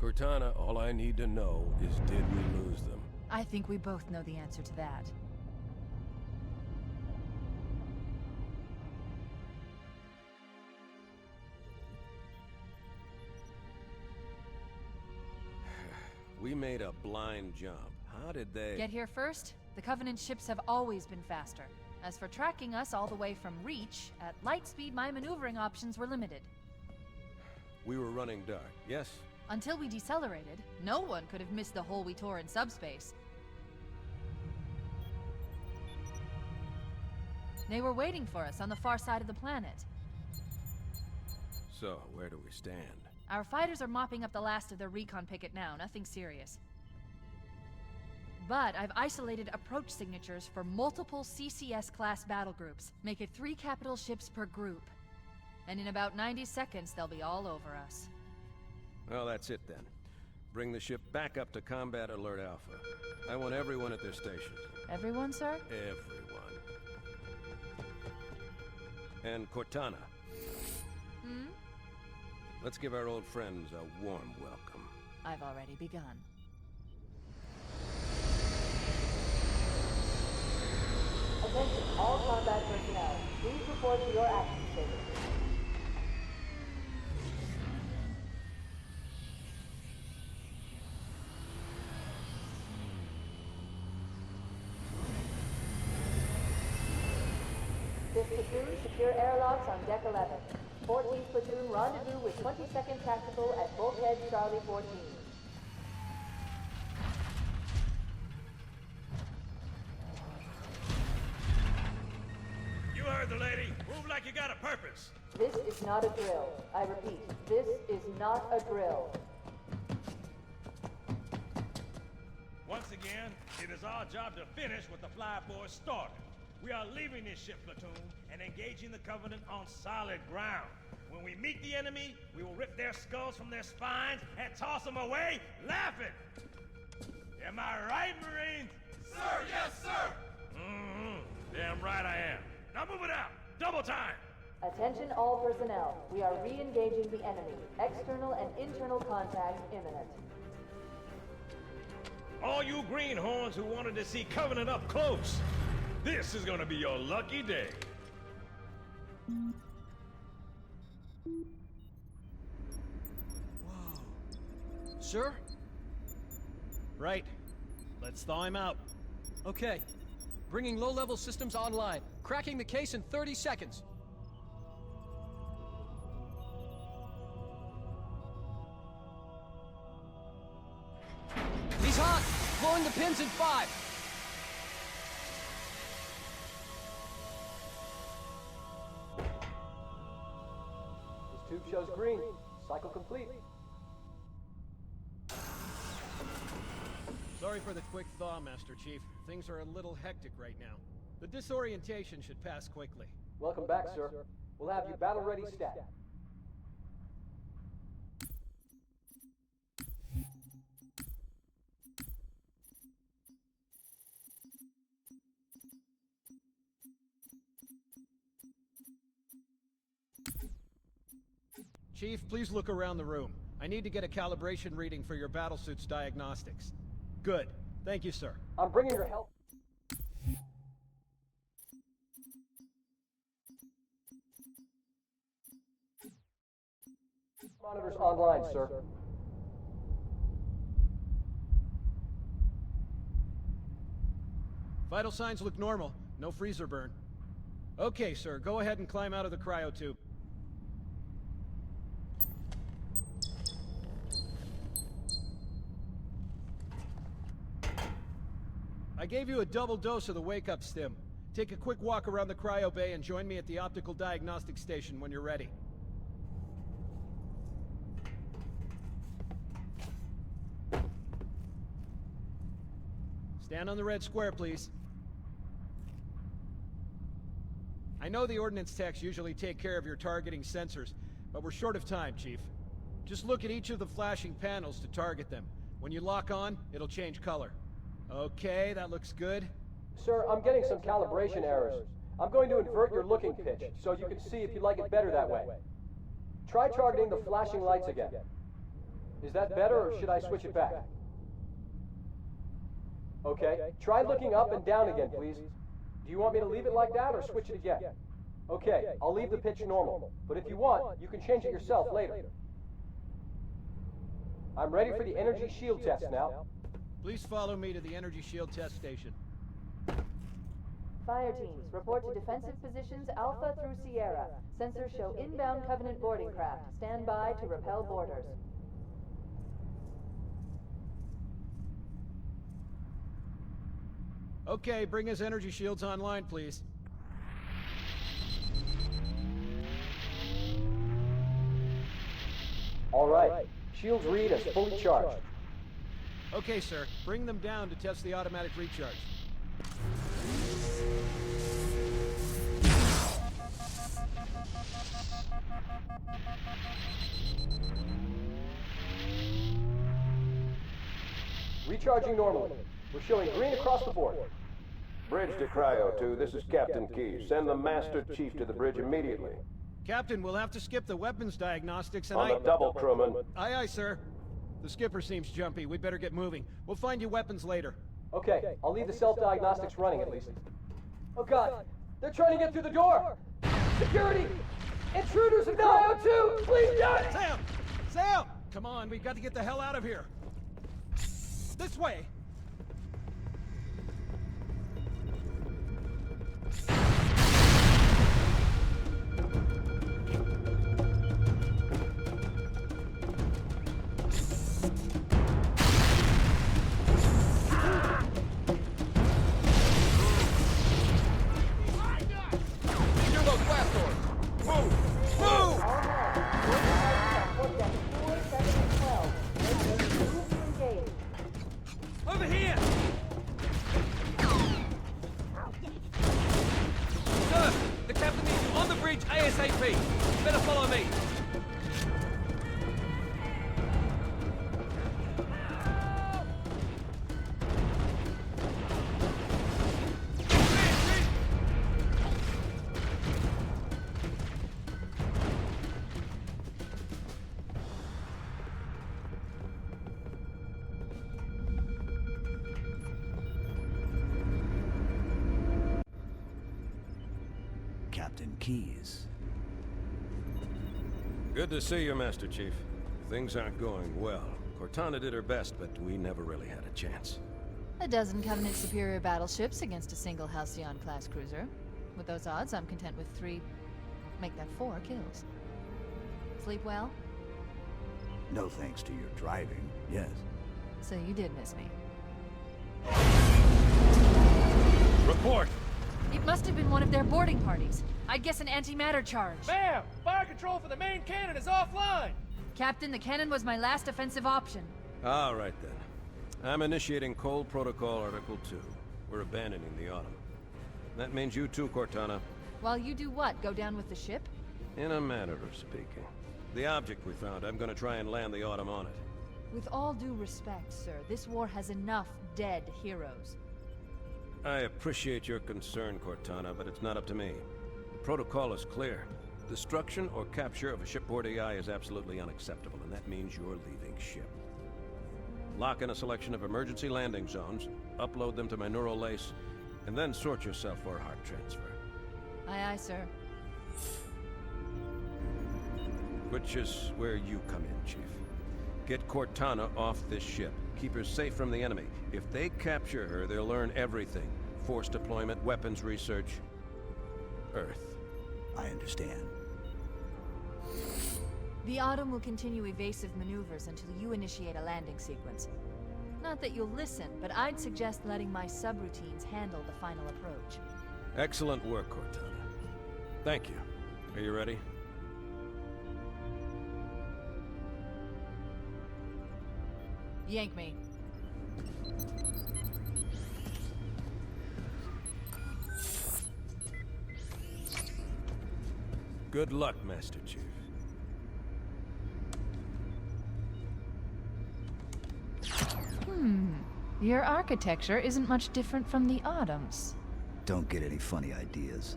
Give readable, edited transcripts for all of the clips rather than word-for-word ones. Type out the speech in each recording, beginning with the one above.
Cortana, all I need to know is did we lose them? I think we both know the answer to that. We made a blind jump. How did they... Get here first? The Covenant ships have always been faster. As for tracking us all the way from Reach, at light speed my maneuvering options were limited. We were running dark, yes? Until we decelerated, no one could have missed the hole we tore in subspace. They were waiting for us on the far side of the planet. So, where do we stand? Our fighters are mopping up the last of their recon picket now, nothing serious. But I've isolated approach signatures for multiple CCS-class battle groups. Make it 3 capital ships per group. And in about 90 seconds, they'll be all over us. Well, that's it then. Bring the ship back up to Combat Alert Alpha. I want everyone at their stations. Everyone, sir? Everyone. And Cortana. Hmm? Let's give our old friends a warm welcome. I've already begun. Attention, all combat personnel. Please report to your action stations. Fifth platoon, secure airlocks on deck 11. 14th platoon, rendezvous with 22nd Tactical at Bulkhead Charlie 14. You heard the lady. Move like you got a purpose. This is not a drill. I repeat, this is not a drill. Once again, it is our job to finish what the Fly Boys started. We are leaving this ship platoon and engaging the Covenant on solid ground. When we meet the enemy, we will rip their skulls from their spines and toss them away, laughing. Am I right, Marines? Sir, yes, sir! Mm-hmm. Damn right I am. Now move it out! Double time! Attention all personnel. We are re-engaging the enemy. External and internal contact imminent. All you greenhorns who wanted to see Covenant up close, this is gonna be your lucky day. Whoa. Sir? Right. Let's thaw him out. Okay. Bringing low-level systems online. Cracking the case in 30 seconds. He's hot! Blowing the pins in 5! This tube shows green. Cycle complete. Sorry for the quick thaw, Master Chief. Things are a little hectic right now. The disorientation should pass quickly. Welcome back, sir. We'll have you battle-ready stat. Chief, please look around the room. I need to get a calibration reading for your battlesuit's diagnostics. Good. Thank you, sir. I'm bringing your help. Monitors online, sir. Vital signs look normal. No freezer burn. Okay, sir. Go ahead and climb out of the cryotube. I gave you a double dose of the wake-up stim. Take a quick walk around the cryo bay and join me at the optical diagnostic station when you're ready. Stand on the red square, please. I know the ordnance techs usually take care of your targeting sensors, but we're short of time, Chief. Just look at each of the flashing panels to target them. When you lock on, it'll change color. Okay, that looks good. Sir, I'm getting some calibration errors. I'm going to invert your looking pitch, so you can see if you like it better that way. Try targeting the flashing lights again. Is that better, or should I switch it back? Okay, try looking up and down again, please. Do you want me to leave it like that, or switch it again? Okay, I'll leave the pitch normal, but if you want, you can change it yourself later. I'm ready for the energy shield test now. Please follow me to the energy shield test station. Fire teams, report to defensive positions Alpha through Sierra. Sensors show inbound Covenant boarding craft. Stand by to repel boarders. Okay, bring his energy shields online, please. All right, shields read as fully charged. Okay, sir. Bring them down to test the automatic recharge. Recharging normally. We're showing green across the board. Bridge to Cryo 2, this is Captain Key. Send the Master Chief to the bridge immediately. Captain, we'll have to skip the weapons diagnostics and On the double, crewman. Aye, aye, sir. The skipper seems jumpy. We'd better get moving. We'll find you weapons later. Okay, I'll leave the self-diagnostics running at least. Oh god, they're trying to get through the door! Security! Intruders in Cryo 2! Please, God! Sam! Sam! Come on, we've got to get the hell out of here. This way! Over here! Sir, the captain needs you on the bridge ASAP. Better follow me. Captain Keyes. Good to see you, Master Chief. Things aren't going well. Cortana did her best, but we never really had a chance. A dozen Covenant superior battleships against a single Halcyon-class cruiser. With those odds, I'm content with 3... make that 4 kills. Sleep well? No thanks to your driving, yes. So you did miss me. Report! It must have been one of their boarding parties. I'd guess an antimatter charge. Bam! Fire control for the main cannon is offline! Captain, the cannon was my last offensive option. All right, then. I'm initiating Cold Protocol Article 2. We're abandoning the Autumn. That means you too, Cortana. While you do what? Go down with the ship? In a manner of speaking. The object we found, I'm gonna try and land the Autumn on it. With all due respect, sir, this war has enough dead heroes. I appreciate your concern, Cortana, but it's not up to me. The protocol is clear. Destruction or capture of a shipboard AI is absolutely unacceptable, and that means you're leaving ship. Lock in a selection of emergency landing zones, upload them to my neural lace, and then sort yourself for a heart transfer. Aye, aye, sir. Which is where you come in, Chief. Get Cortana off this ship. Keep her safe from the enemy. If they capture her, they'll learn everything. Force deployment, weapons research, Earth. I understand. The Autumn will continue evasive maneuvers until you initiate a landing sequence. Not that you'll listen, but I'd suggest letting my subroutines handle the final approach. Excellent work, Cortana. Thank you. Are you ready? Yank me. Good luck, Master Chief. Your architecture isn't much different from the Autumn's. Don't get any funny ideas.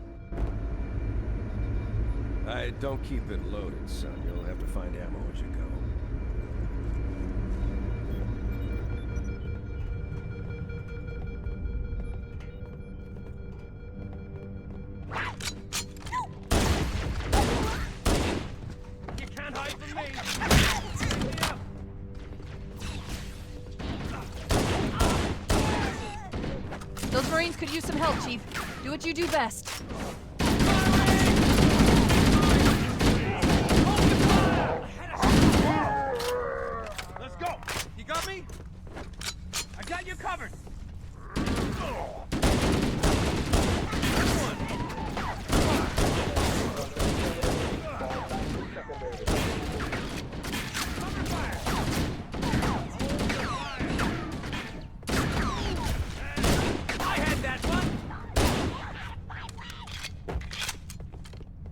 I don't keep it loaded, son. You'll have to find ammo as you go. Those Marines could use some help, Chief. Do what you do best. Let's go! You got me? I got you covered!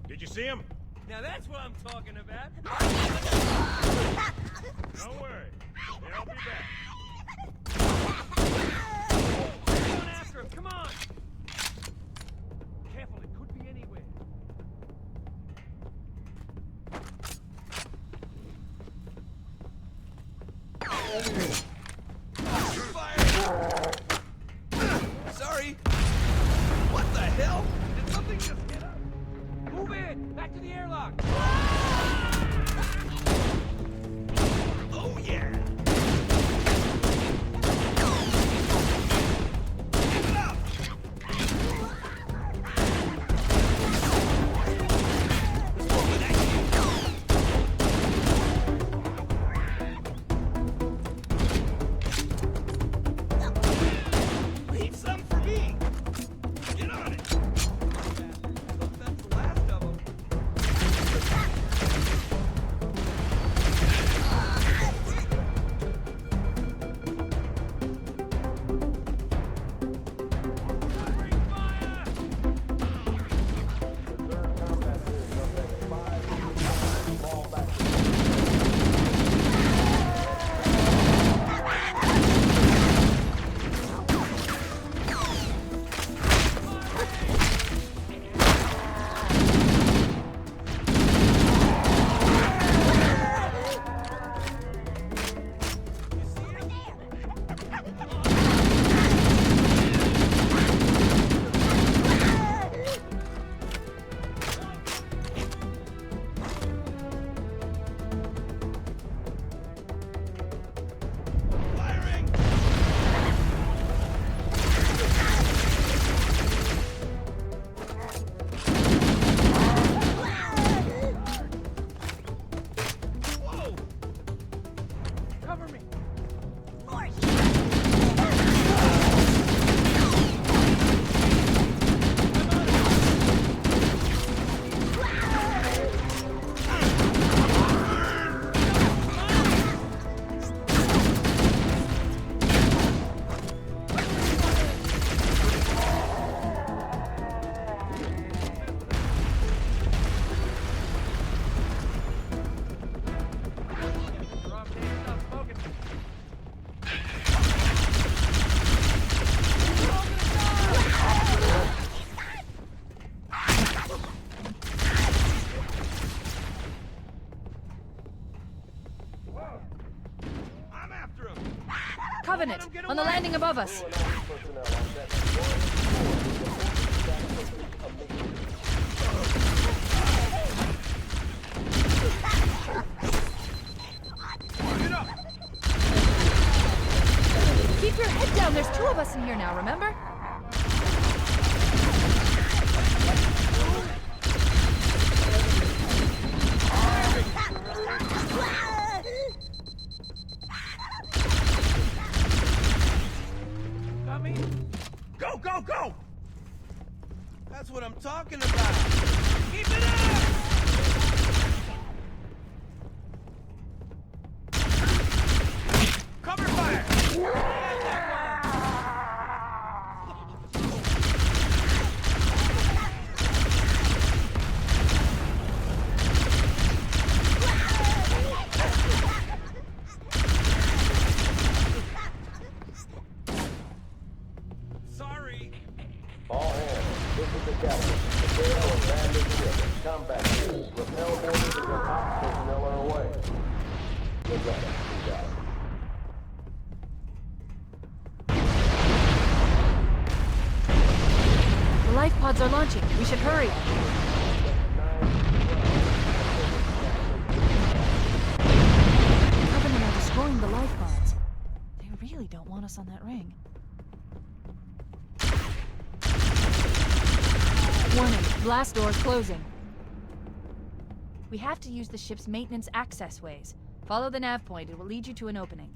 Did you see him? Now that's what I'm talking about. Don't worry. They'll be back. Going after him, come on! Careful, it could be anywhere. Sorry. What the hell? Did something just hit us? Move in! Back to the airlock! Oh yeah. Keep it up. Leave some for me. Get on it. That's the last of them. Covenant, on the landing above us. Keep your head down, there's two of us in here now, remember? Go, go, go! That's what I'm talking about. Keep it up! Cover fire! Sorry. All hands, this is the captain. Prepare for abandoned ship. Combat units. Repel boarders and your top personnel are away. Good luck. You got it. The life pods are launching. We should hurry. Covenant are destroying the life pods. They really don't want us on that ring. Warning, blast doors closing. We have to use the ship's maintenance access ways. Follow the nav point, it will lead you to an opening.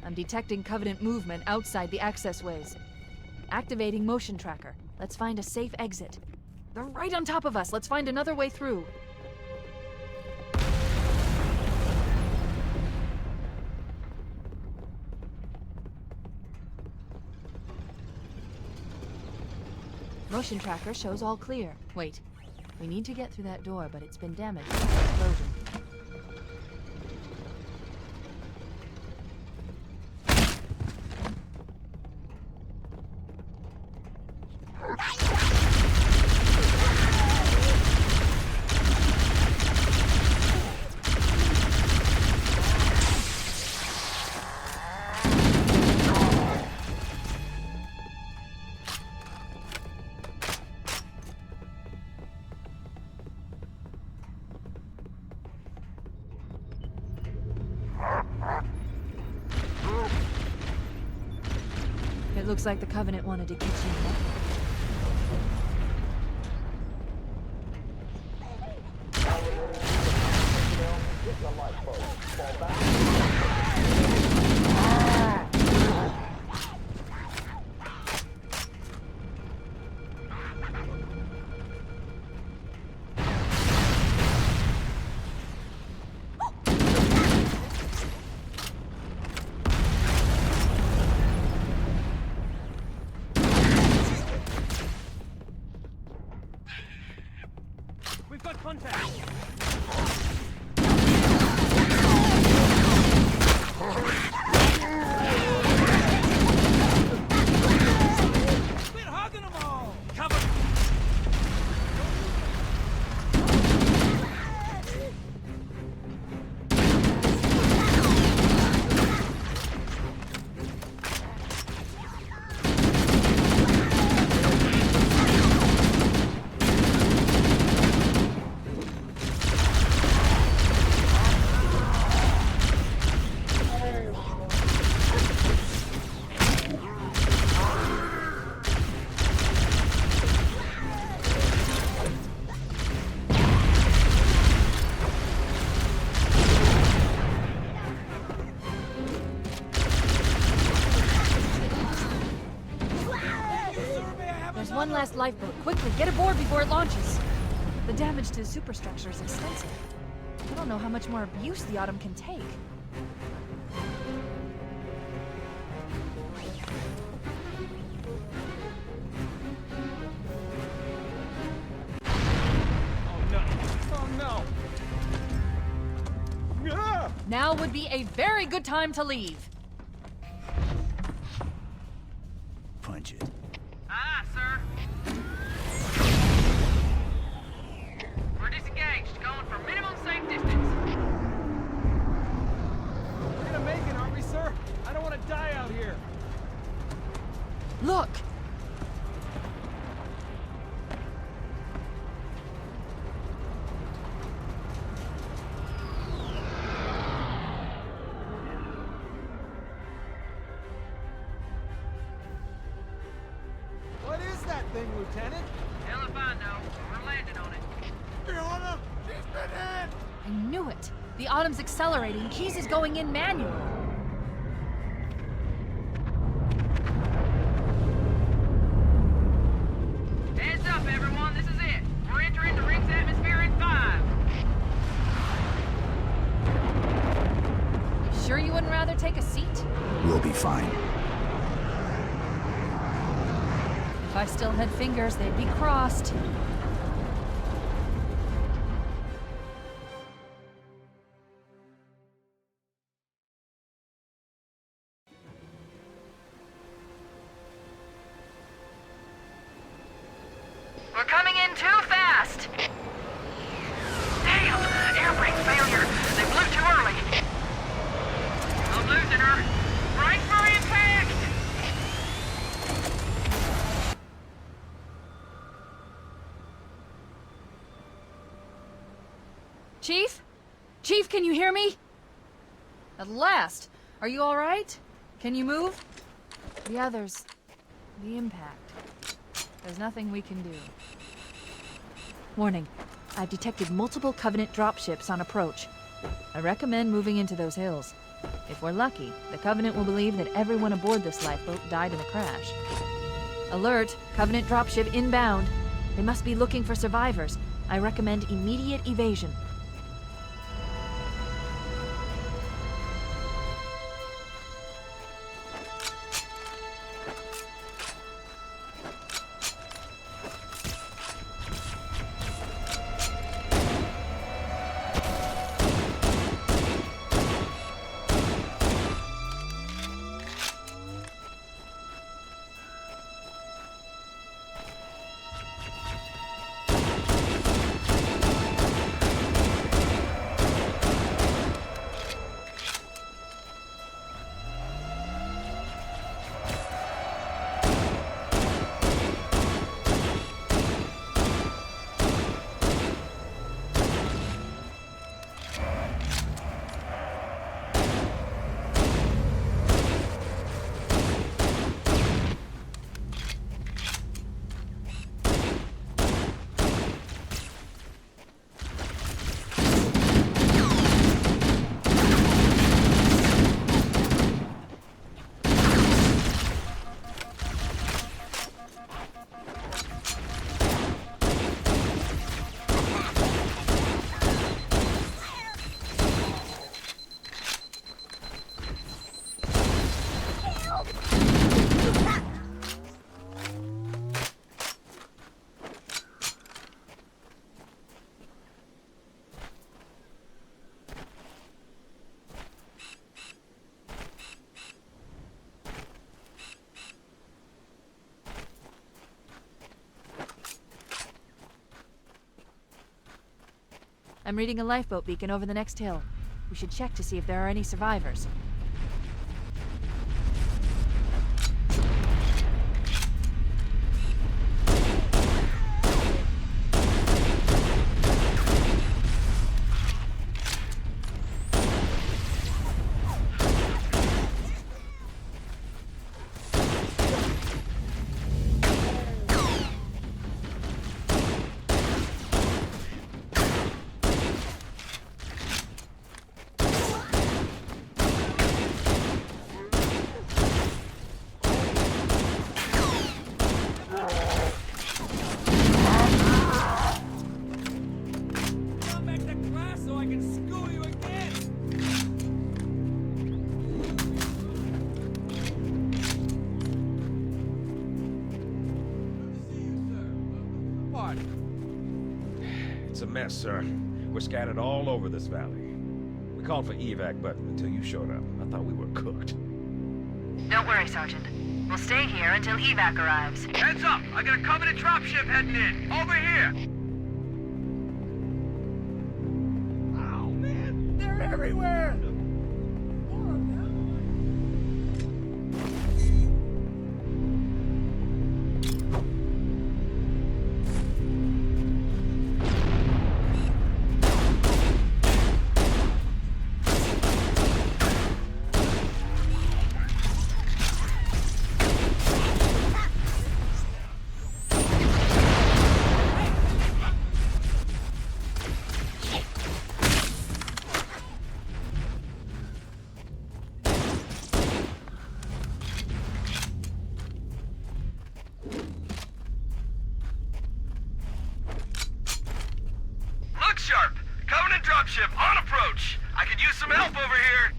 I'm detecting Covenant movement outside the access ways. Activating motion tracker. Let's find a safe exit. They're right on top of us. Let's find another way through. Motion tracker shows all clear. Wait, we need to get through that door, but it's been damaged by the explosion. It looks like the Covenant wanted to catch you up. We've got contact! We're hugging them all! Cover! There's one last lifeboat. Quickly, get aboard before it launches. The damage to the superstructure is extensive. I don't know how much more abuse the Autumn can take. Now would be a very good time to leave. Punch it. Aye, sir. We're disengaged, going for minimum safe distance. We're gonna make it, aren't we, sir? I don't want to die out here. Look! What is that thing, Lieutenant? Hell if I know. We're landing on it. Fiona, she's been hit! I knew it! The Autumn's accelerating. Keys is going in manual. Heads up, everyone. This is it. We're entering the ring's atmosphere in 5. You sure you wouldn't rather take a seat? We'll be fine. If I still had fingers, they'd be crossed. We're coming in too fast! Damn! Air brake failure! They blew too early! I'm losing her! Brace for Chief? Chief, can you hear me? At last! Are you alright? Can you move? The others... the impact. There's nothing we can do. Warning. I've detected multiple Covenant dropships on approach. I recommend moving into those hills. If we're lucky, the Covenant will believe that everyone aboard this lifeboat died in the crash. Alert! Covenant dropship inbound. They must be looking for survivors. I recommend immediate evasion. I'm reading a lifeboat beacon over the next hill. We should check to see if there are any survivors. It's a mess, sir. We're scattered all over this valley. We called for evac, but until you showed up, I thought we were cooked. Don't worry, Sergeant. We'll stay here until evac arrives. Heads up! I got a Covenant dropship heading in! Over here! Oh, man! They're everywhere! More of them. Sharp! Covenant dropship on approach! I could use some help over here!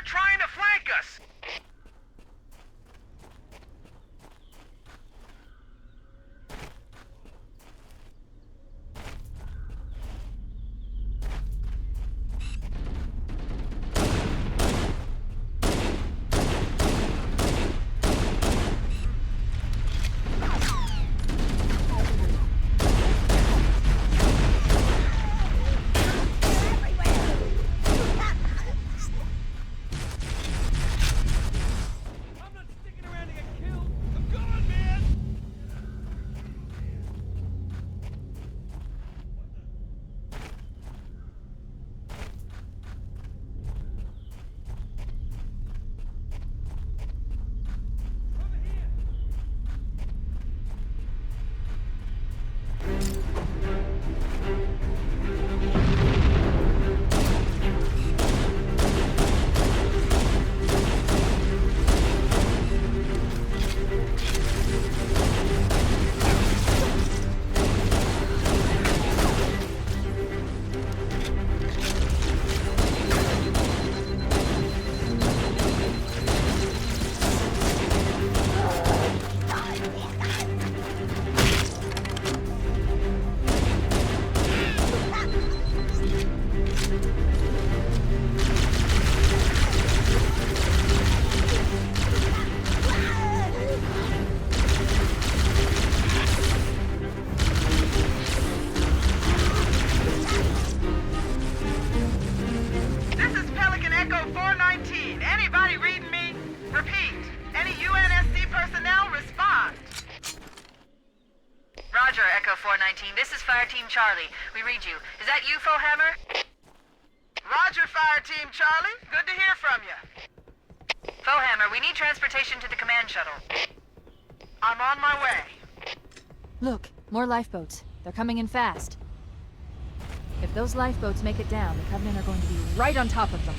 They're trying to flank us! Charlie, we read you. Is that you, Fohammer? Roger, Fire Team Charlie. Good to hear from you. Fohammer, we need transportation to the command shuttle. I'm on my way. Look, more lifeboats. They're coming in fast. If those lifeboats make it down, the Covenant are going to be right on top of them.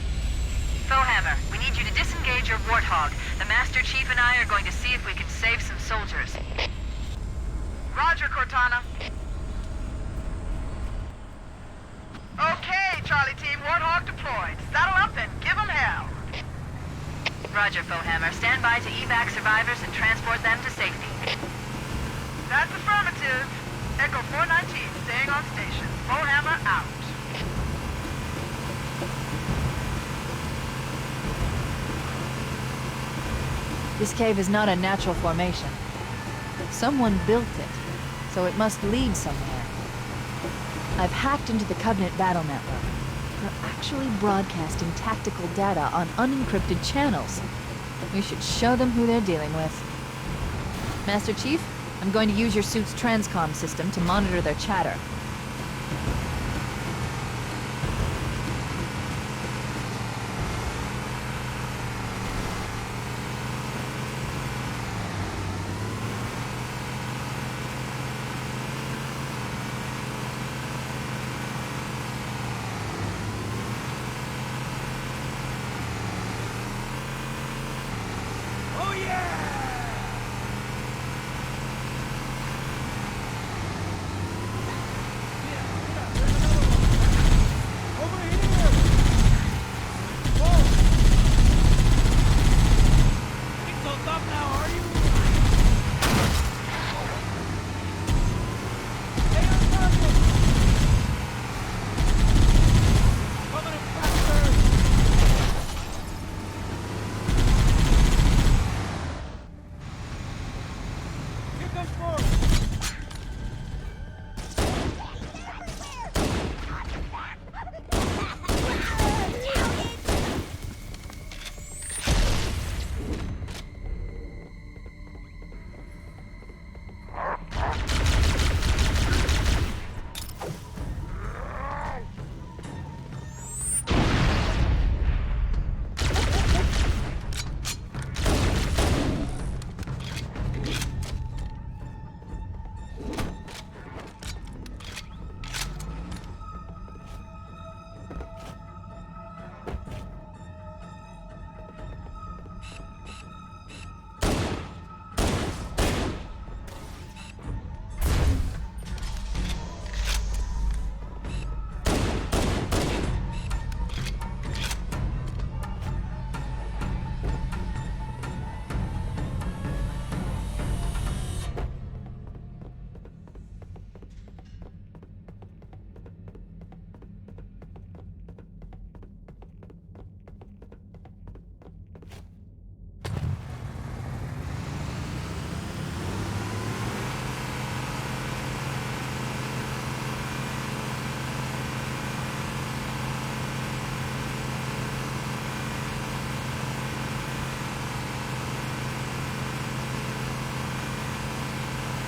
Fohammer, we need you to disengage your Warthog. The Master Chief and I are going to see if we can save some soldiers. Roger, Cortana. Okay, Charlie Team, Warthog deployed. Saddle up and give them hell. Roger, Fohammer. Stand by to evac survivors and transport them to safety. That's affirmative. Echo 419, staying on station. Fohammer out. This cave is not a natural formation. Someone built it, so it must lead somewhere. I've hacked into the Covenant battle network. They're actually broadcasting tactical data on unencrypted channels. We should show them who they're dealing with. Master Chief, I'm going to use your suit's transcom system to monitor their chatter.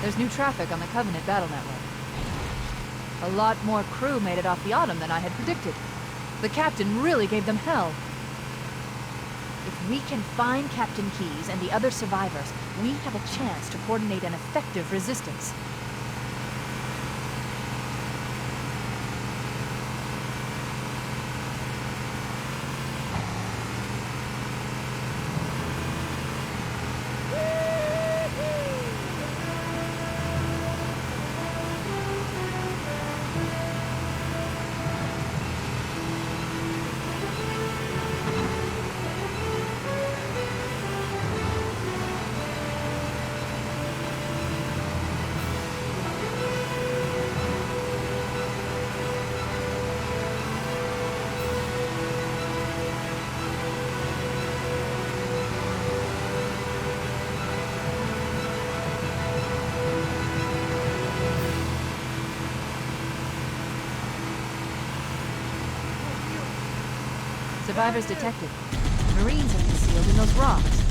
There's new traffic on the Covenant battle network. A lot more crew made it off the Autumn than I had predicted. The captain really gave them hell. If we can find Captain Keyes and the other survivors, we have a chance to coordinate an effective resistance. Survivors detected. Marines are concealed in those rocks.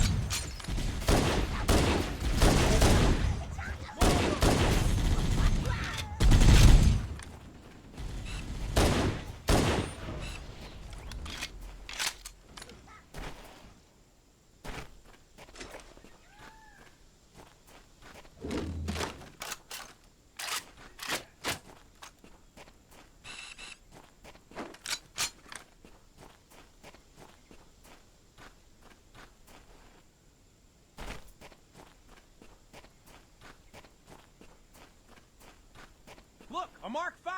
Look, a Mark V!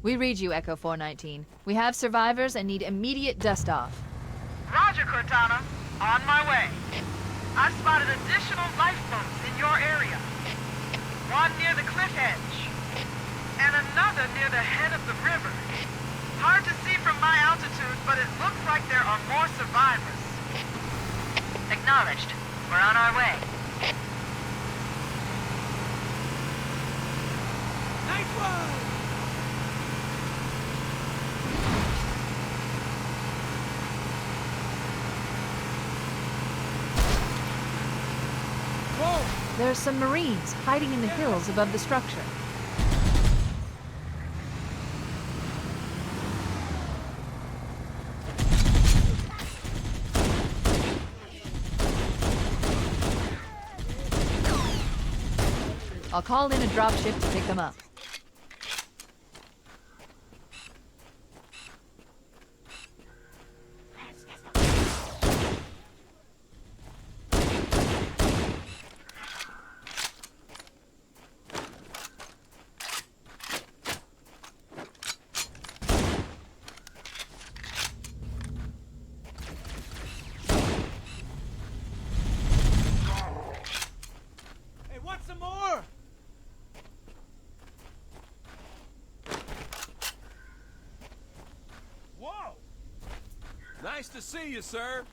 We read you, Echo 419. We have survivors and need immediate dust-off. Roger, Cortana. On my way. I spotted additional lifeboats in your area. One near the cliff edge, and another near the head of the river. Hard to see from my altitude, but it looks like there are more survivors. Acknowledged. We're on our way. Whoa! There are some Marines hiding in the hills above the structure. I'll call in a dropship to pick them up. Hey, want some more? Whoa! Nice to see you, sir.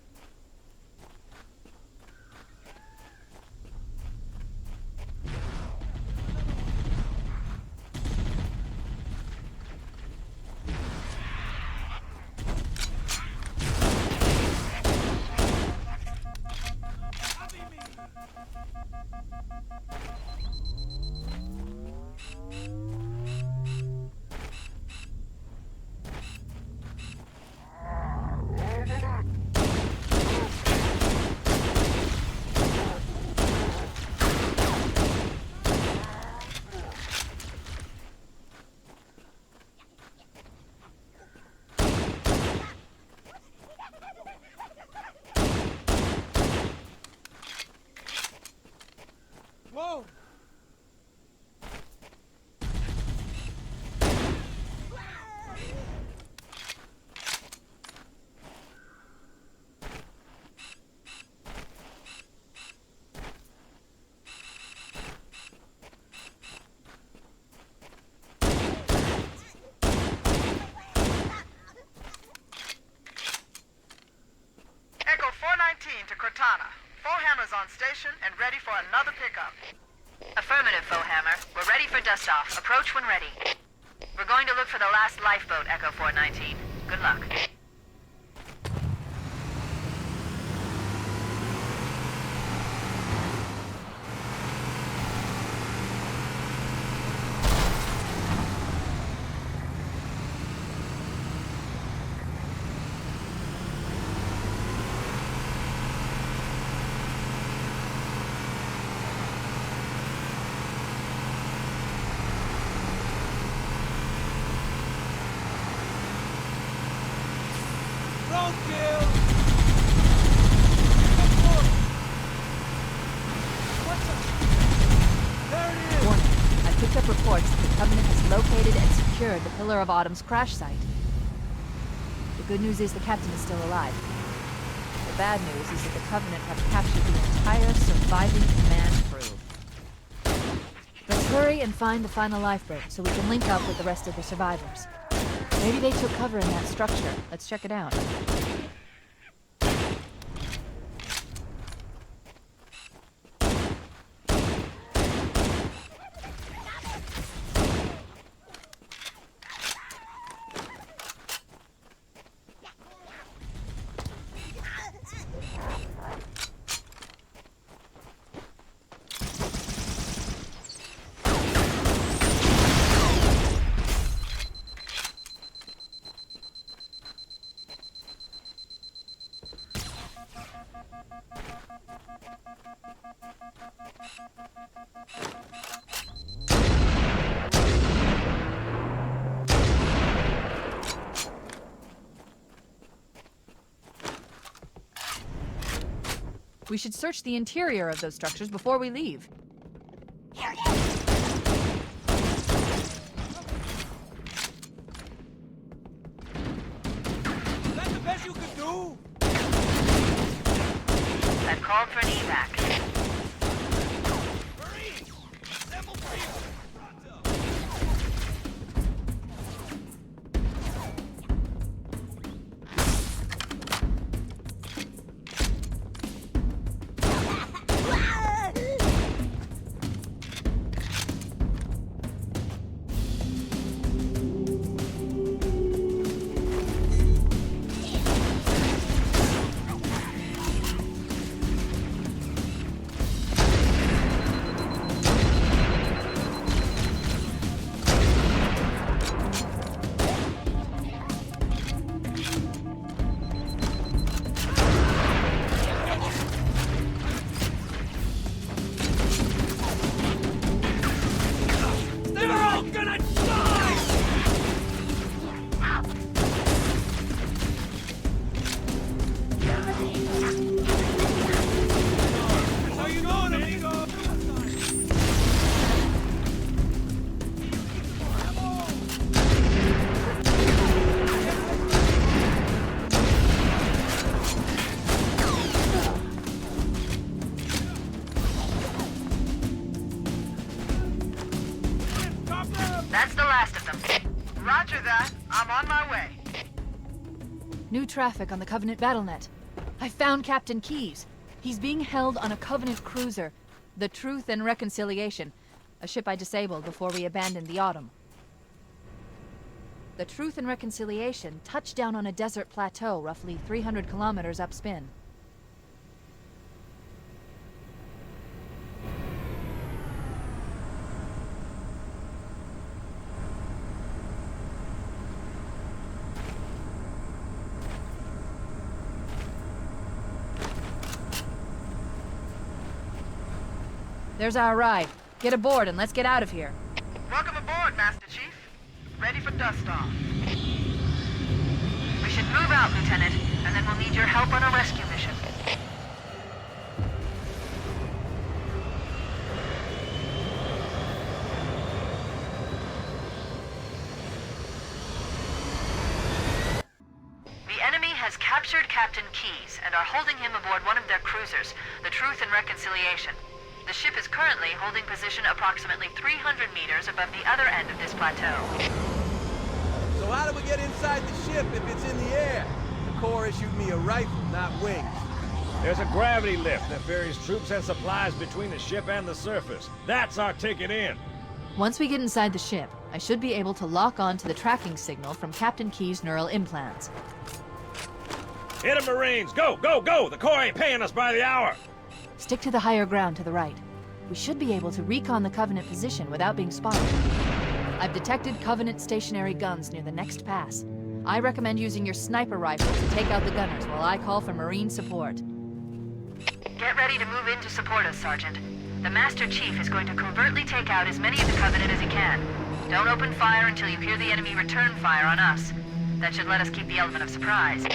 Whoa! Echo 419 to Cortana. Foehammer's on station and ready for another pickup. Affirmative, Foehammer. We're ready for dust-off. Approach when ready. We're going to look for the last lifeboat, Echo 419. Good luck. Don't kill! What's up? There it is! Warning. I picked up reports that the Covenant has located and secured the Pillar of Autumn's crash site. The good news is the captain is still alive. The bad news is that the Covenant have captured the entire surviving command crew. Let's hurry and find the final lifeboat so we can link up with the rest of the survivors. Maybe they took cover in that structure. Let's check it out. We should search the interior of those structures before we leave. Here it is! Is that the best you could do? That called for an evac. Marines! Assemble here! That's the last of them. Roger that. I'm on my way. New traffic on the Covenant BattleNet. I found Captain Keyes. He's being held on a Covenant cruiser, the Truth and Reconciliation, a ship I disabled before we abandoned the Autumn. The Truth and Reconciliation touched down on a desert plateau roughly 300 kilometers upspin. There's our ride. Get aboard and let's get out of here. Welcome aboard, Master Chief. Ready for dust off. We should move out, Lieutenant, and then we'll need your help on a rescue mission. The enemy has captured Captain Keyes and are holding him aboard one of their cruisers, the Truth and Reconciliation. The ship is currently holding position approximately 300 meters above the other end of this plateau. So how do we get inside the ship if it's in the air? The Corps issued me a rifle, not wings. There's a gravity lift that ferries troops and supplies between the ship and the surface. That's our ticket in. Once we get inside the ship, I should be able to lock on to the tracking signal from Captain Keyes' neural implants. Hit 'em, Marines! Go, go, go! The Corps ain't paying us by the hour! Stick to the higher ground to the right. We should be able to recon the Covenant position without being spotted. I've detected Covenant stationary guns near the next pass. I recommend using your sniper rifle to take out the gunners while I call for Marine support. Get ready to move in to support us, Sergeant. The Master Chief is going to covertly take out as many of the Covenant as he can. Don't open fire until you hear the enemy return fire on us. That should let us keep the element of surprise.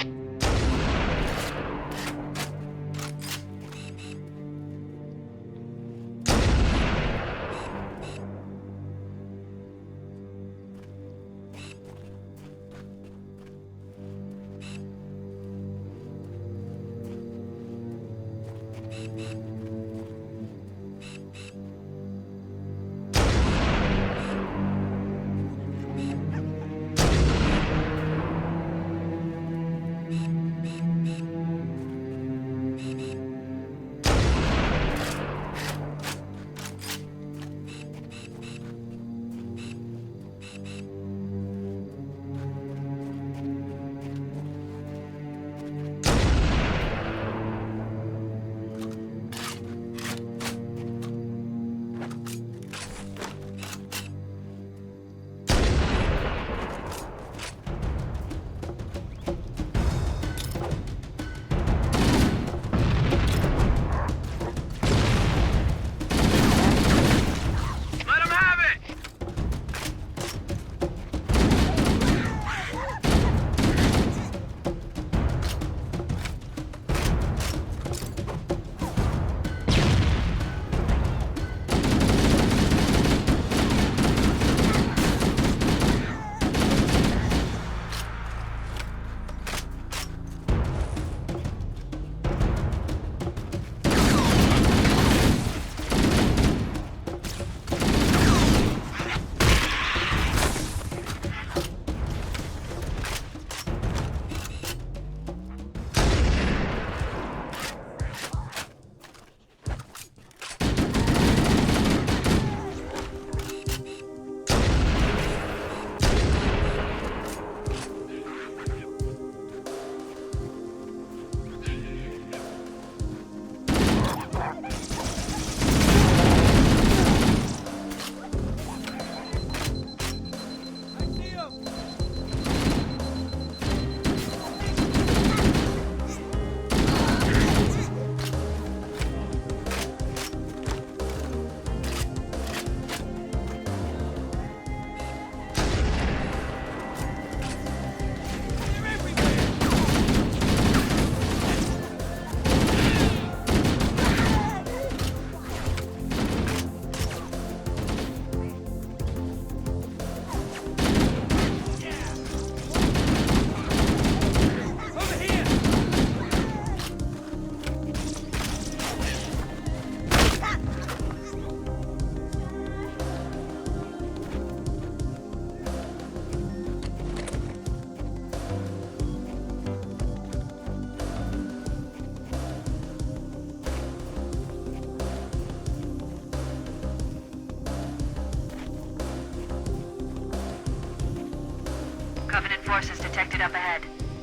Covenant forces detected up ahead.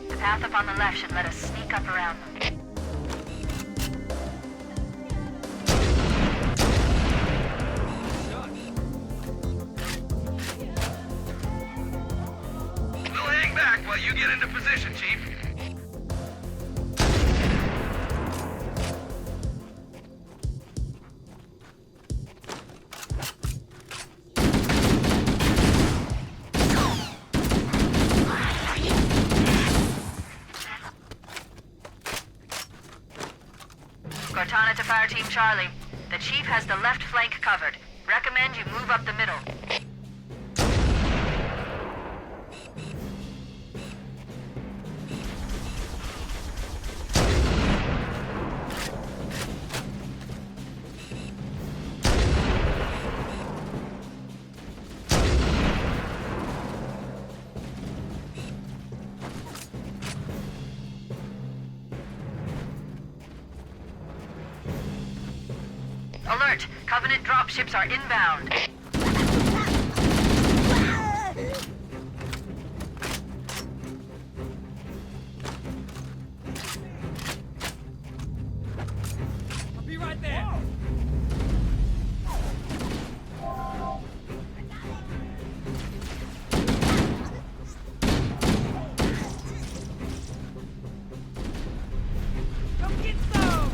The path up on the left should let us sneak up around them. We'll hang back while you get into position, Chief. Cortana to Fire Team Charlie. The Chief has the left flank covered. Recommend you move up the middle. Alert! Covenant dropships are inbound. I'll be right there. Come get some!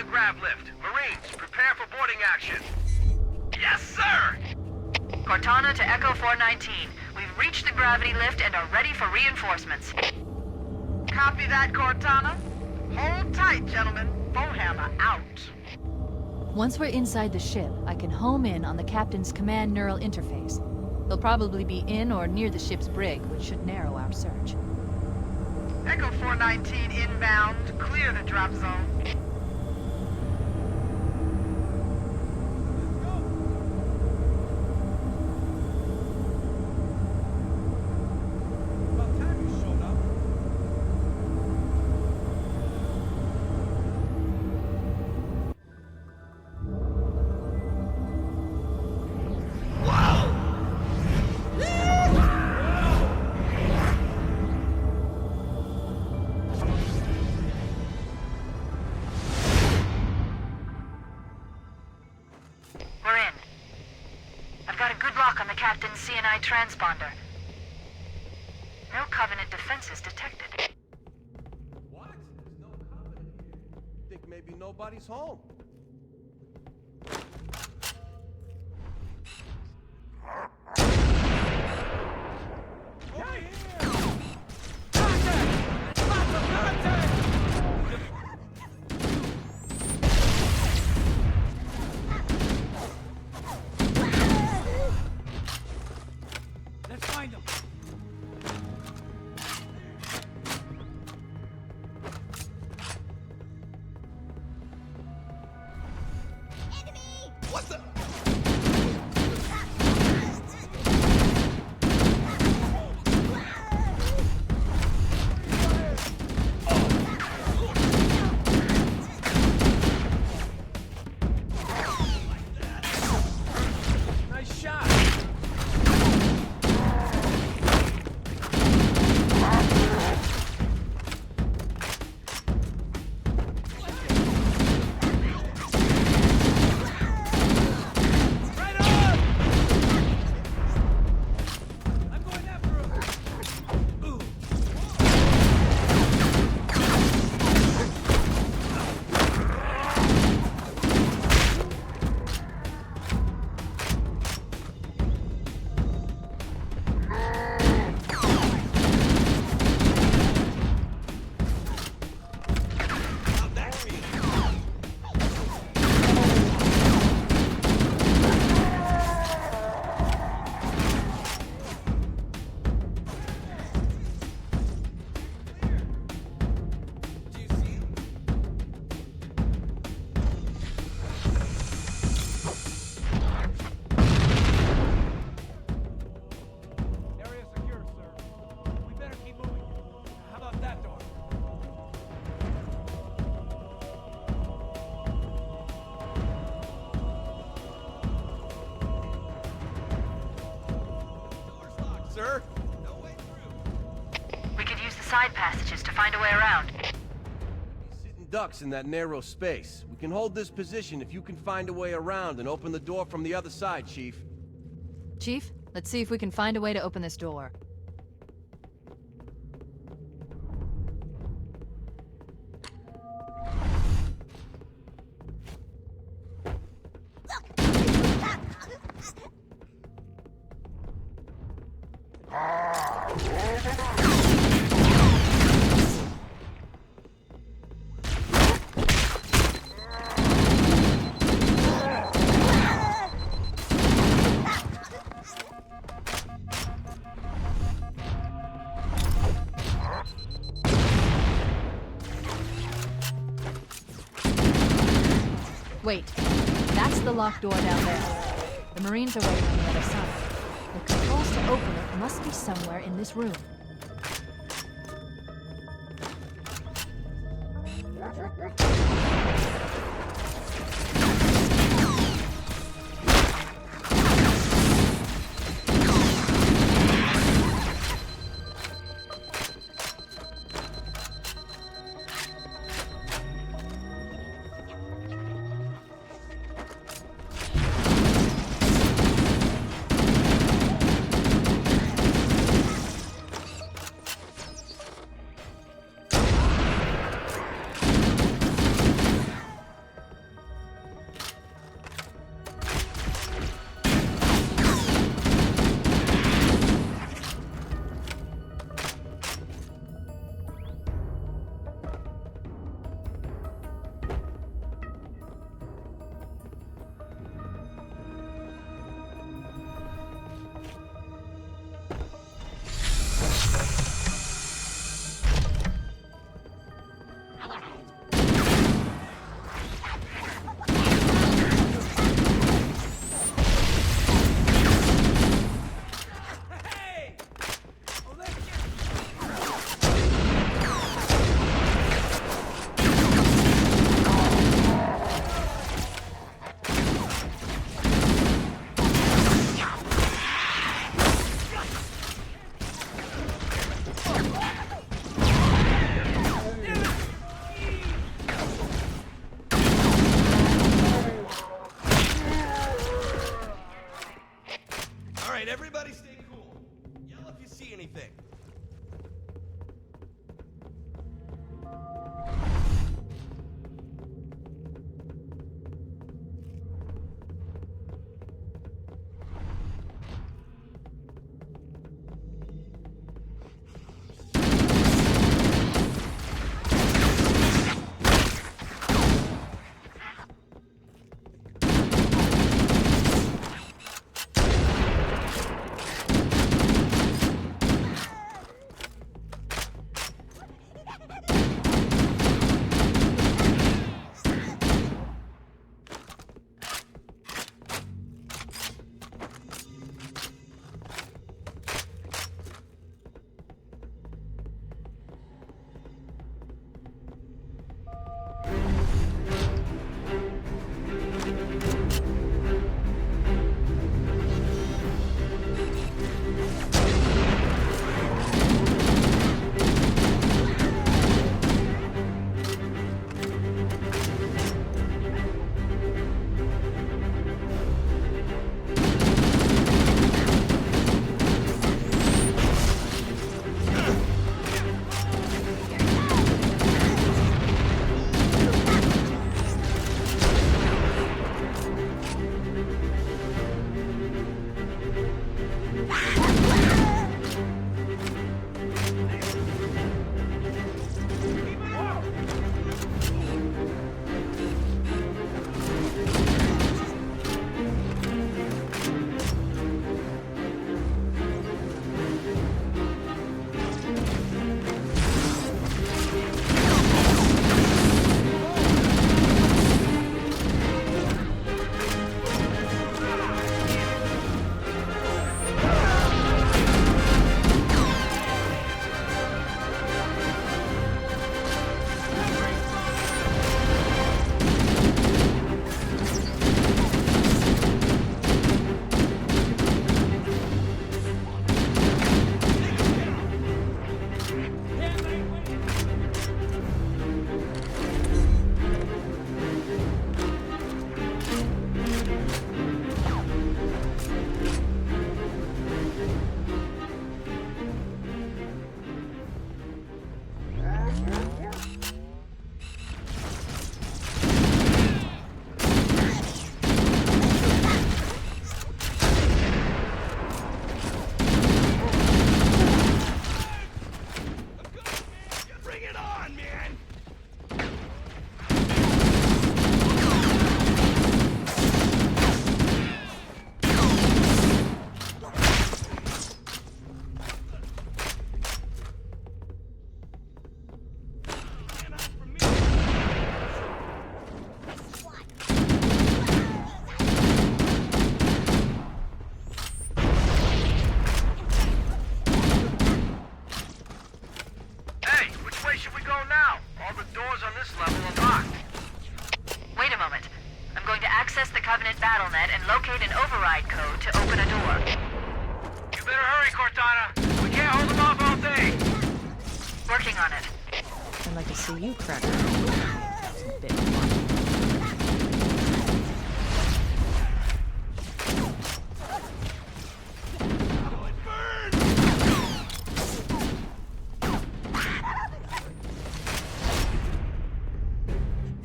the grav lift. Marines, prepare for boarding action. Yes, sir! Cortana to Echo 419. We've reached the gravity lift and are ready for reinforcements. Copy that, Cortana. Hold tight, gentlemen. Bowhammer out. Once we're inside the ship, I can home in on the captain's command neural interface. They'll probably be in or near the ship's brig, which should narrow our search. Echo 419 inbound. Clear the drop zone. About time you showed up. We're in. I've got a good lock on the captain's CNI transponder. No Covenant defenses detected. What? There's no Covenant here. Think maybe nobody's home. Over here! Let's find them. What the? Nice shot. I'm going after him. How'd that feel? Do you see him? Area secure, sir. We better keep moving. How about that door? Door's locked, sir. No way through. We could use the side passages to find a way around. Sitting ducks in that narrow space. We can hold this position if you can find a way around and open the door from the other side, Chief. Chief, let's see if we can find a way to open this door. Wait, that's the locked door down there. The Marines are waiting on the other side. The controls to open it must be somewhere in this room. Covenant BattleNet and locate an override code to open a door. You better hurry, Cortana. We can't hold them off all day. Working on it. I'd like to see you crack a bit more.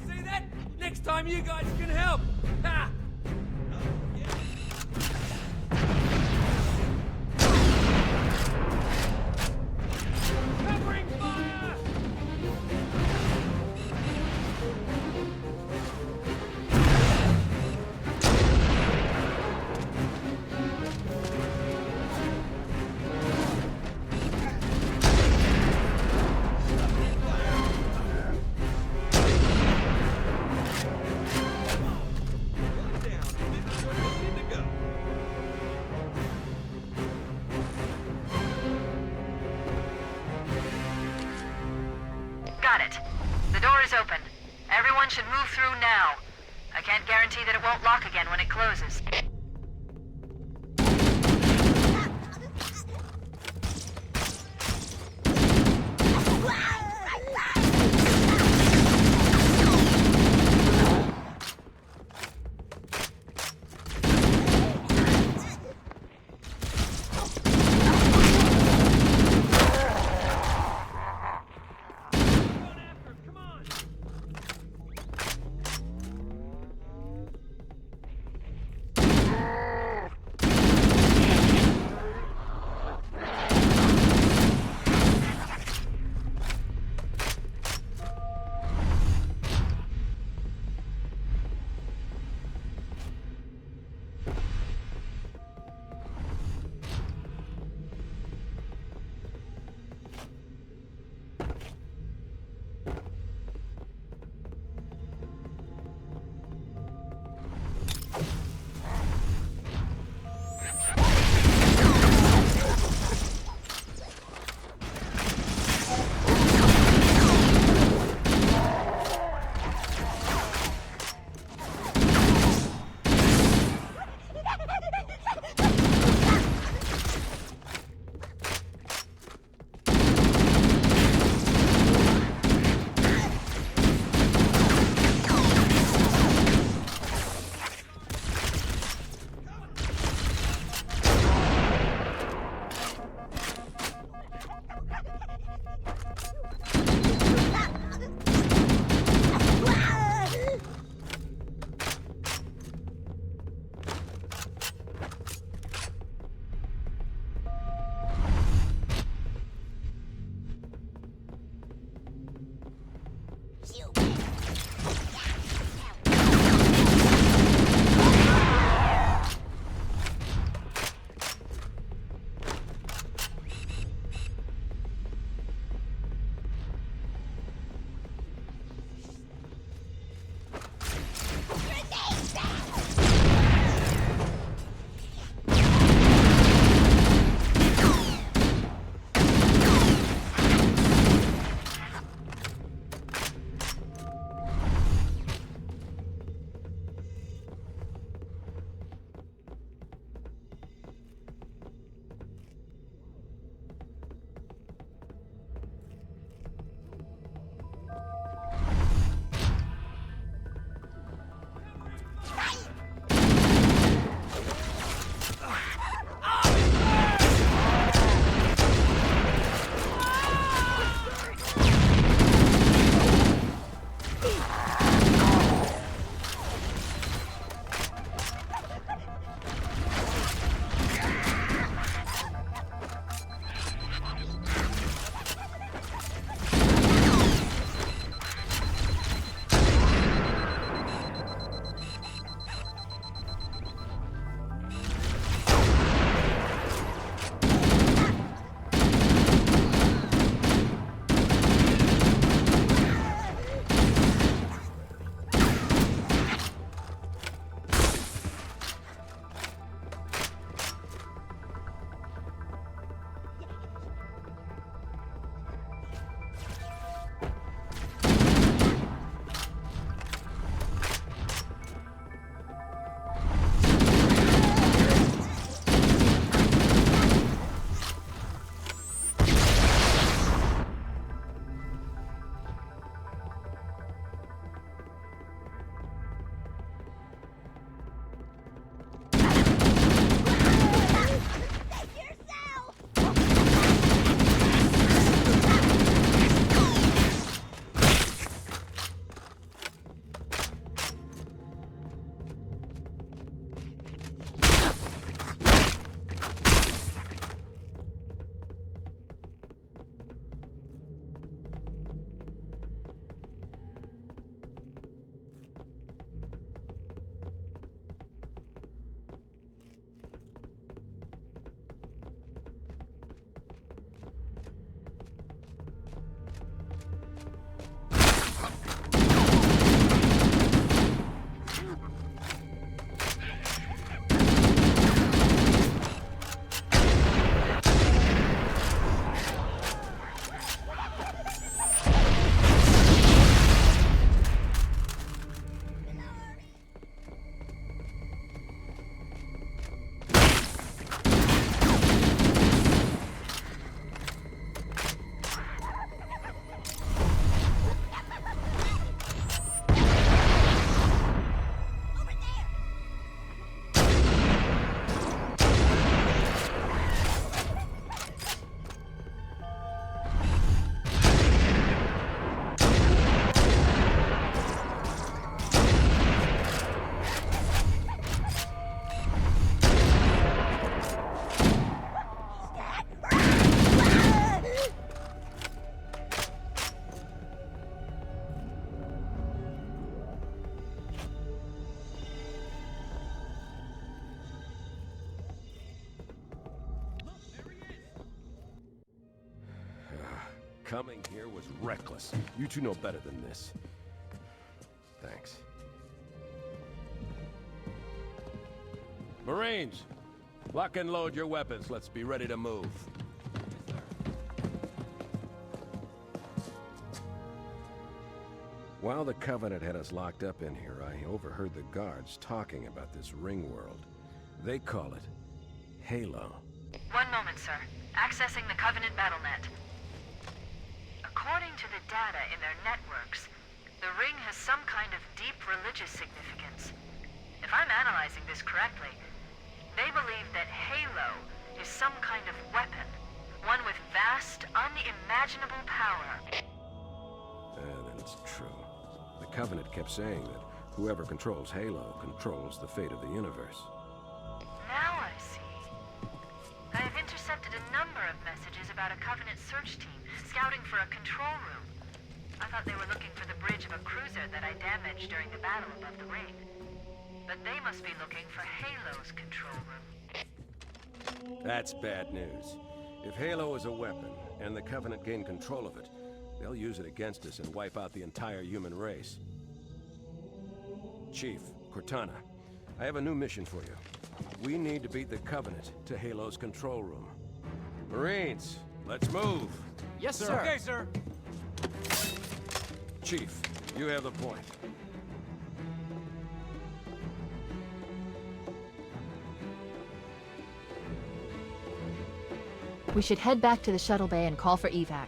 See that? Next time you guys can help! Ha! Covering fire! Got it. The door is open. Everyone should move through now. I can't guarantee that it won't lock again when it closes. Coming here was reckless. You two know better than this. Thanks. Marines, lock and load your weapons. Let's be ready to move. While the Covenant had us locked up in here, I overheard the guards talking about this ringworld. They call it Halo. One moment, sir. Accessing the Covenant BattleNet. According to the data in their networks, the ring has some kind of deep religious significance. If I'm analyzing this correctly, they believe that Halo is some kind of weapon, one with vast, unimaginable power. Then it's true. The Covenant kept saying that whoever controls Halo controls the fate of the universe. Now I see. I have intercepted a number of messages about a Covenant search team scouting for a control room. I thought they were looking for the bridge of a cruiser that I damaged during the battle above the ring. But they must be looking for Halo's control room. That's bad news. If Halo is a weapon, and the Covenant gain control of it, they'll use it against us and wipe out the entire human race. Chief, Cortana, I have a new mission for you. We need to beat the Covenant to Halo's control room. Marines, let's move! Yes, sir. Okay, sir. Chief, you have the point. We should head back to the shuttle bay and call for evac.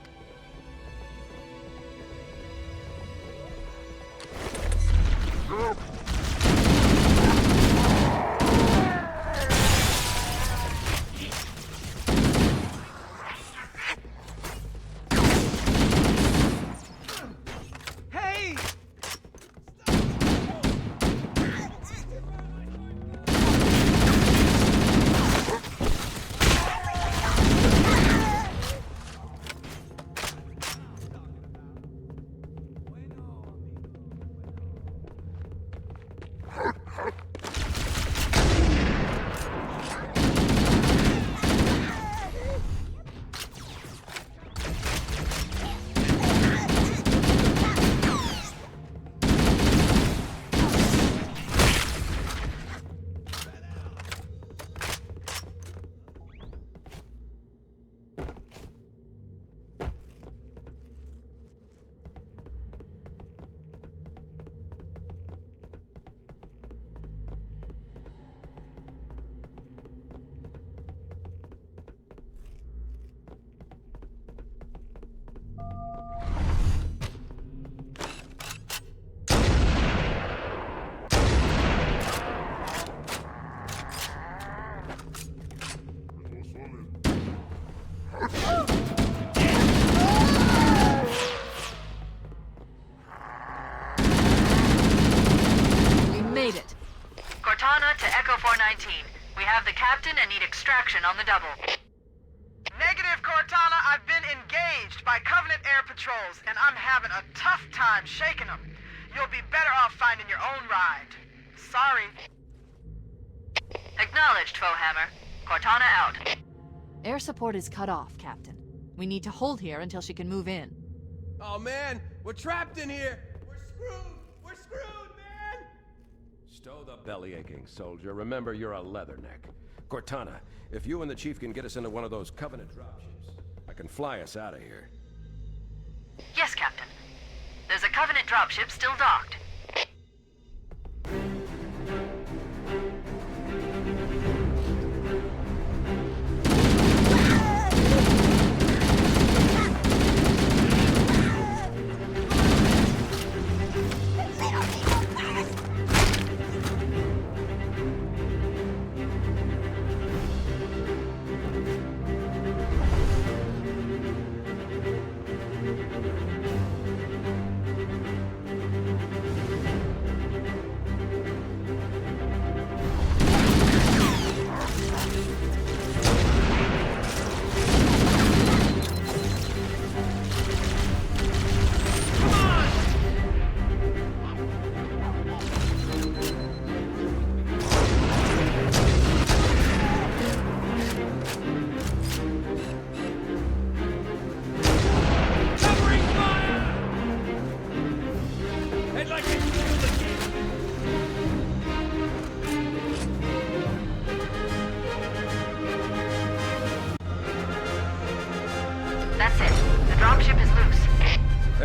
Cortana to Echo 419. We have the captain and need extraction on the double. Negative, Cortana. I've been engaged by Covenant air patrols, and I'm having a tough time shaking them. You'll be better off finding your own ride. Sorry. Acknowledged, Foehammer. Cortana out. Air support is cut off, Captain. We need to hold here until she can move in. Oh man, we're trapped in here! We're screwed! We're screwed, man! Stow the belly-aching, soldier. Remember, you're a leatherneck. Cortana, if you and the Chief can get us into one of those Covenant dropships, I can fly us out of here. Yes, Captain. There's a Covenant dropship still docked.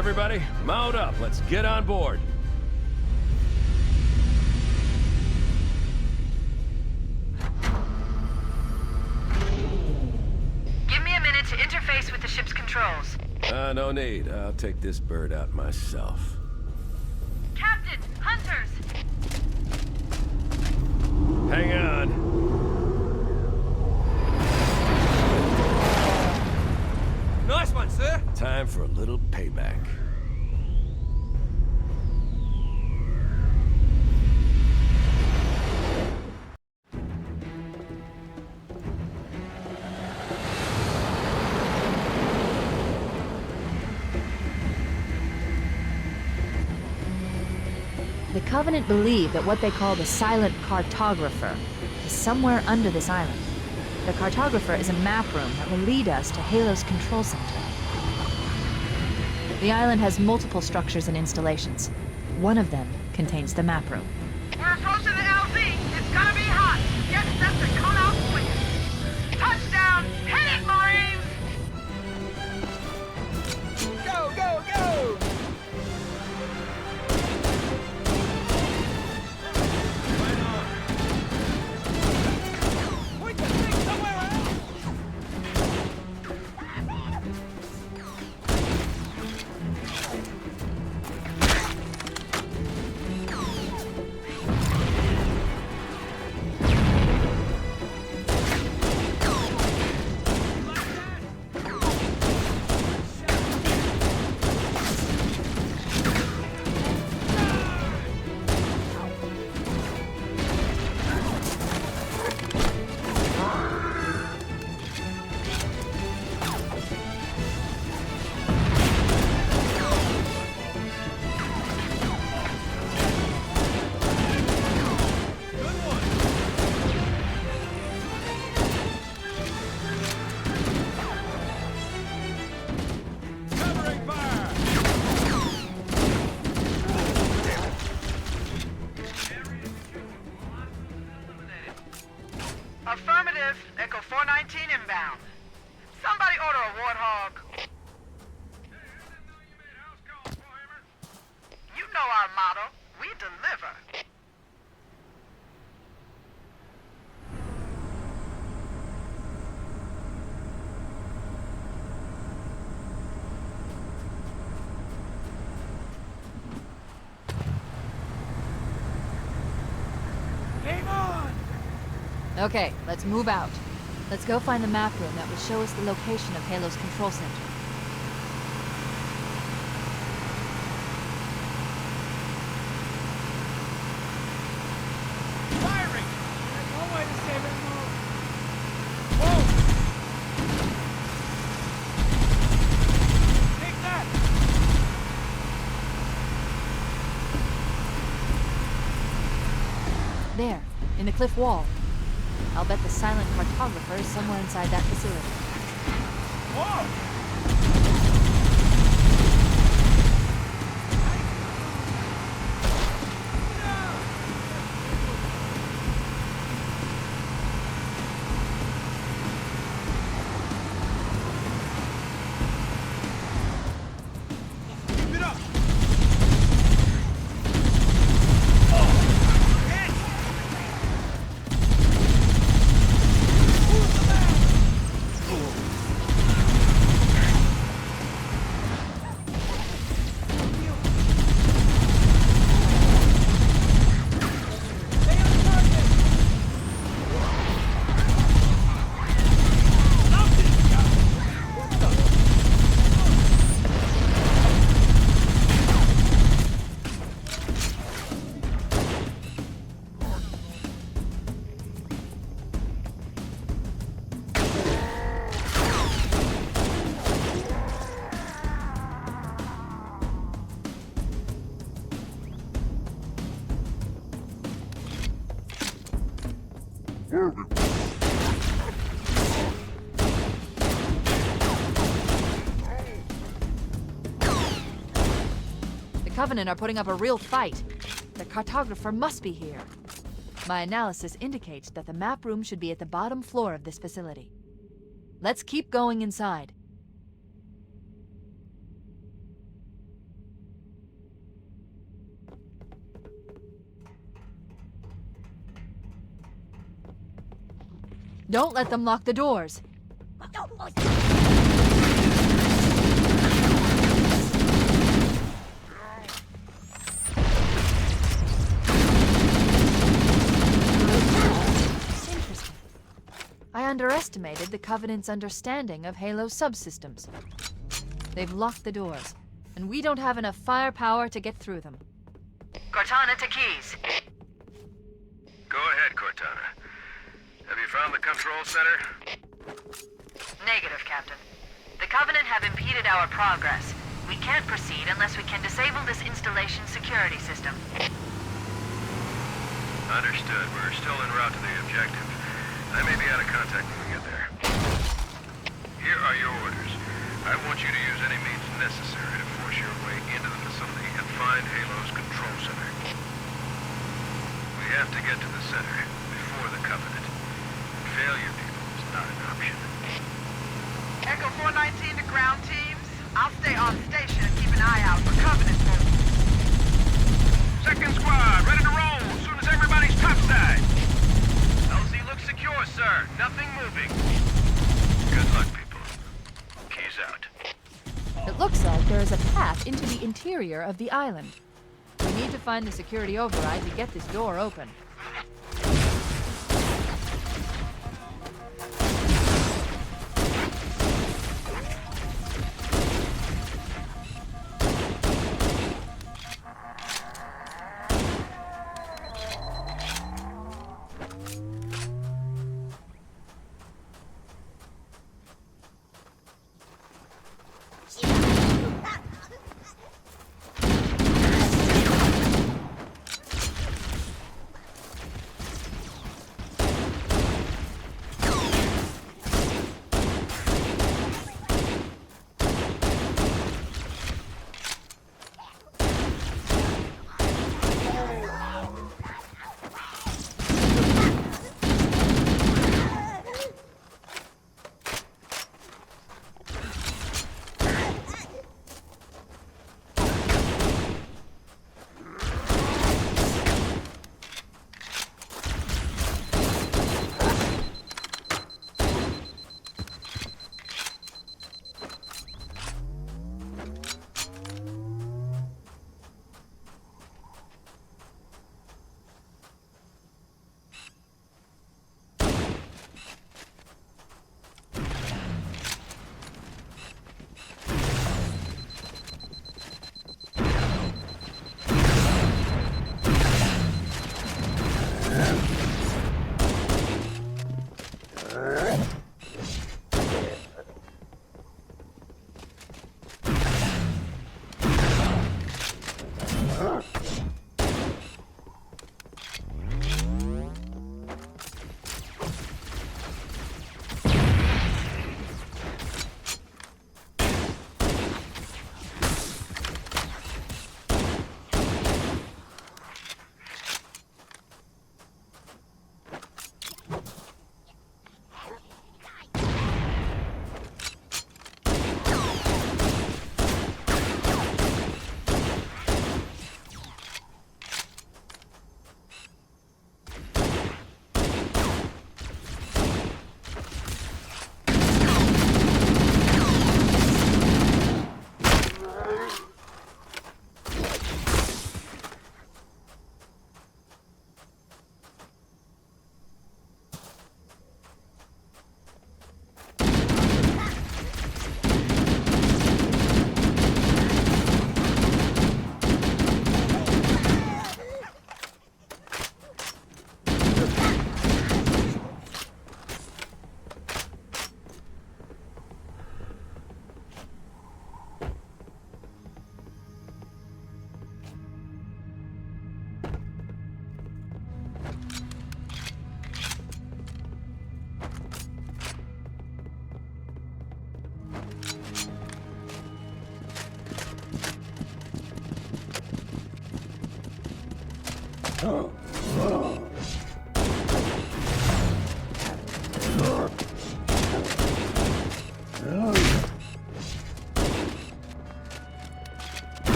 Everybody, mount up. Let's get on board. Give me a minute to interface with the ship's controls. No need. I'll take this bird out myself. Captain! Hunters! Hang on. Nice one, sir! Time for a little payback. The Covenant believe that what they call the Silent Cartographer is somewhere under this island. The Cartographer is a map room that will lead us to Halo's control center. The island has multiple structures and installations. One of them contains the map room. We're approaching the LZ. It's gonna be hot. Get set to come out swinging. Touchdown! Hit it, Marines! Go, go, go! Affirmative. Echo 419 inbound. Somebody order a warthog. You know our motto. We deliver. Okay, let's move out. Let's go find the map room that will show us the location of Halo's control center. Firing! There's no way to save it more. Whoa! Take that! There, in the cliff wall. I'll bet the Silent Cartographer is somewhere inside that facility. Whoa! The Covenant are putting up a real fight. The Cartographer must be here. My analysis indicates that the map room should be at the bottom floor of this facility. Let's keep going inside. Don't let them lock the doors. It's interesting. I underestimated the Covenant's understanding of Halo subsystems. They've locked the doors, and we don't have enough firepower to get through them. Cortana to Keys. Go ahead, Cortana. Have you found the control center? Negative, Captain. The Covenant have impeded our progress. We can't proceed unless we can disable this installation's security system. Understood. We're still en route to the objective. I may be out of contact when we get there. Here are your orders. I want you to use any means necessary to force your way into the facility and find Halo's control center. We have to get to the center before the Covenant. Failure, people, is not an option. Echo 419 to ground teams. I'll stay on station and keep an eye out for Covenant folks. Second squad, ready to roll as soon as everybody's topside. LZ looks secure, sir. Nothing moving. Good luck, people. Keys out. It looks like there is a path into the interior of the island. We need to find the security override to get this door open.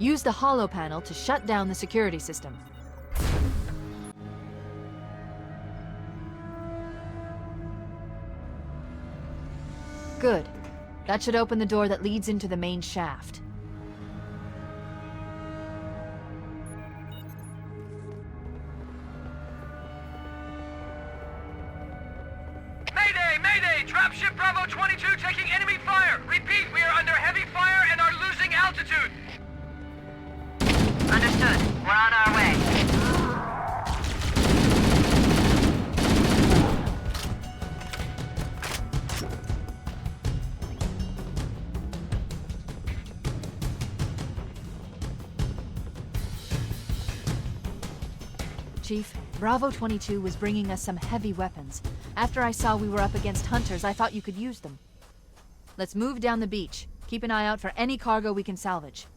Use the holo panel to shut down the security system. Good. That should open the door that leads into the main shaft. Mayday! Mayday! Dropship Bravo 22 taking enemy fire! Repeat, we are under heavy fire and are losing altitude! Understood. We're on our way. Chief, Bravo 22 was bringing us some heavy weapons. After I saw we were up against hunters, I thought you could use them. Let's move down the beach. Keep an eye out for any cargo we can salvage.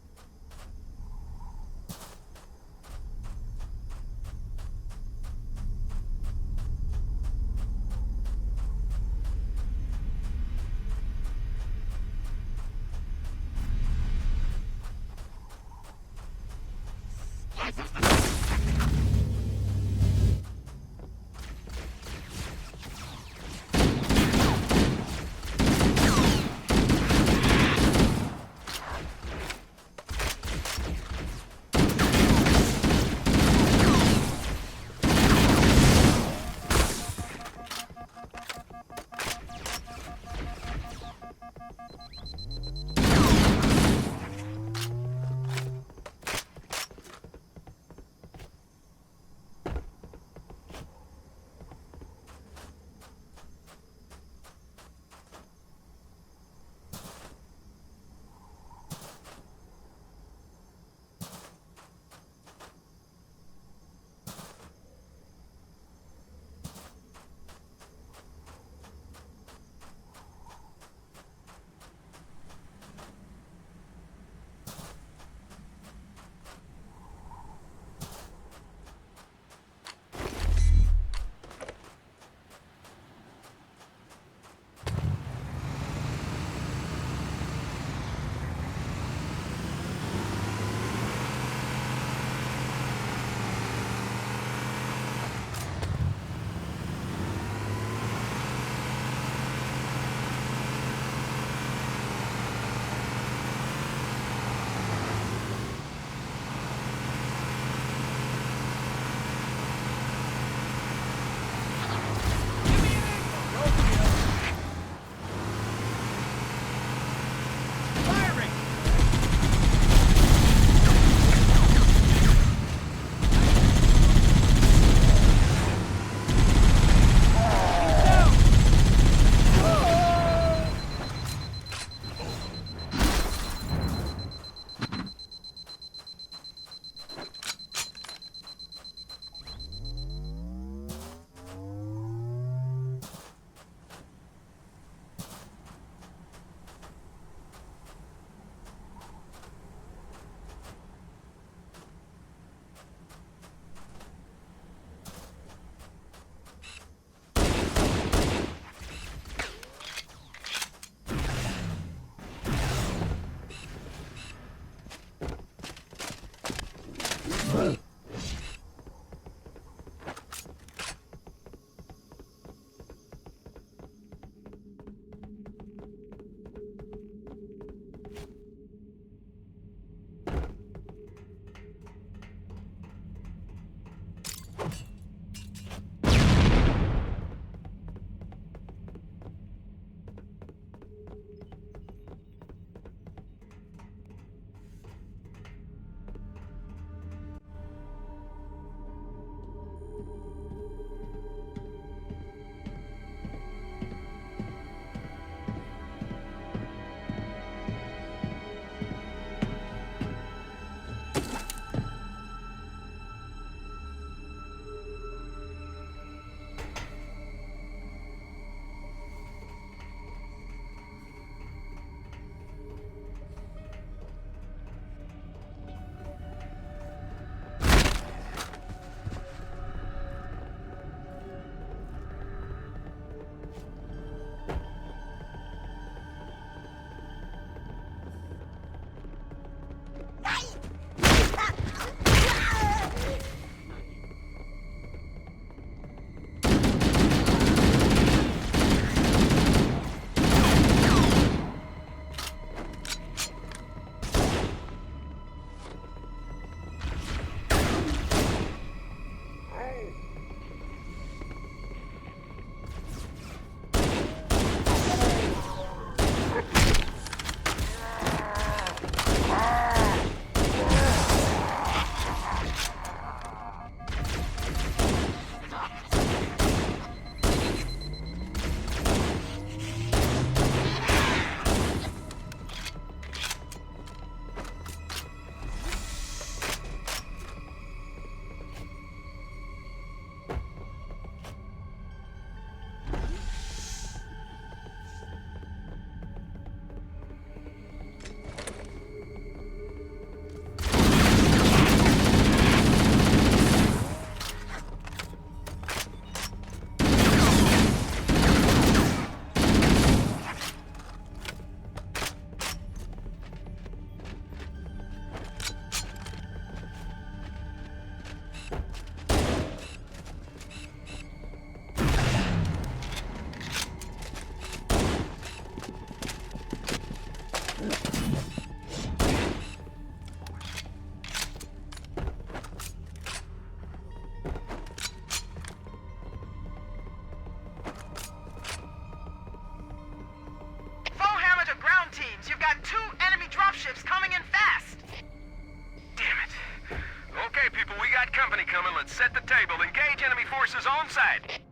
got company coming. Let's set the table. Engage enemy forces on site.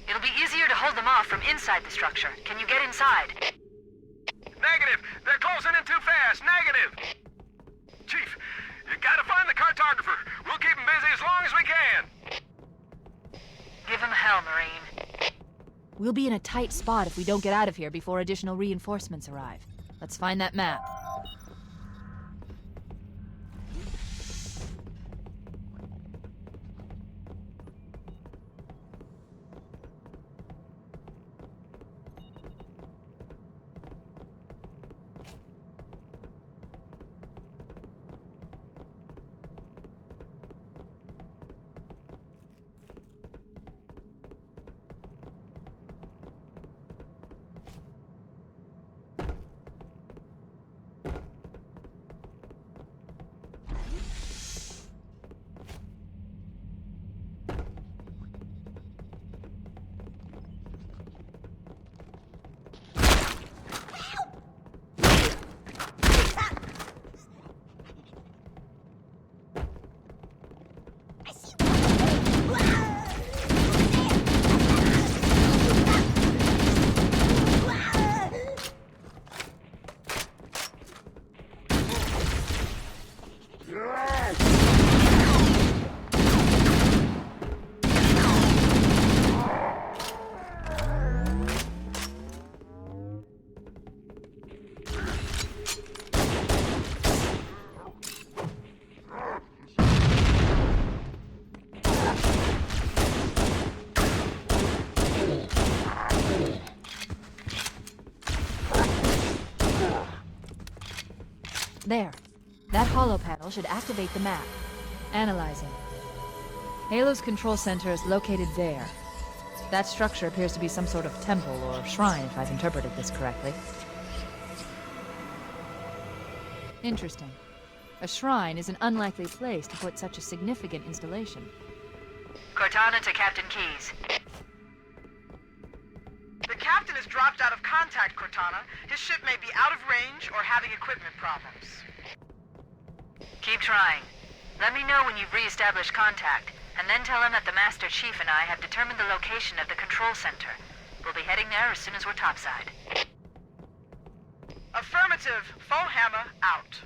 It'll be easier to hold them off from inside the structure. Can you get inside? Negative. They're closing in too fast. Negative. Chief, you gotta find the cartographer. We'll keep him busy as long as we can. Give him hell, Marine. We'll be in a tight spot if we don't get out of here before additional reinforcements arrive. Let's find that map. There. That hollow panel should activate the map. Analyzing. Halo's control center is located there. That structure appears to be some sort of temple or shrine, if I've interpreted this correctly. Interesting. A shrine is an unlikely place to put such a significant installation. Cortana to Captain Keyes. The captain has dropped out of contact, Cortana. His ship may be out of range or having equipment problems. Keep trying. Let me know when you've re-established contact, and then tell him that the Master Chief and I have determined the location of the control center. We'll be heading there as soon as we're topside. Affirmative. Foehammer out.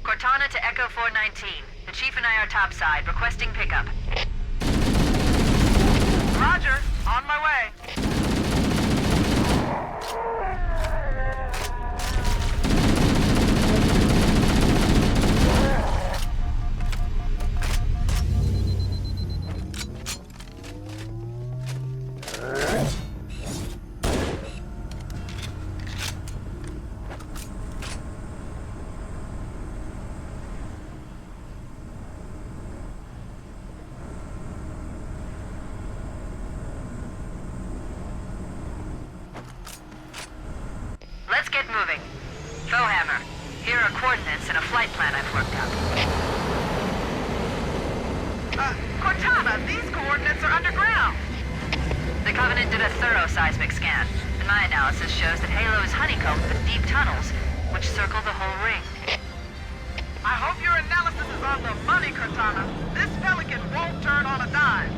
Cortana to Echo 419. The Chief and I are topside, requesting pickup. Roger. On my way. Let's get moving. Foehammer, here are coordinates and a flight plan I've worked out. Cortana, these coordinates are underground. The Covenant did a thorough seismic scan, and my analysis shows that Halo is honeycombed with deep tunnels, which circle the whole ring. I hope your analysis is on the money, Cortana. This Pelican won't turn on a dime.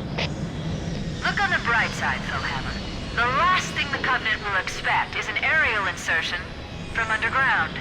Look on the bright side, Foehammer. The last thing the Covenant will expect is an aerial insertion from underground.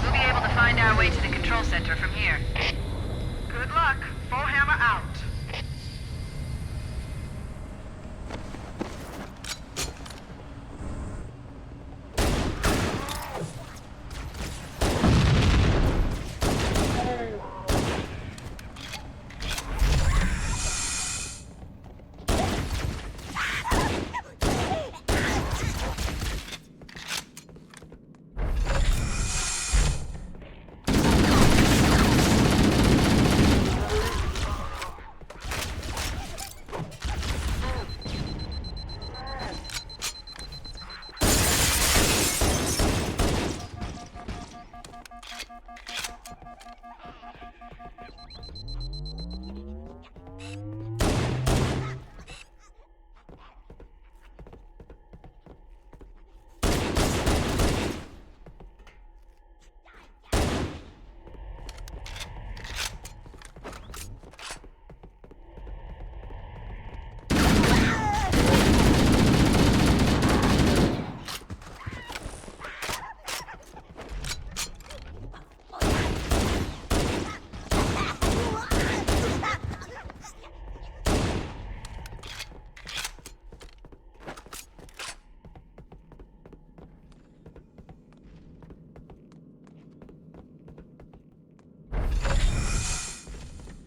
We'll be able to find our way to the control center from here. Good luck. Foehammer out.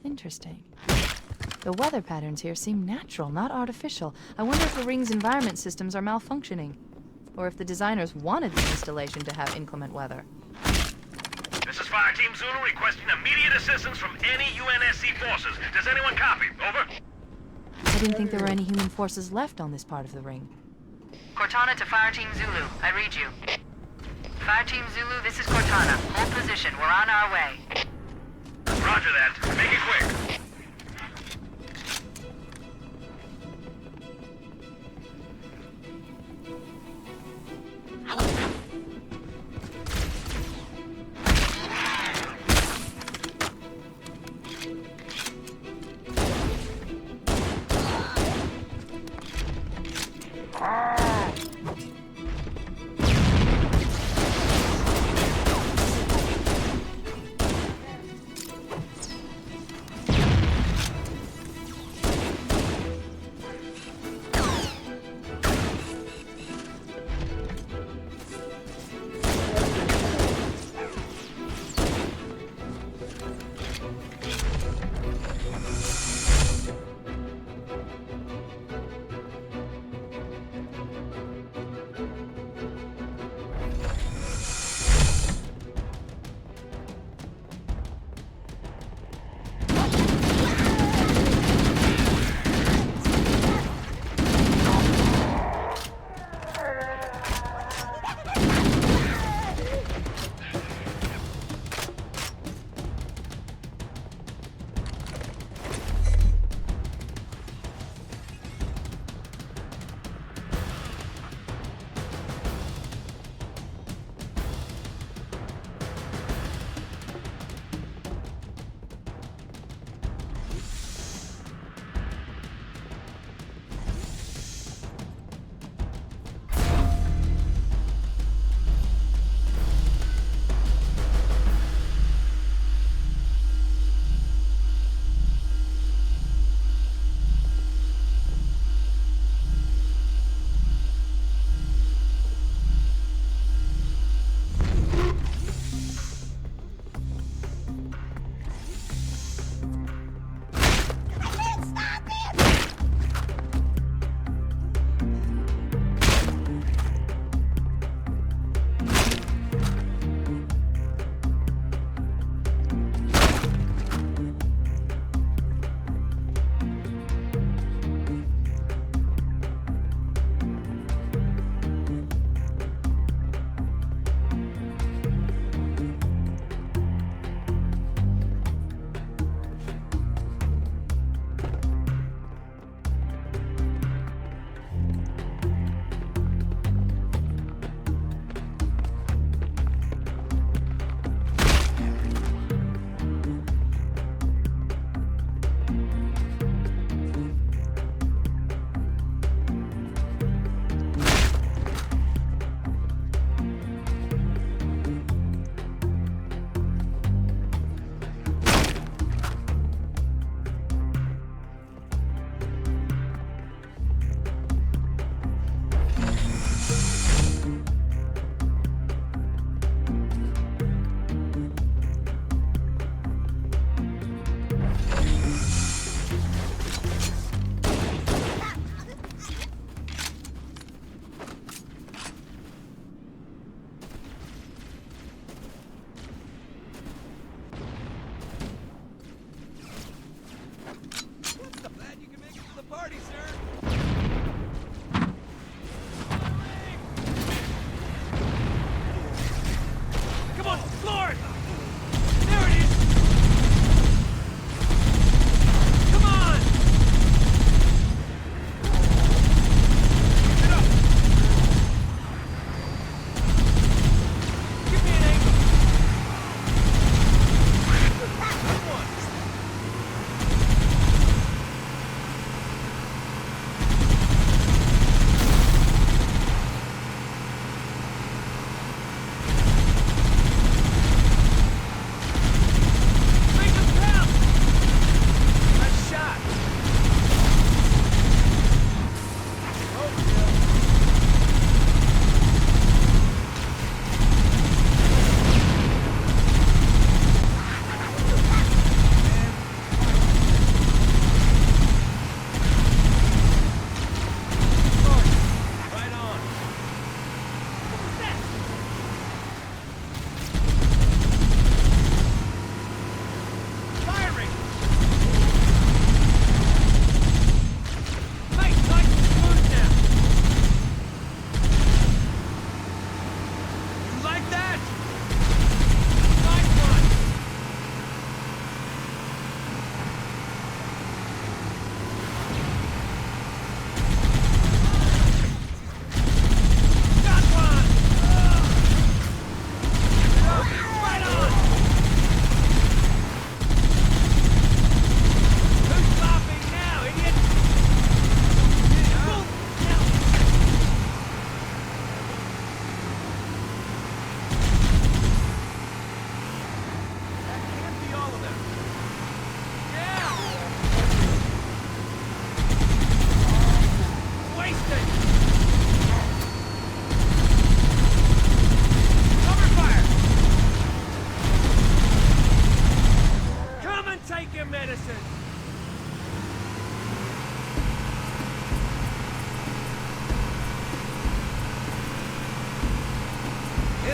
Interesting. The weather patterns here seem natural, not artificial. I wonder if the ring's environment systems are malfunctioning. Or if the designers wanted the installation to have inclement weather. This is Fire Team Zulu requesting immediate assistance from any UNSC forces. Does anyone copy? Over. I didn't think there were any human forces left on this part of the ring. Cortana to Fire Team Zulu. I read you. Fire Team Zulu, this is Cortana. Hold position. We're on our way. Roger that. Make it quick.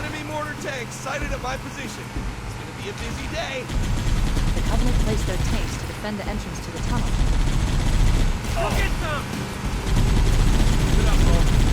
Enemy mortar tanks sighted at my position. It's gonna be a busy day. The Covenant placed their tanks to defend the entrance to the tunnel. Go get some! Keep it up, bro.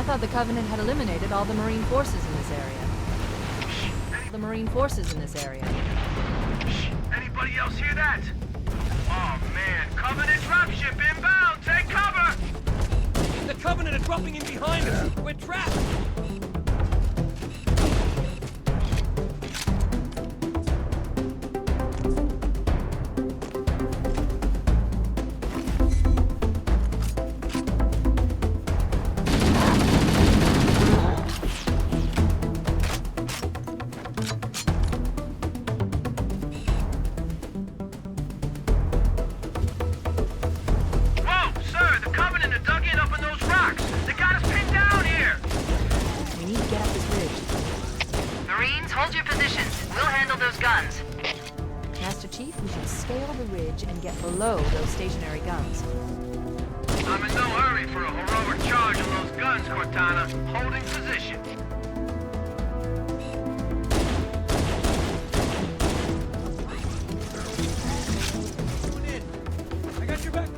thought the Covenant had eliminated all the Marine forces in this area. The Marine forces in this area. Anybody else hear that? Oh man, Covenant dropship inbound! Take cover! The Covenant are dropping in behind us! We're trapped! Below those stationary guns. I'm in no hurry for a heroic charge on those guns, Cortana. Holding position. I got your back.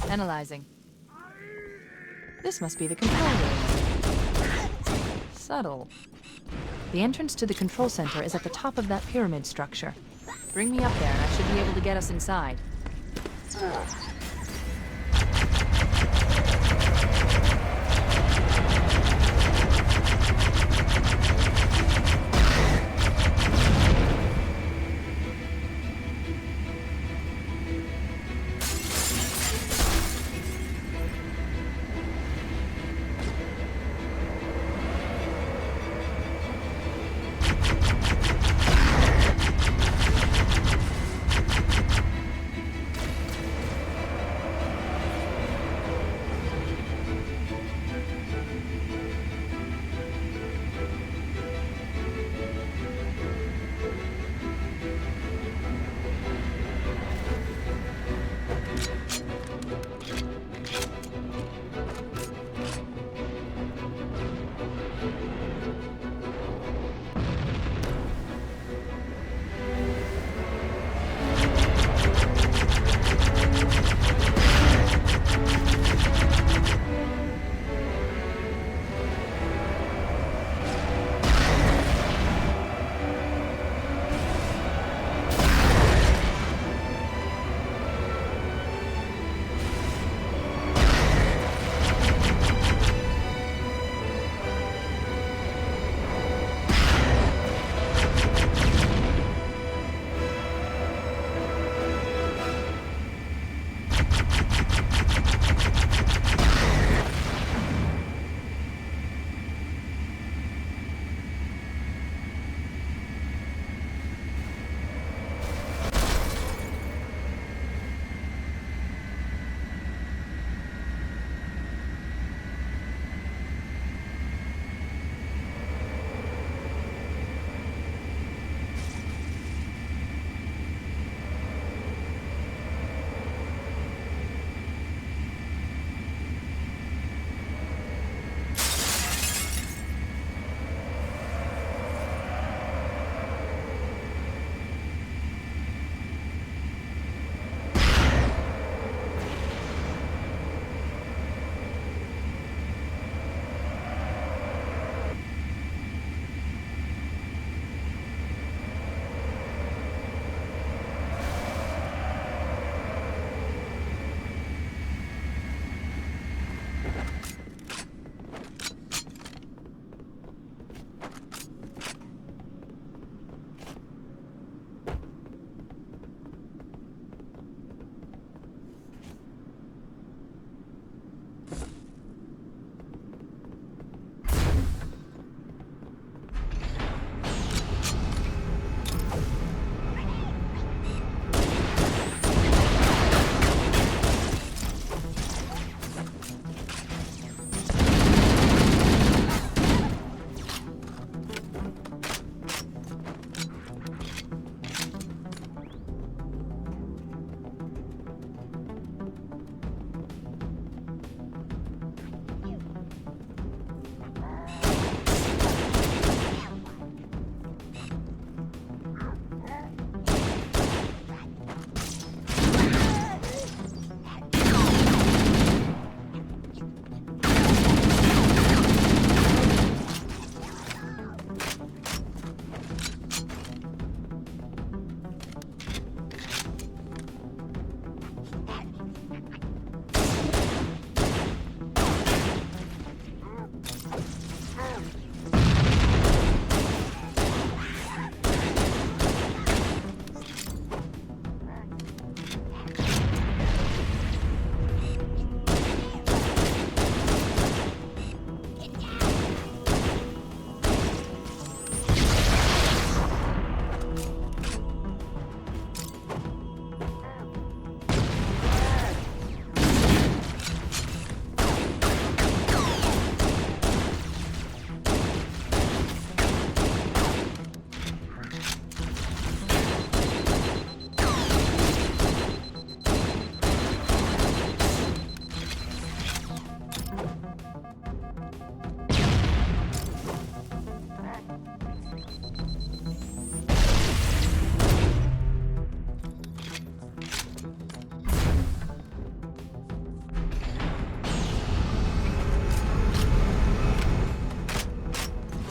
Analyzing. This must be the control room. Subtle. The entrance to the control center is at the top of that pyramid structure. Bring me up there and I should be able to get us inside.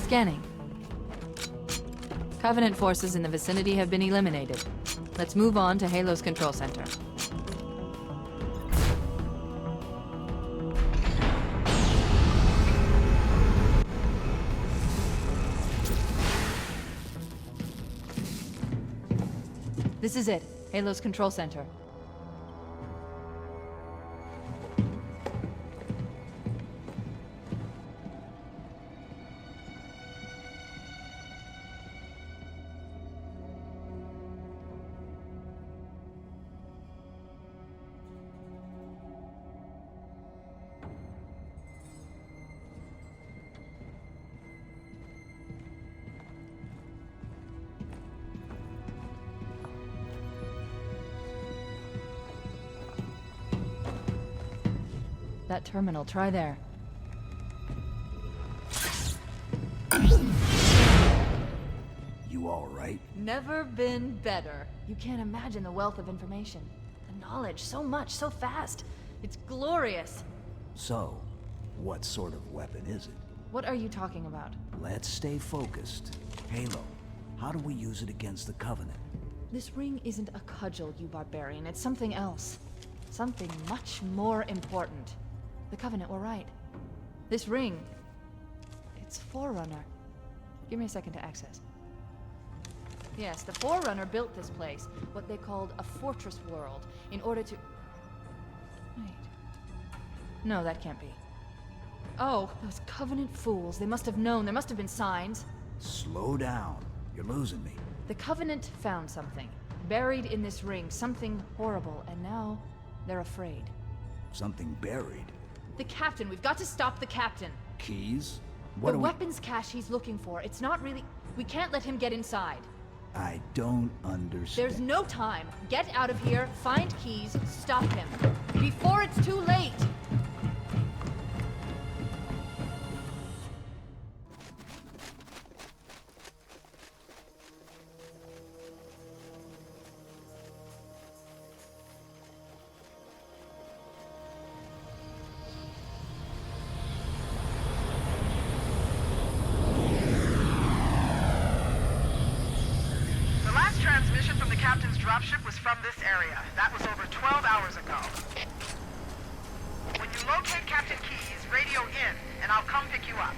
Scanning. Covenant forces in the vicinity have been eliminated. Let's move on to Halo's control center. This is it, Halo's control center. That terminal, try there. You all right? Never been better. You can't imagine the wealth of information. The knowledge, so much, so fast. It's glorious. So, what sort of weapon is it? What are you talking about? Let's stay focused. Halo, how do we use it against the Covenant? This ring isn't a cudgel, you barbarian. It's something else. Something much more important. The Covenant were right. This ring, it's Forerunner. Give me a second to access. Yes, the Forerunner built this place, what they called a fortress world, in order to... Wait. No, that can't be. Oh, those Covenant fools. They must have known. There must have been signs. Slow down. You're losing me. The Covenant found something. Buried in this ring. Something horrible. And now, they're afraid. Something buried? The captain. We've got to stop the captain. Keys? The weapons cache he's looking for. It's not really... We can't let him get inside. I don't understand. There's no time. Get out of here, find keys, stop him. Before it's too late! Transmission from the captain's dropship was from this area. That was over 12 hours ago. When you locate Captain Keyes, radio in, and I'll come pick you up.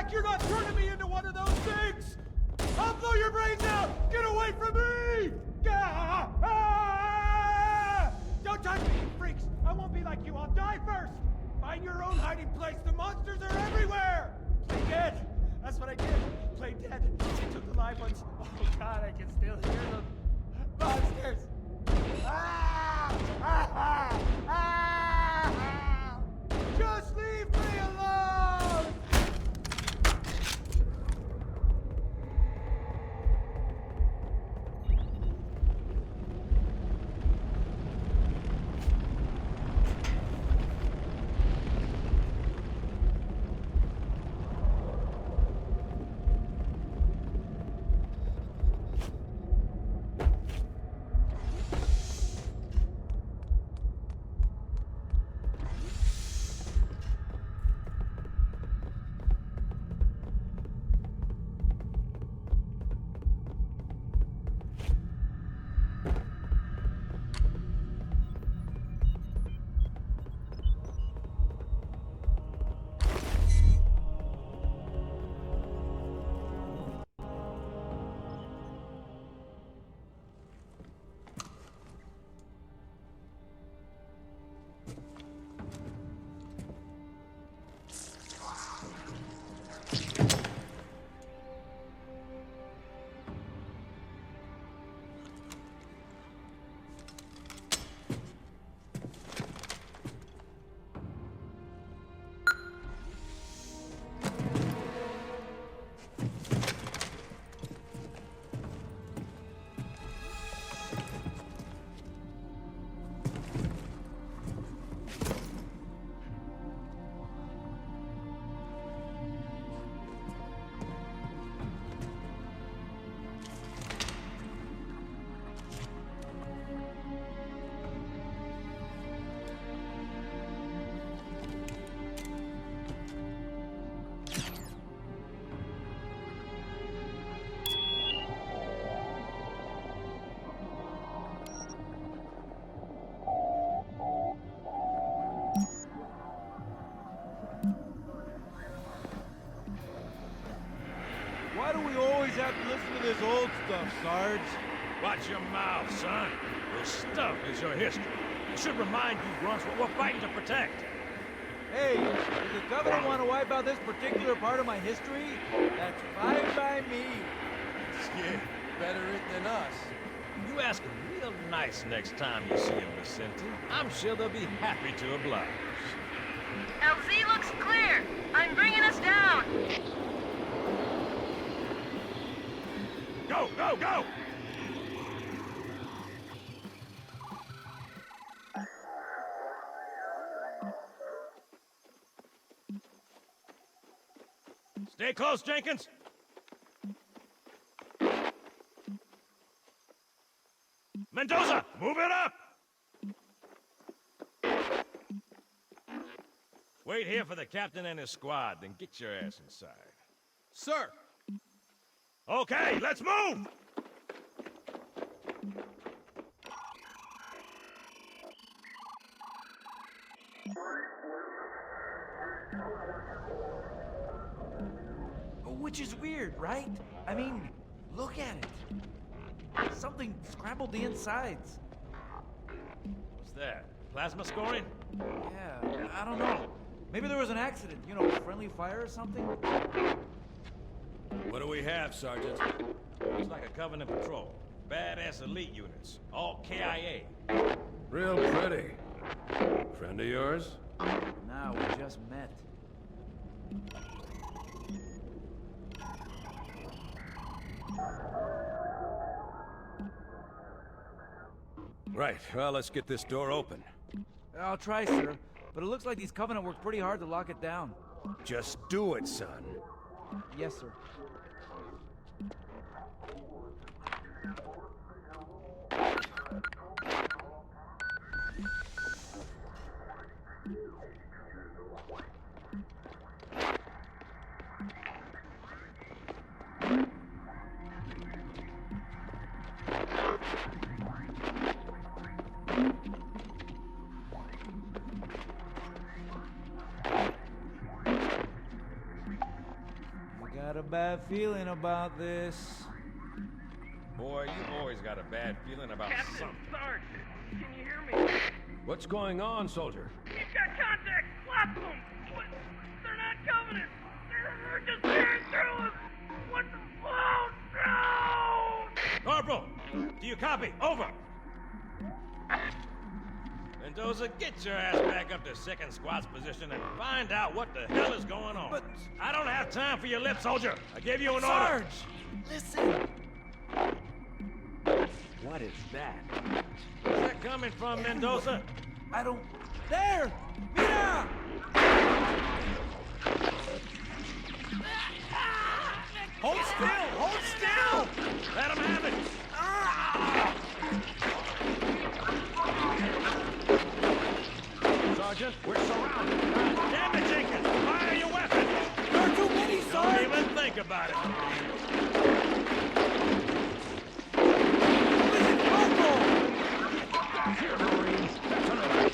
back! You're not turning me into one of those things! I'll blow your brains out! Get away from me! Ah! Ah! Don't touch me, you freaks! I won't be like you, I'll die first! Find your own hiding place, the monsters are everywhere! Play dead! That's what I did. Play dead. They took the live ones. Oh god, I can still hear them. Monsters! Ah! Ah! Ah! Ah! Just leave me alone! Why do we always have to listen to this old stuff, Sarge? Watch your mouth, son. This stuff is your history. It should remind you, grunts, what we're fighting to protect. Hey, does the Covenant want to wipe out this particular part of my history? That's fine by me. Yeah, better it than us. You ask them real nice next time you see them, Vicente. I'm sure they'll be happy to oblige. LZ looks clear. I'm bringing us down. Go, go, go! Stay close, Jenkins. Mendoza, move it up! Wait here for the captain and his squad, then get your ass inside. Sir! Okay, let's move! Which is weird, right? I mean, look at it. Something scrambled the insides. What's that? Plasma scoring? Yeah, I don't know. Maybe there was an accident, you know, friendly fire or something? What do we have, Sergeant? Looks like a Covenant patrol. Badass elite units. All KIA. Real pretty. Friend of yours? Nah, we just met. Right, well, let's get this door open. I'll try, sir. But it looks like these Covenant worked pretty hard to lock it down. Just do it, son. Yes, sir. got a bad feeling about this. Boy, you always got a bad feeling about something. Sarge, can you hear me? What's going on, soldier? He's got contact! Lots of them! What? They're not Covenant! They're just tearing through us! What the... Oh, no! Corporal! Do you copy? Over! Mendoza, get your ass back up to second squad's position and find out what the hell is going on. But... I don't have time for your lip, soldier! I gave you an Sarge! order! Listen! What is that? Where's that coming from, Mendoza? I don't... There! Mira! Hold still! Hold still! Let him have it! Sergeant, we're surrounded. Damn it, Jenkins! Fire your weapon! There are too many, Don't Sarge! even think about it. Here, Marines. That's another.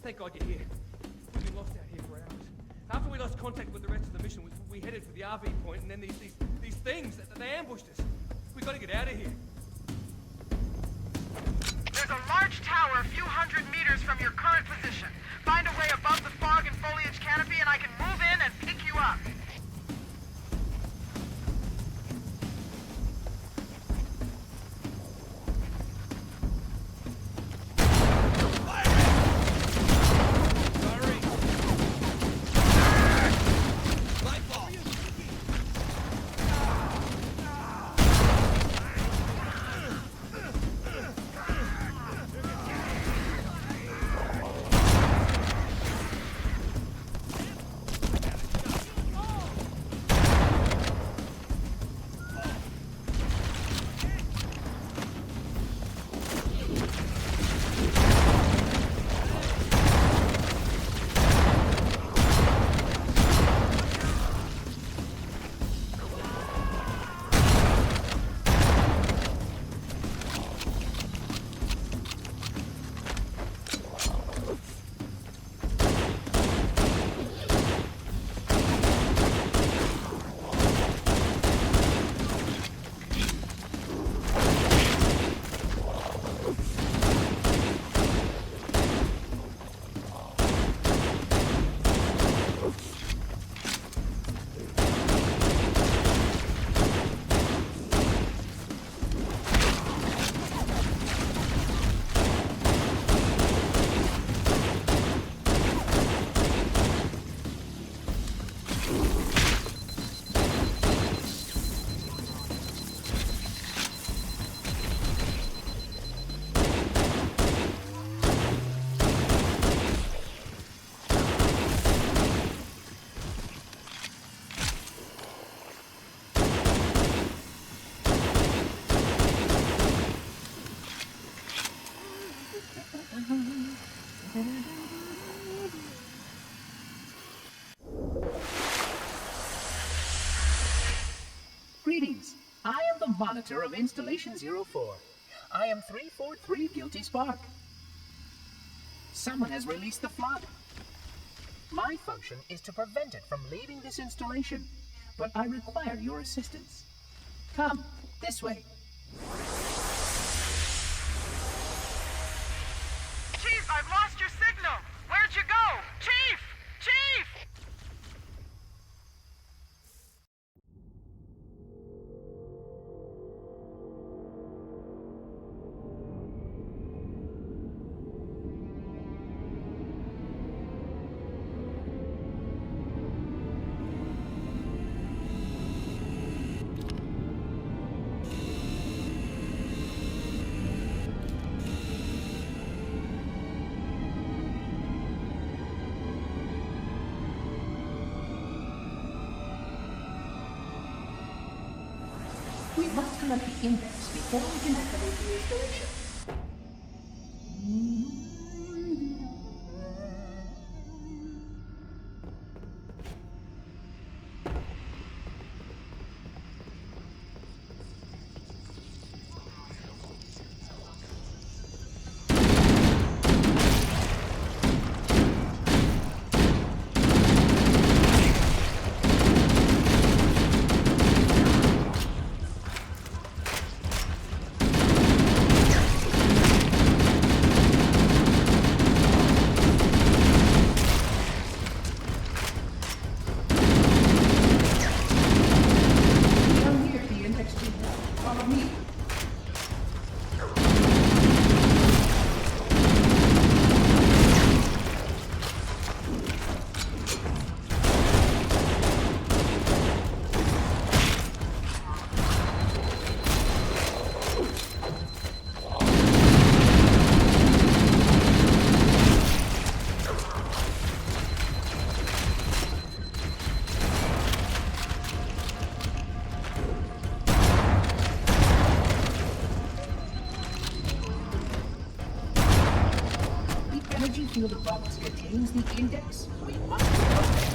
Thank God you're here. We've been lost out here for hours. After we lost contact with the rest of the mission, we headed for the RV point, and then these things, they ambushed us. We gotta get out of here. There's a large tower a few hundred meters from your current position. Find a way above the fog and foliage canopy, and I can move in and pick you up. Greetings. I am the monitor of Installation 04. I am 343 Guilty Spark. Someone has released the flood. My function is to prevent it from leaving this installation, but I require your assistance. Come, this way. Chief, I've lost your signal. Where'd you go? Chief! Chief! We must collect the index before we can activate the installation. Field of box contains the index. We must recover it.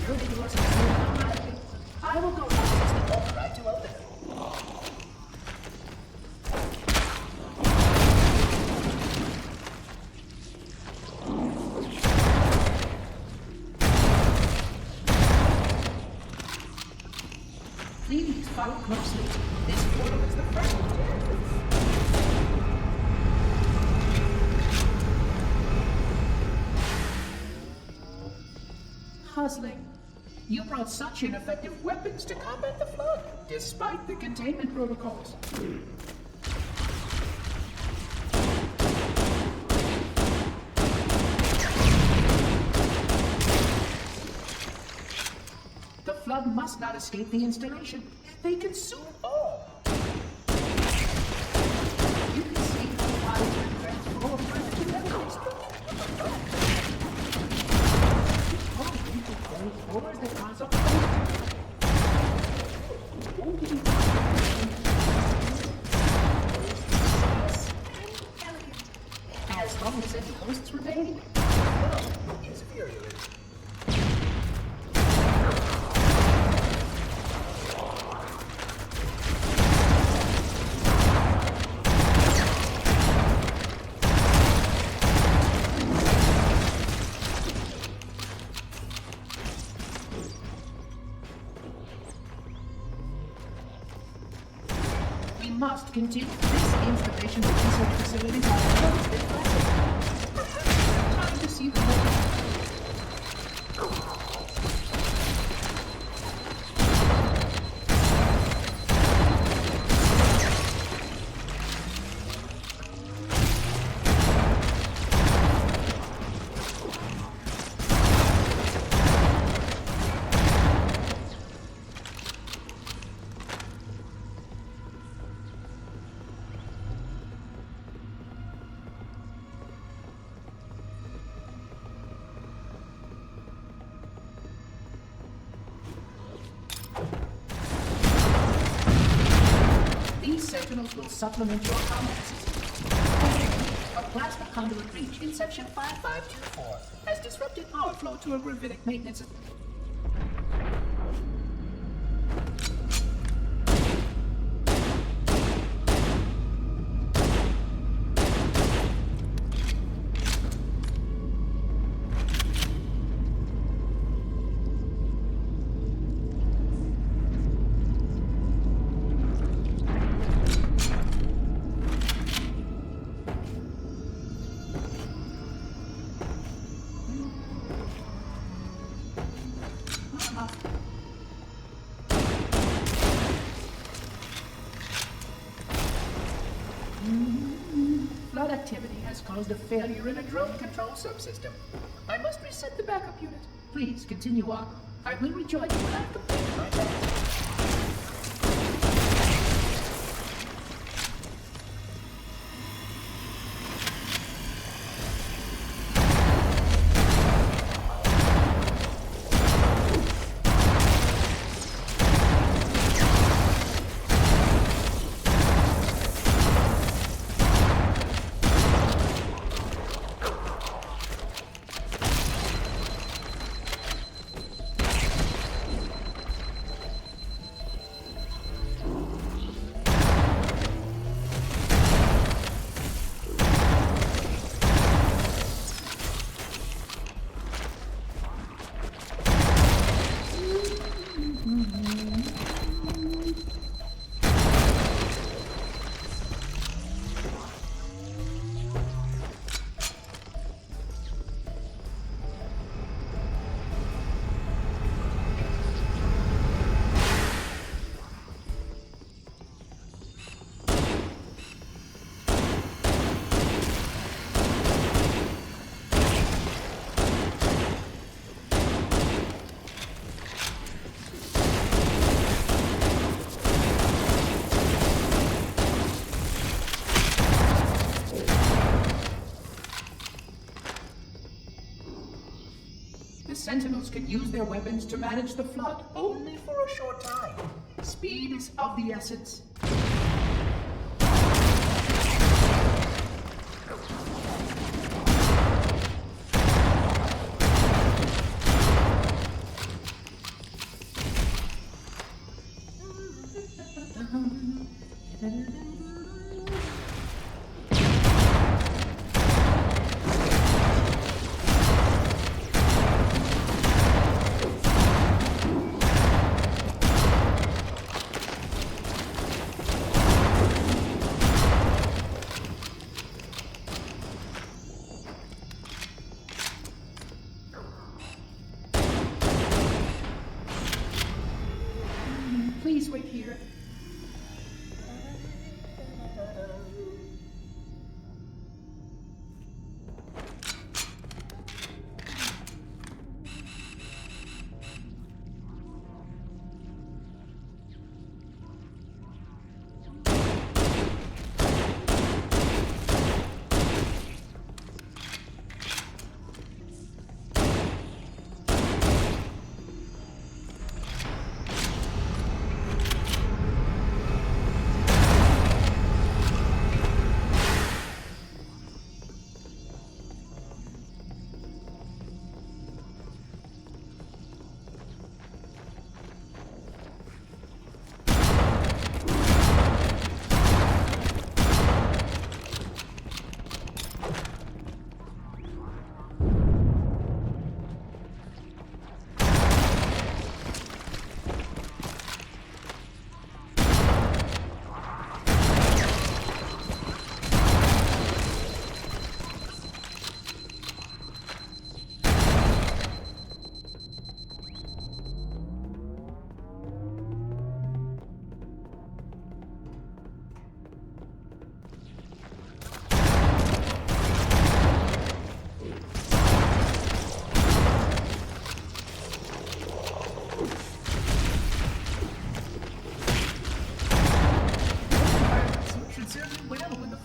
sure that yours is sealed automatically. I will go access the override to open it. Please follow closely. This portal is the first one to enter. Puzzling. You brought such ineffective weapons to combat the flood, despite the containment protocols. The flood must not escape the installation. They consume all. You can see how the bodies are dressed full of primitive evidence. Floors that cause a as long as its hosts remain. Is virulent. Must continue this installation of research facility by the time to see the Sentinels will supplement your combat system. A plasma conduit breach in section 5524 has disrupted power flow to a gravitic maintenance. Flood activity has caused a failure in a drone control subsystem. I must reset the backup unit. Please continue on. I will rejoin you when I've completed my task. Sentinels can use their weapons to manage the flood only for a short time. Speed is of the essence. Please wait here.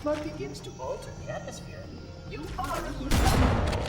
Flood begins to alter the atmosphere. You are a good man.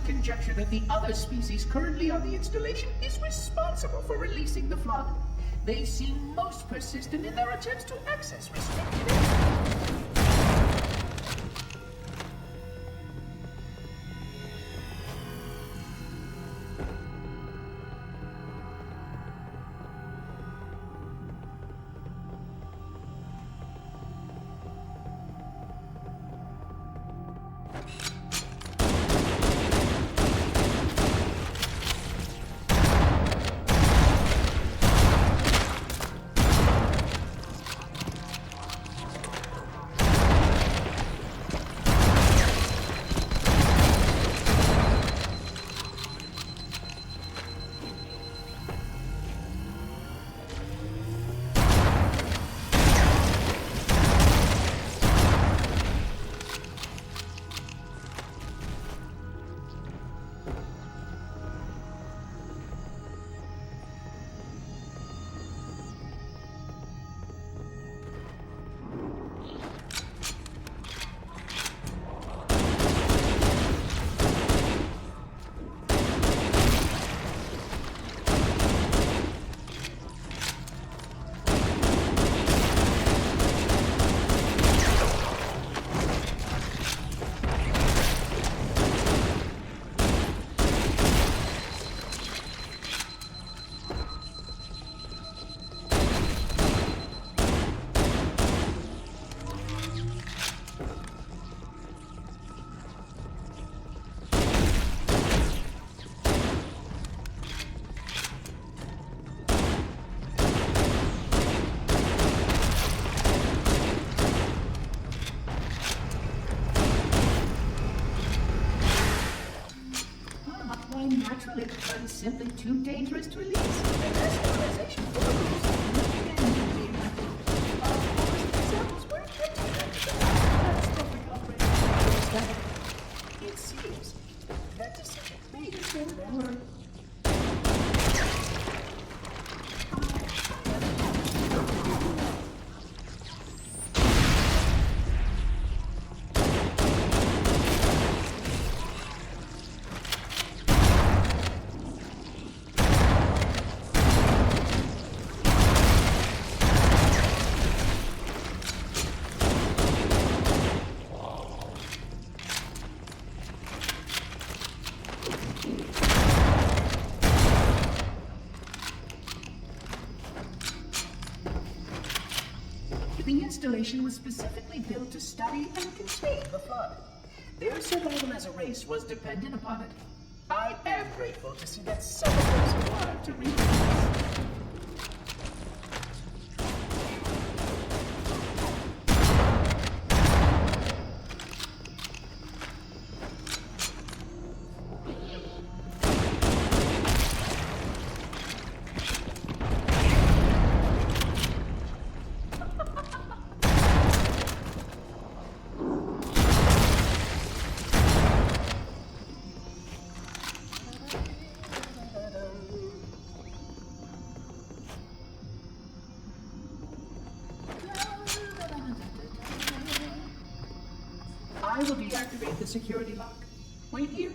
Conjecture that the other species currently on the installation is responsible for releasing the flood. They seem most persistent in their attempts to access restricted areas. is simply too dangerous to release. And as sterilization follows, samples were it seems that decision made is their error. The installation was specifically built to study and contain the flood. Their survival as a race was dependent upon it. I am grateful to see that some of them survived to reach this. I will deactivate the security lock. Wait here.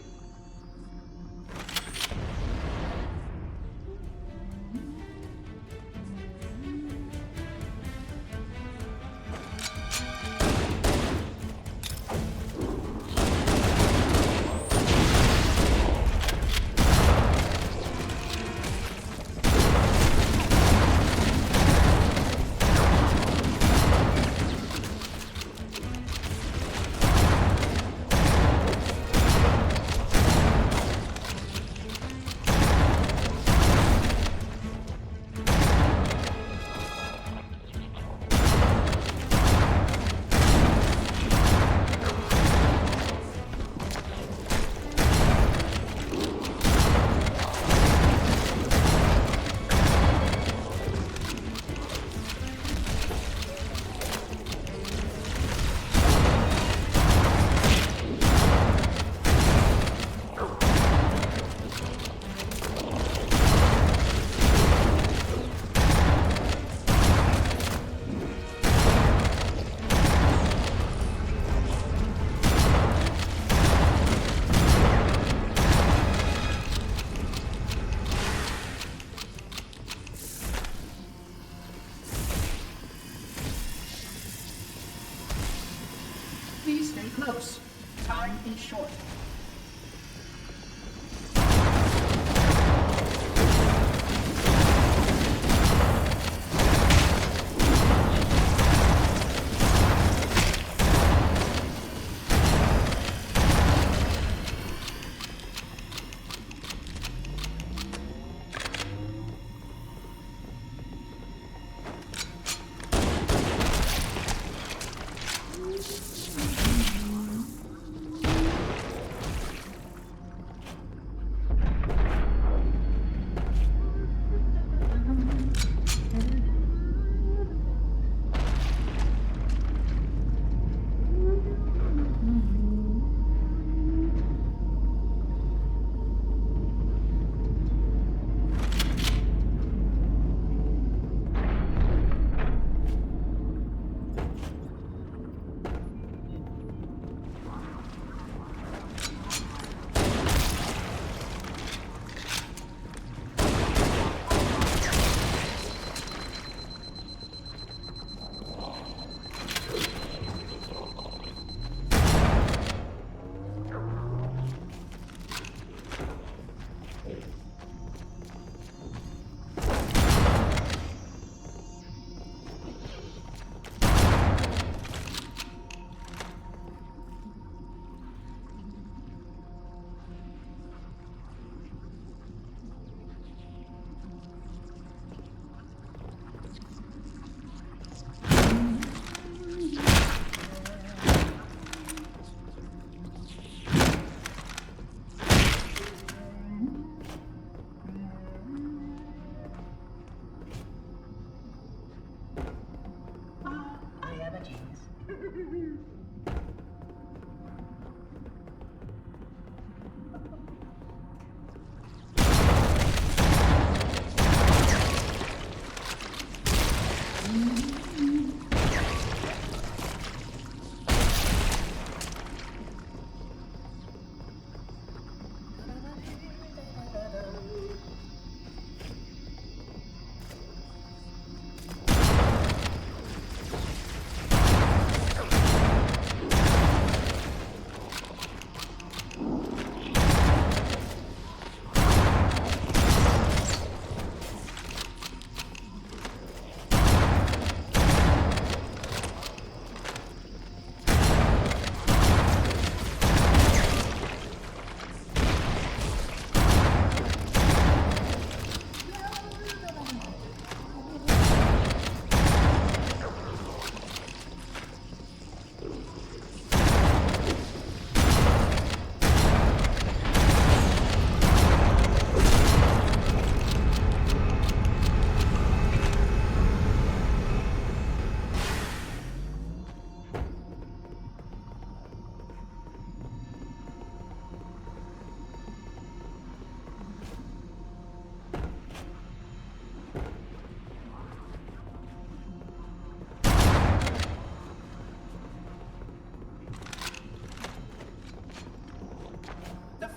Please stay close. Time is short.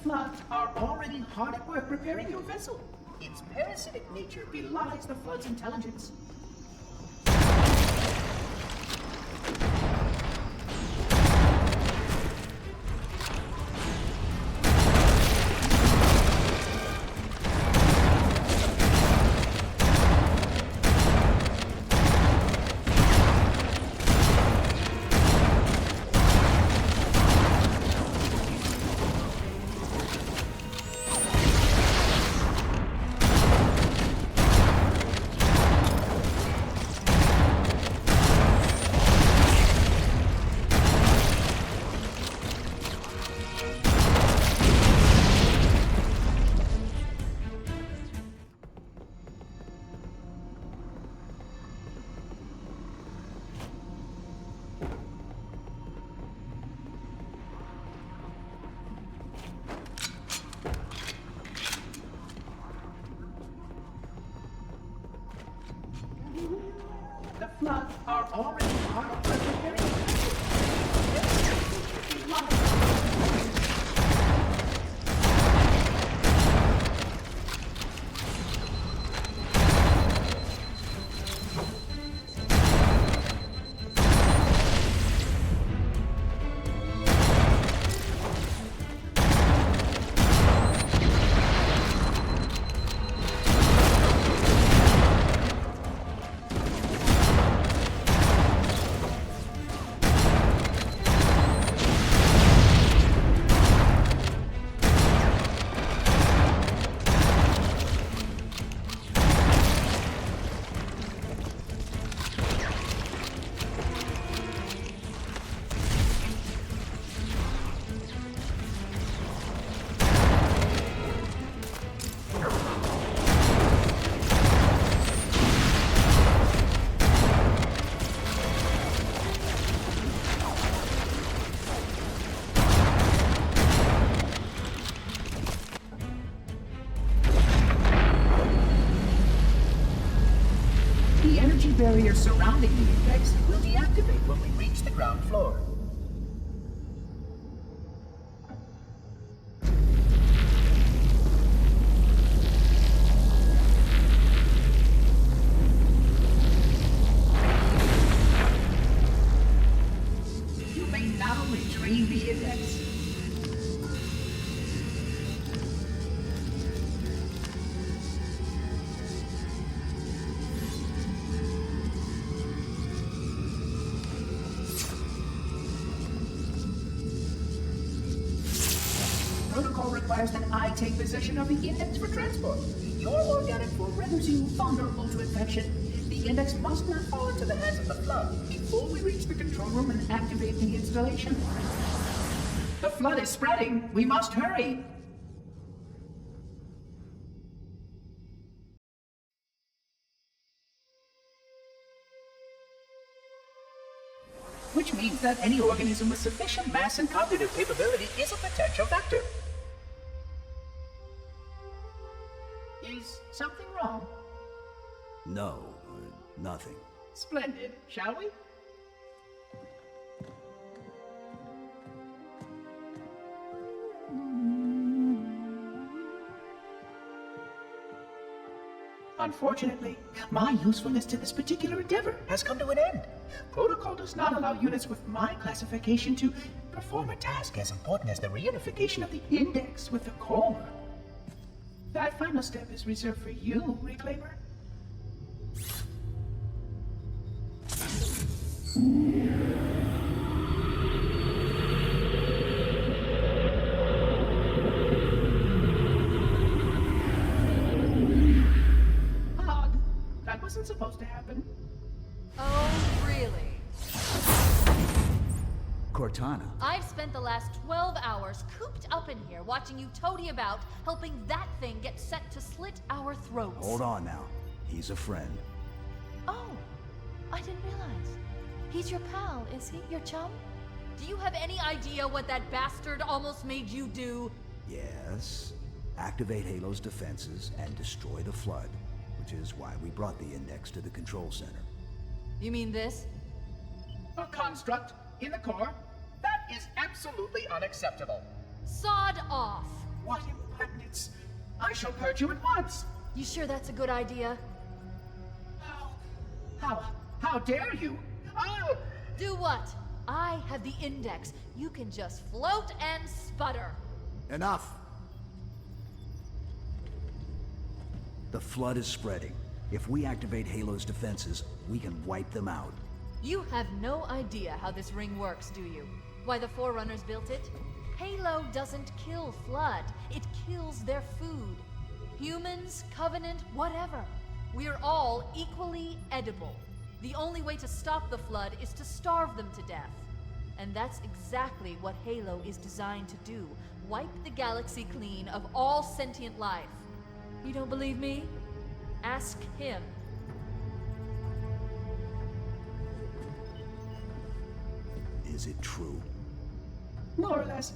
Flood are already hard at work repairing your vessel. Its parasitic nature belies the Flood's intelligence. The Flood are already hard at work repairing your vessel. Its parasitic nature belies the Flood's intelligence. The energy barrier surrounding the index will deactivate when we reach the ground floor. You may now retrieve the index. Protocol requires that I take possession of the index for transport. Your organic form renders you vulnerable to infection. The index must not fall into the hands of the Flood before we reach the control room and activate the installation. The Flood is spreading. We must hurry. Which means that any organism with sufficient mass and cognitive capability is a potential vector. Is something wrong? No, nothing. Splendid, shall we? Unfortunately, my usefulness to this particular endeavor has come to an end. Protocol does not allow units with my classification to perform a task as important as the reunification of the index with the core. That final step is reserved for you, Reclaimer. Odd. That wasn't supposed to happen. Oh, really? Cortana. I've spent the last 12 hours cooped up in here watching you toady about, helping that thing get set to slit our throats. Hold on now. He's a friend. Oh, I didn't realize. He's your pal, is he? Your chum? Do you have any idea what that bastard almost made you do? Yes. Activate Halo's defenses and destroy the Flood, which is why we brought the index to the control center. You mean this? A construct in the core? That is absolutely unacceptable. Sod off! What impertinence! I shall purge you at once! You sure that's a good idea? How dare you? Oh! Do what? I have the index. You can just float and sputter. Enough! The flood is spreading. If we activate Halo's defenses, we can wipe them out. You have no idea how this ring works, do you? Why the Forerunners built it? Halo doesn't kill Flood. It kills their food. Humans, Covenant, whatever. We're all equally edible. The only way to stop the Flood is to starve them to death. And that's exactly what Halo is designed to do. Wipe the galaxy clean of all sentient life. You don't believe me? Ask him. Is it true? More or less.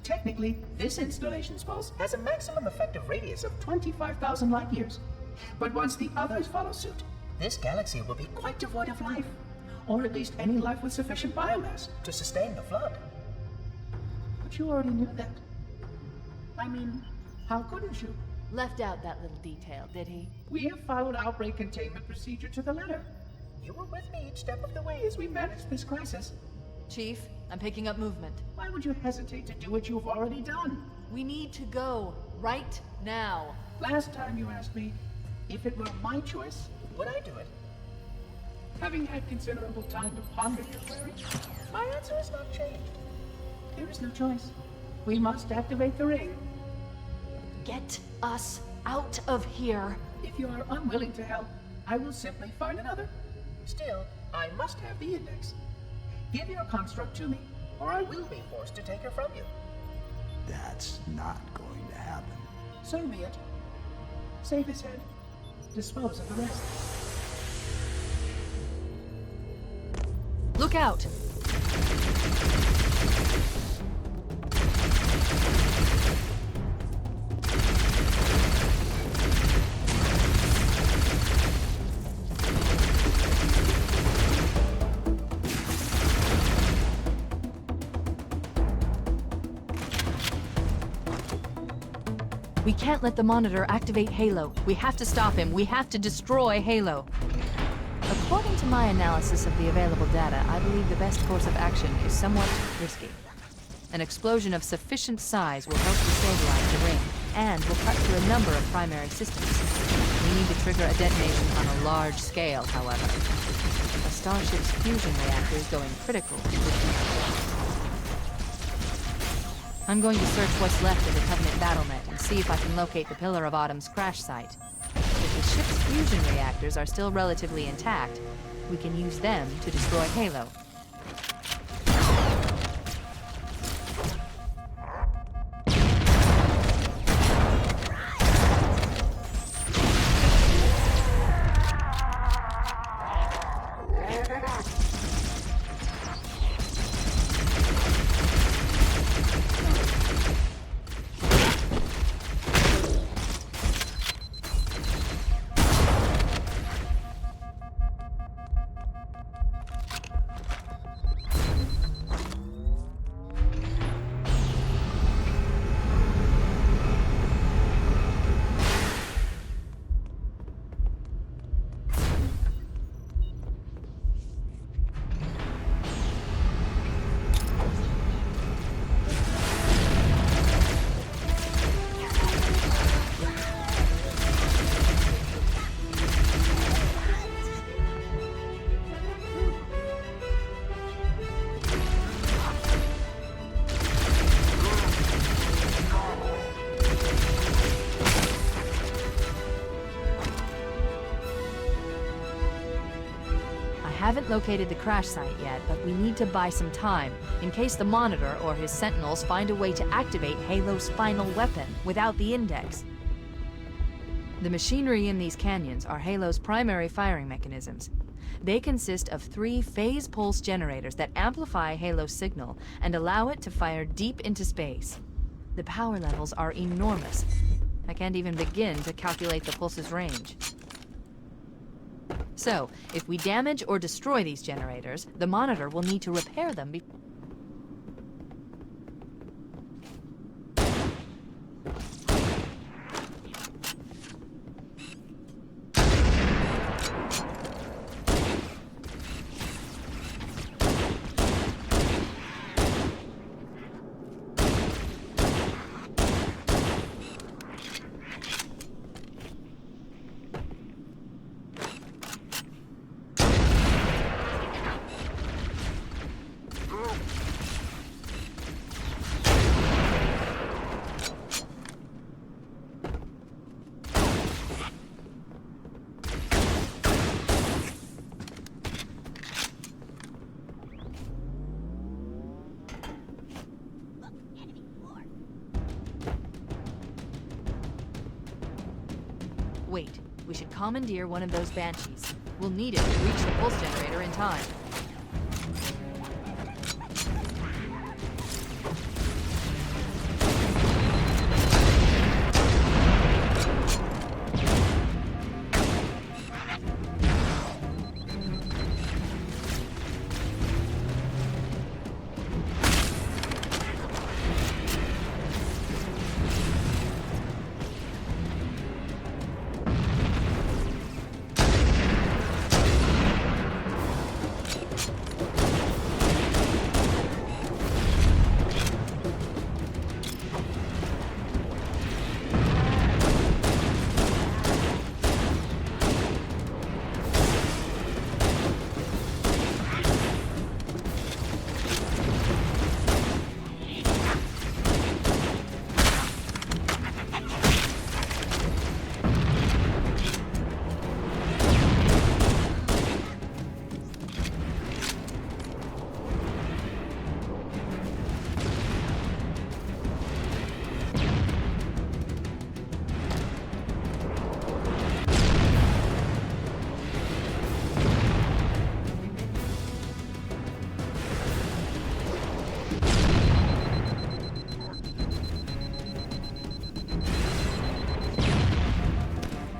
Technically, this installation's pulse has a maximum effective radius of 25,000 light years. But once the others follow suit, this galaxy will be quite devoid of life. Or at least any life with sufficient biomass to sustain the flood. But you already knew that. I mean, how couldn't you? Left out that little detail, did he? We have followed outbreak containment procedure to the letter. You were with me each step of the way as we managed this crisis. Chief, I'm picking up movement. Why would you hesitate to do what you've already done? We need to go, right now. Last time you asked me, if it were my choice, would I do it? Having had considerable time to ponder your query, my answer has not changed. There is no choice. We must activate the ring. Get us out of here. If you are unwilling to help, I will simply find another. Still, I must have the index. Give your construct to me, or I will be forced to take her from you. That's not going to happen. So be it. Save his head. Dispose of the rest. Look out! We can't let the Monitor activate Halo. We have to stop him. We have to destroy Halo. According to my analysis of the available data, I believe the best course of action is somewhat risky. An explosion of sufficient size will help destabilize the ring, and will cut through a number of primary systems. We need to trigger a detonation on a large scale, however. A starship's fusion reactor is going critical. I'm going to search what's left of the Covenant BattleNet and see if I can locate the Pillar of Autumn's crash site. If the ship's fusion reactors are still relatively intact, we can use them to destroy Halo. I haven't located the crash site yet, but we need to buy some time, in case the Monitor or his Sentinels find a way to activate Halo's final weapon without the Index. The machinery in these canyons are Halo's primary firing mechanisms. They consist of 3 phase pulse generators that amplify Halo's signal and allow it to fire deep into space. The power levels are enormous. I can't even begin to calculate the pulse's range. So, if we damage or destroy these generators, the Monitor will need to repair them Wait, we should commandeer one of those banshees. We'll need it to reach the pulse generator in time.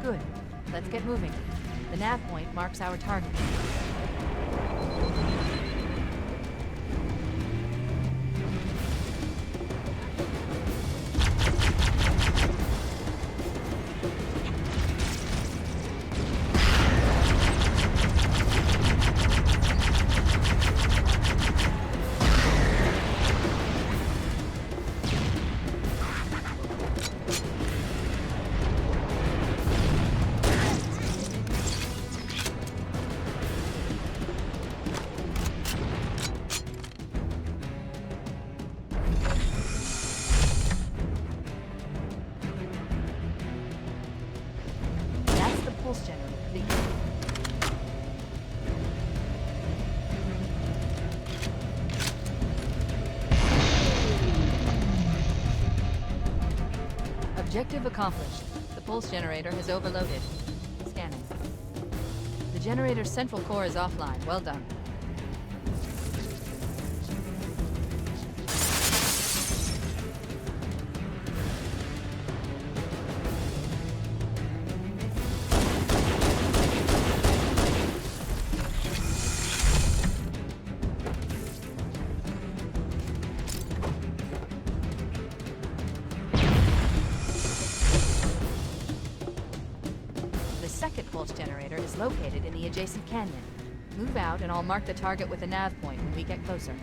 Good. Let's get moving. The nav point marks our target. Objective accomplished. The pulse generator has overloaded. Scanning. The generator's central core is offline. Well done. The second pulse generator is located in the adjacent canyon. Move out and I'll mark the target with a nav point when we get closer.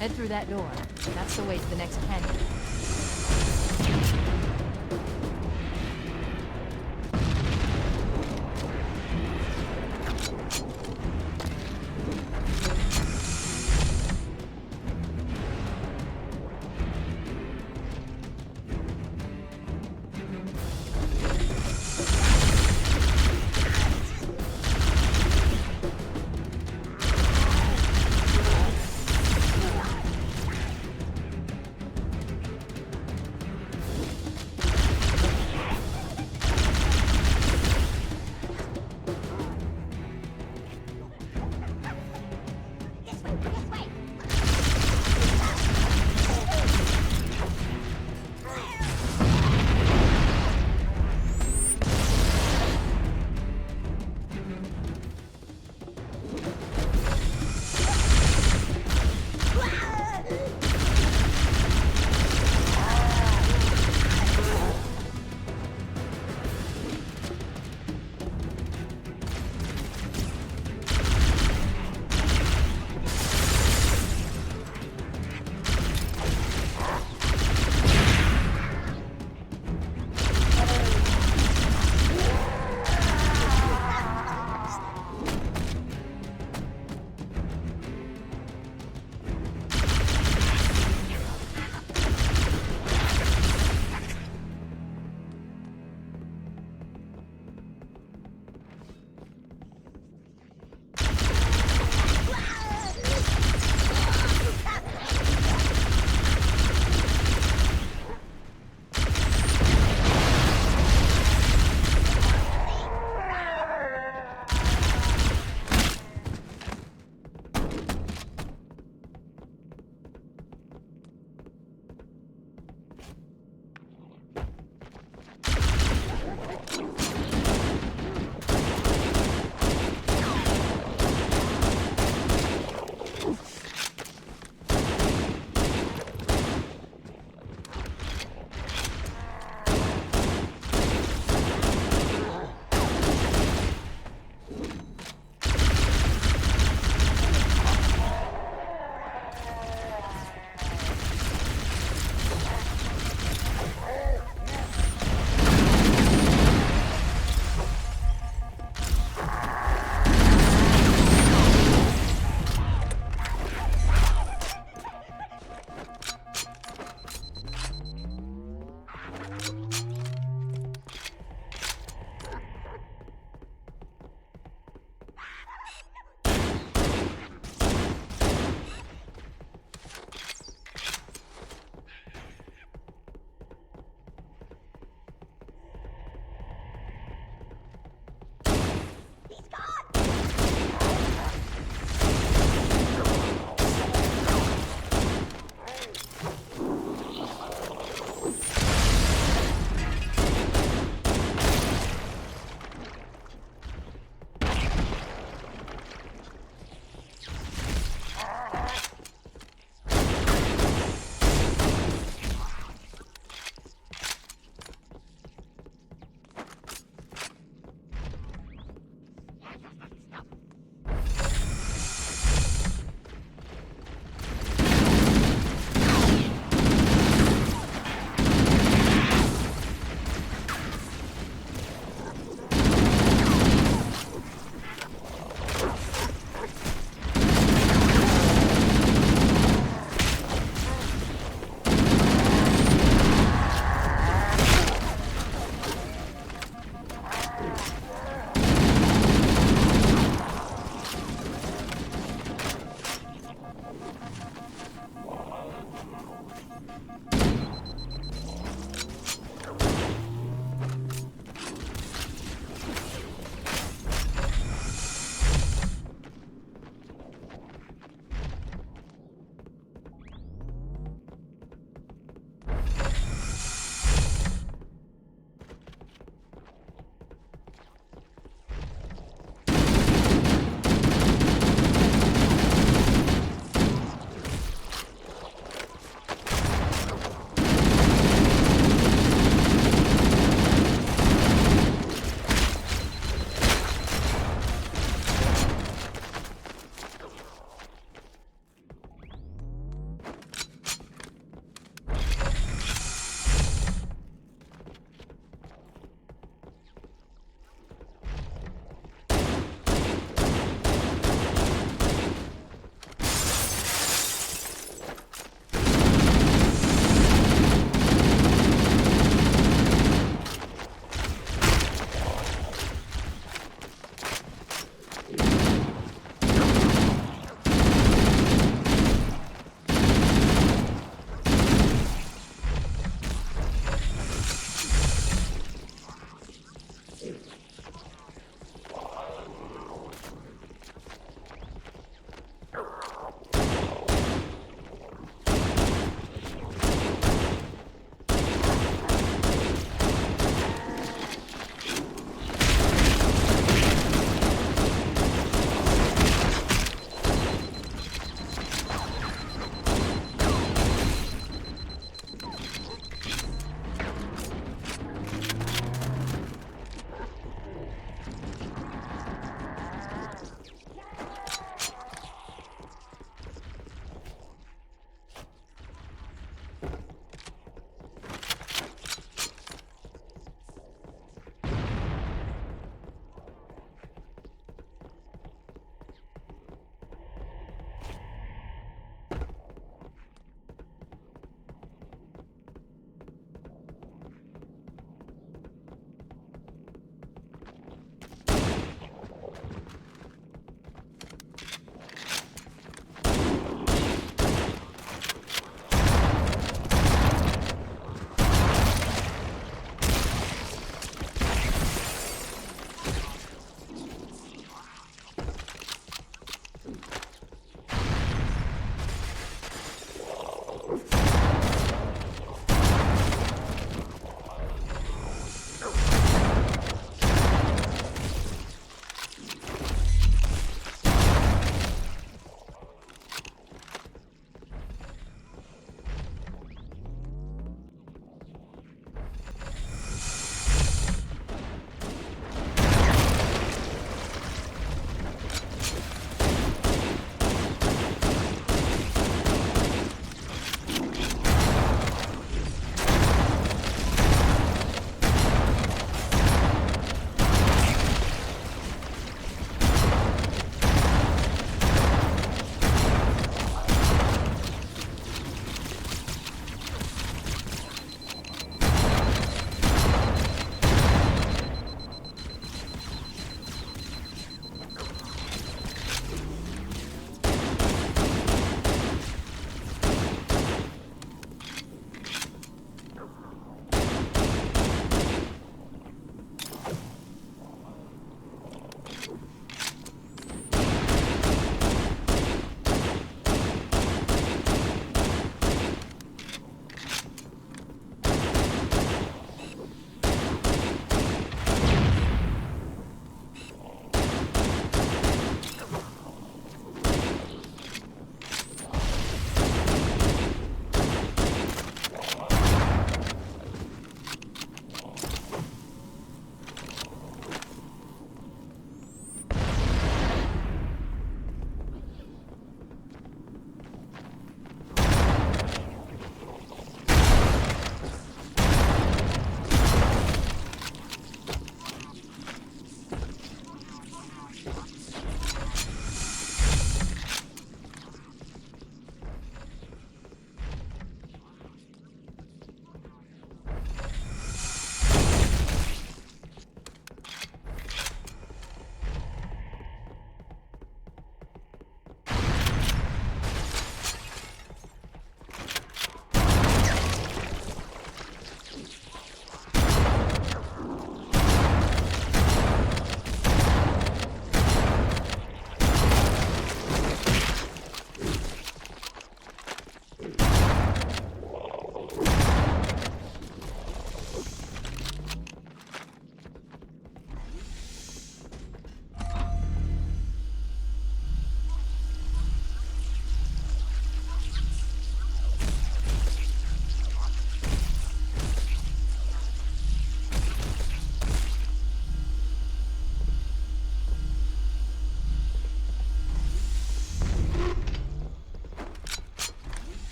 Head through that door. That's the way to the next canyon.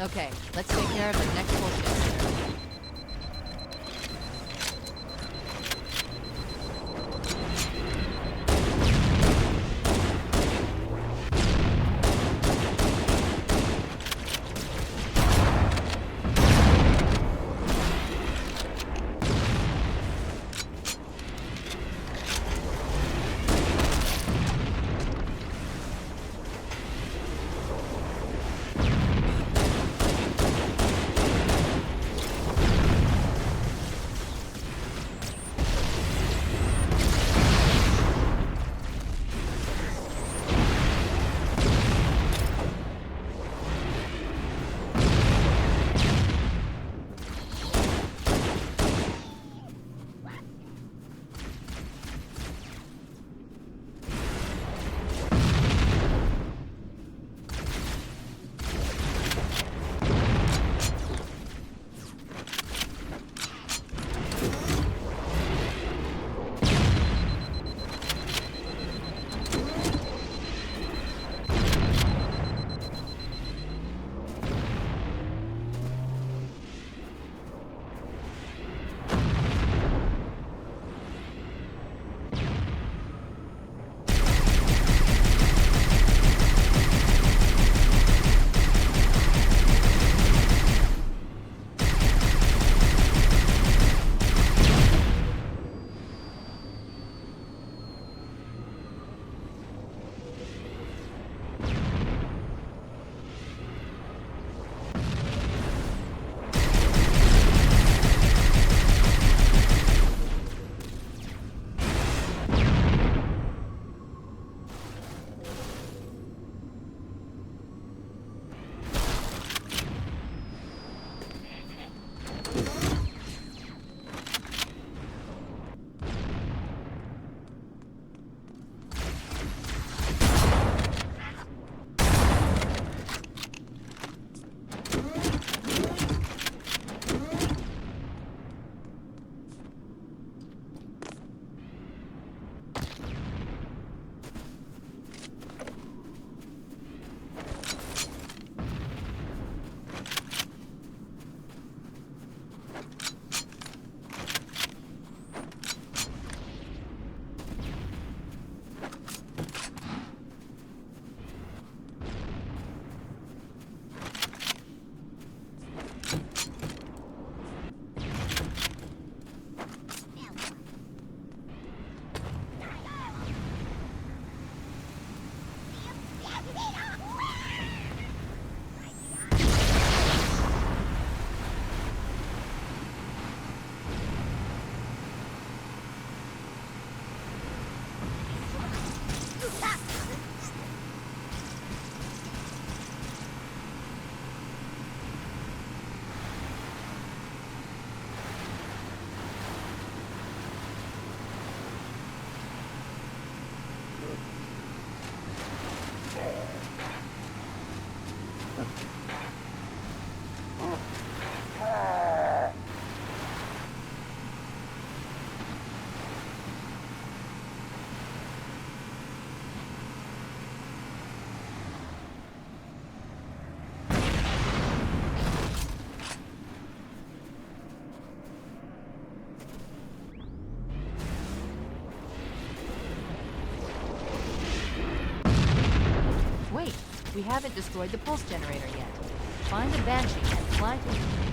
Okay, let's take care of the next bullshit. We haven't destroyed the pulse generator yet. Find a banshee and fly to it.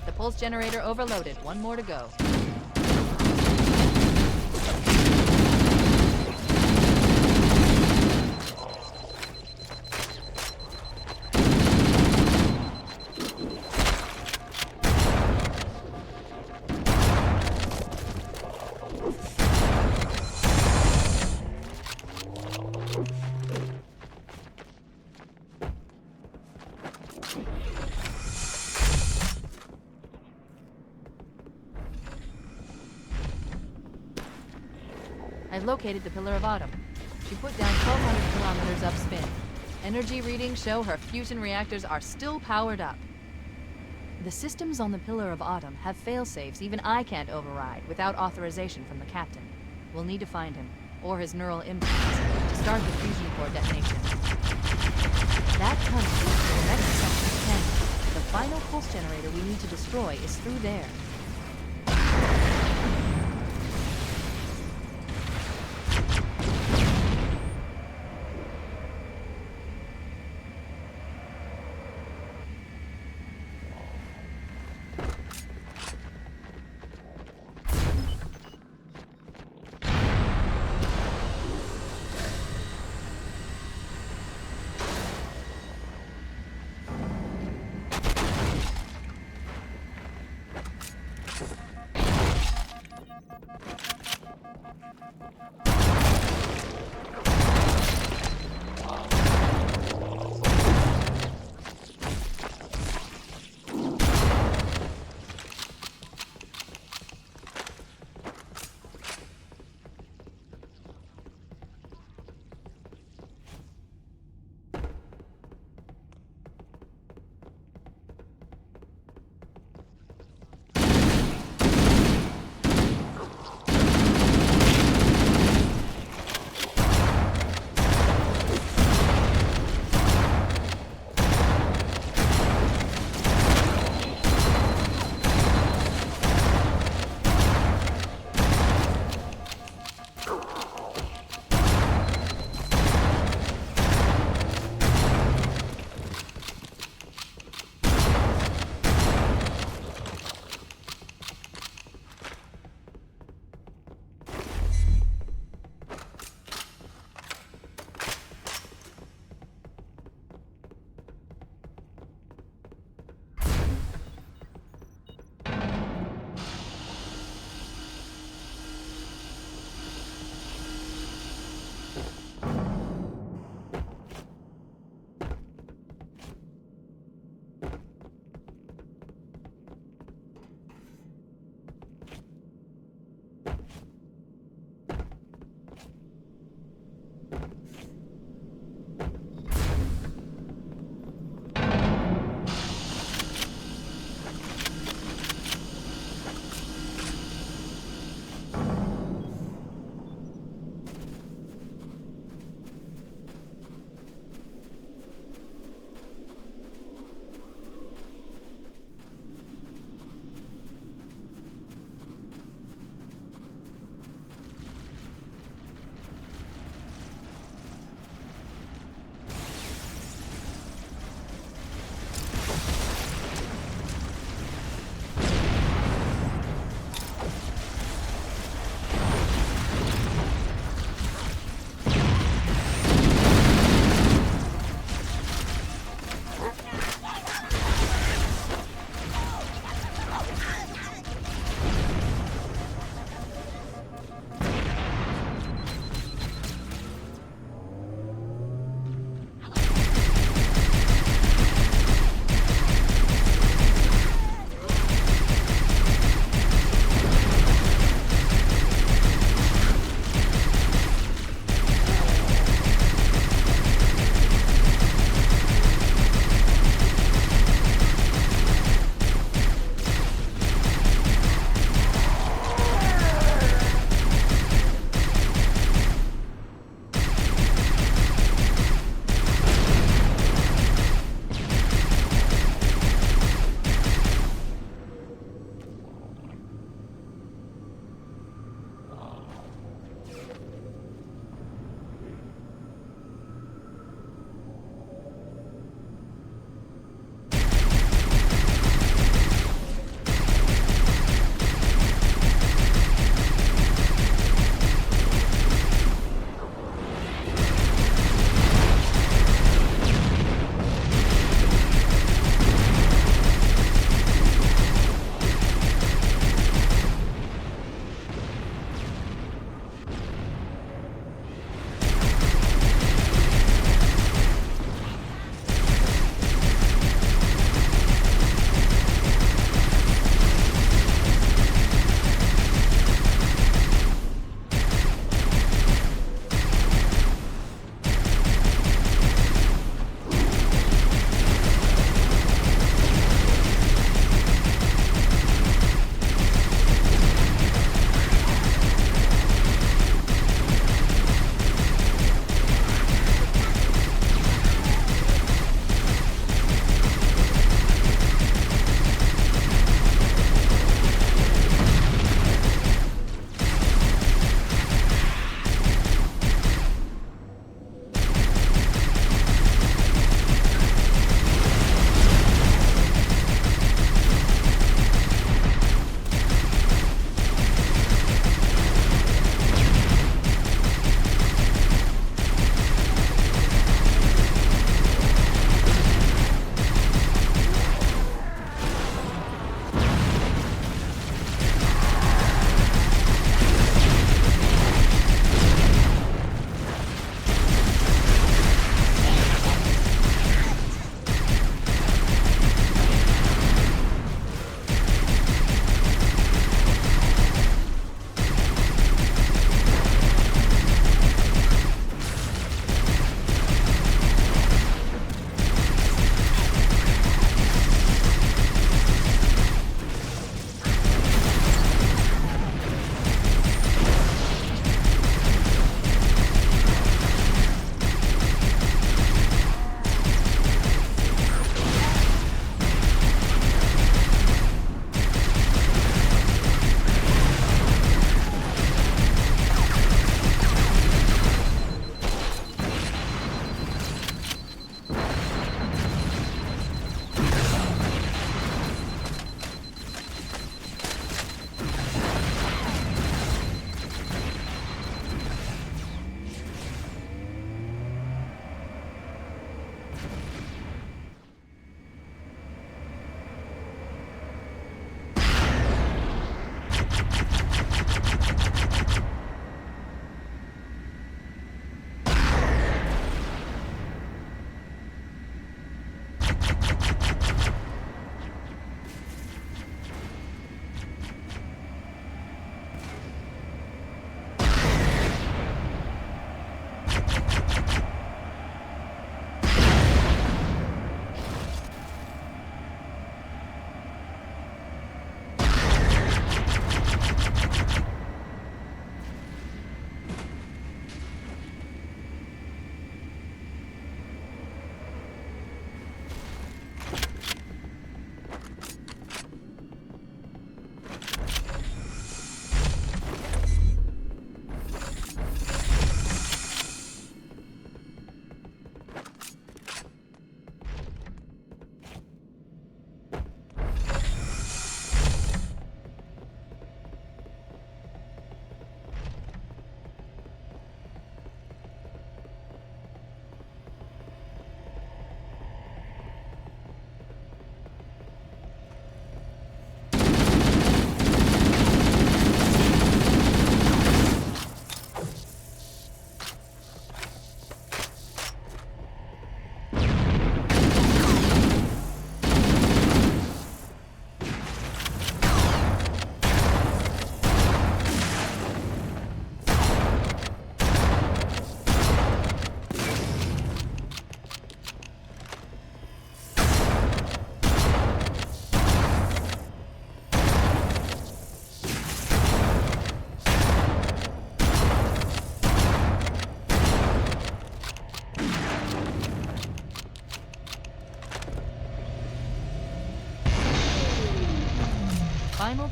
The pulse generator overloaded. One more to go. I've located the Pillar of Autumn. She put down 1,200 kilometers upspin. Energy readings show her fusion reactors are still powered up. The systems on the Pillar of Autumn have fail-safes even I can't override without authorization from the captain. We'll need to find him, or his neural implants, to start the fusion core detonation. That tunnel leads to the next section of canyon. The final pulse generator we need to destroy is through there.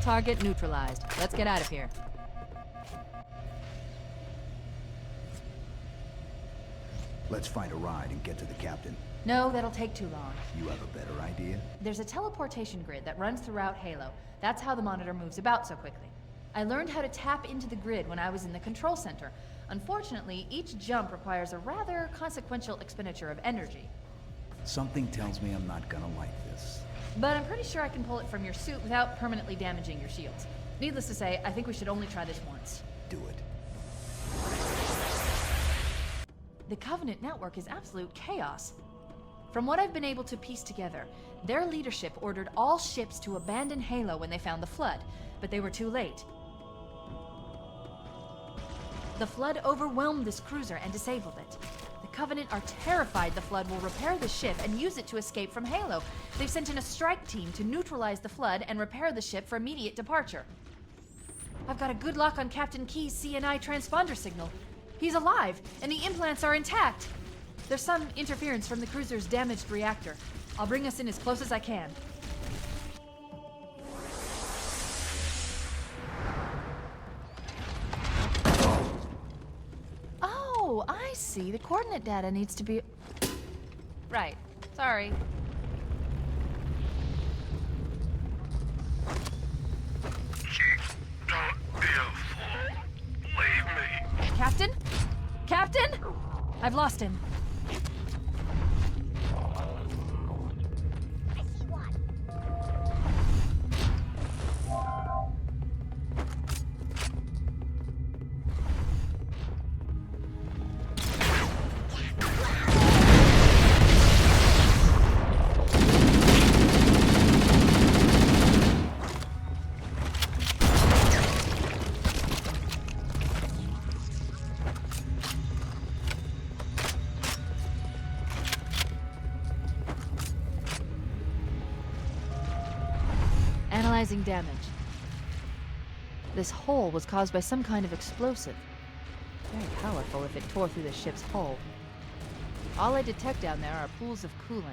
target neutralized. Let's get out of here. Let's find a ride and get to the captain. No, that'll take too long. You have a better idea? There's a teleportation grid that runs throughout Halo. That's how the monitor moves about so quickly. I learned how to tap into the grid when I was in the control center. Unfortunately, each jump requires a rather consequential expenditure of energy. Something tells me I'm not gonna like this. But I'm pretty sure I can pull it from your suit without permanently damaging your shields. Needless to say, I think we should only try this once. Do it. The Covenant network is absolute chaos. From what I've been able to piece together, their leadership ordered all ships to abandon Halo when they found the Flood, but they were too late. The Flood overwhelmed this cruiser and disabled it. The Covenant are terrified the Flood will repair the ship and use it to escape from Halo. They've sent in a strike team to neutralize the Flood and repair the ship for immediate departure. I've got a good lock on Captain Key's CNI transponder signal. He's alive, and the implants are intact. There's some interference from the cruiser's damaged reactor. I'll bring us in as close as I can. Oh, I see. The coordinate data needs to be... Right. Sorry. Chief, don't be a fool. Leave me. Captain? Captain? I've lost him. Analyzing damage. This hole was caused by some kind of explosive. Very powerful if it tore through the ship's hull. All I detect down there are pools of coolant.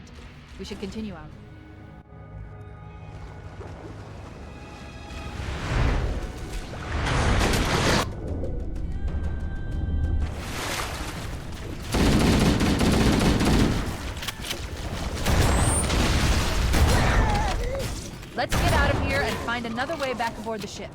We should continue on. Let's get out of here and find another way back aboard the ship.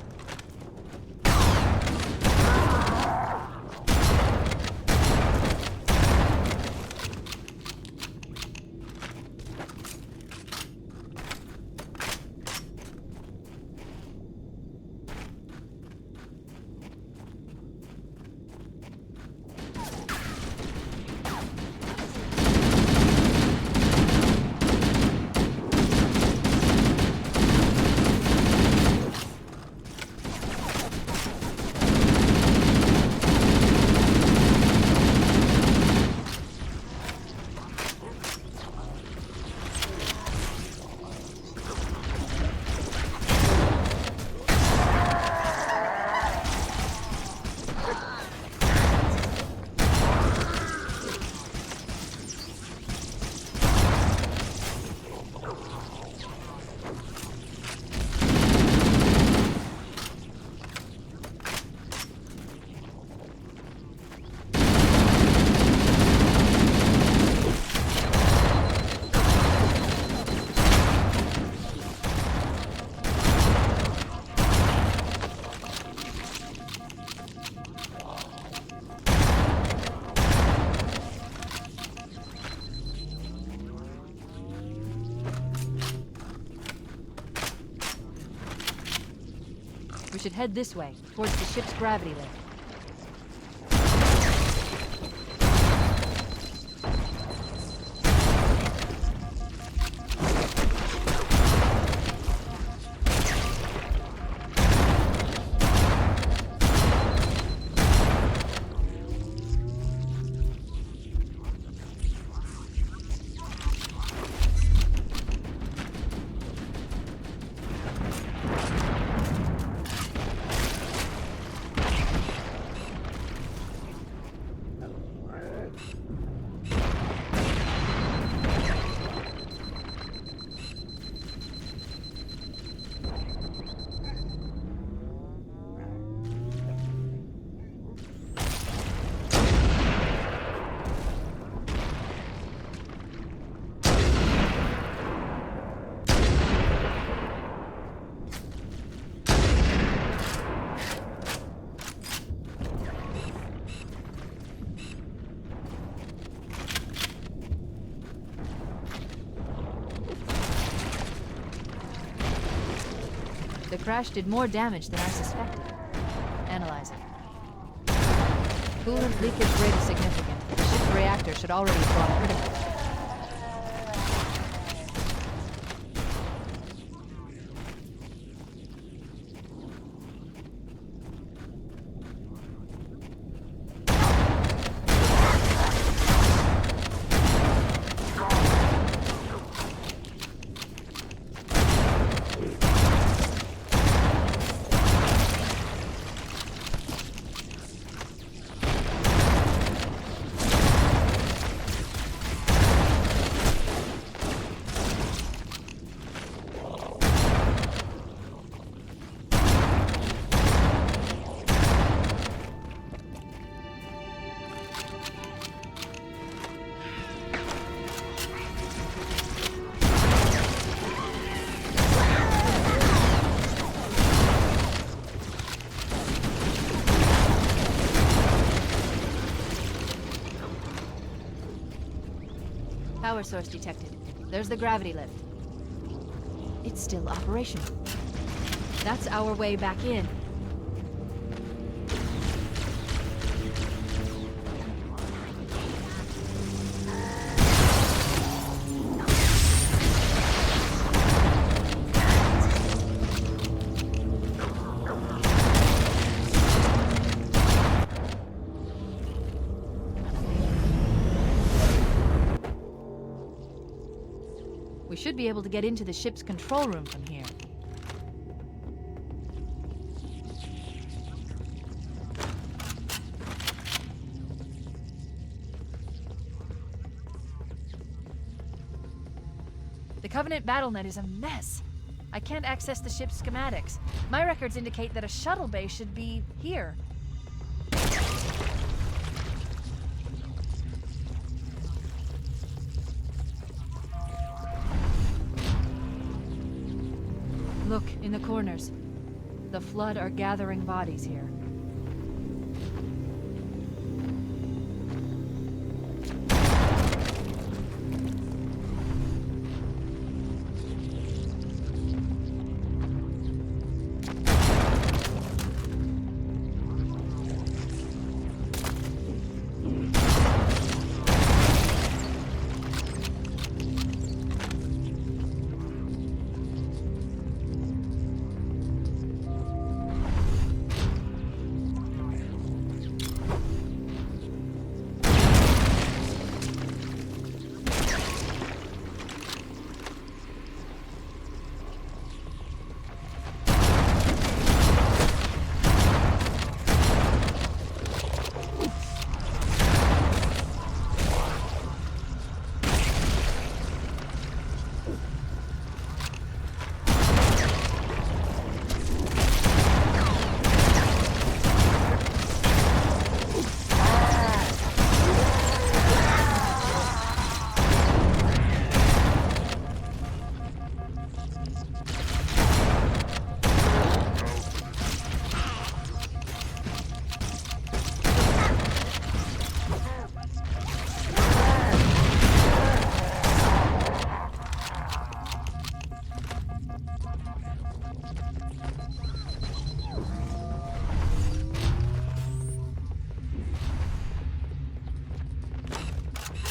We should head this way, towards the ship's gravity lift. crash did more damage than I suspected. Analyzing. Coolant leakage rate is significant. The ship's reactor should already have gone critical. Power source detected. There's the gravity lift. It's still operational. That's our way back in. We should be able to get into the ship's control room from here. The Covenant BattleNet is a mess. I can't access the ship's schematics. My records indicate that a shuttle bay should be here. Look, in the corners. The Flood are gathering bodies here.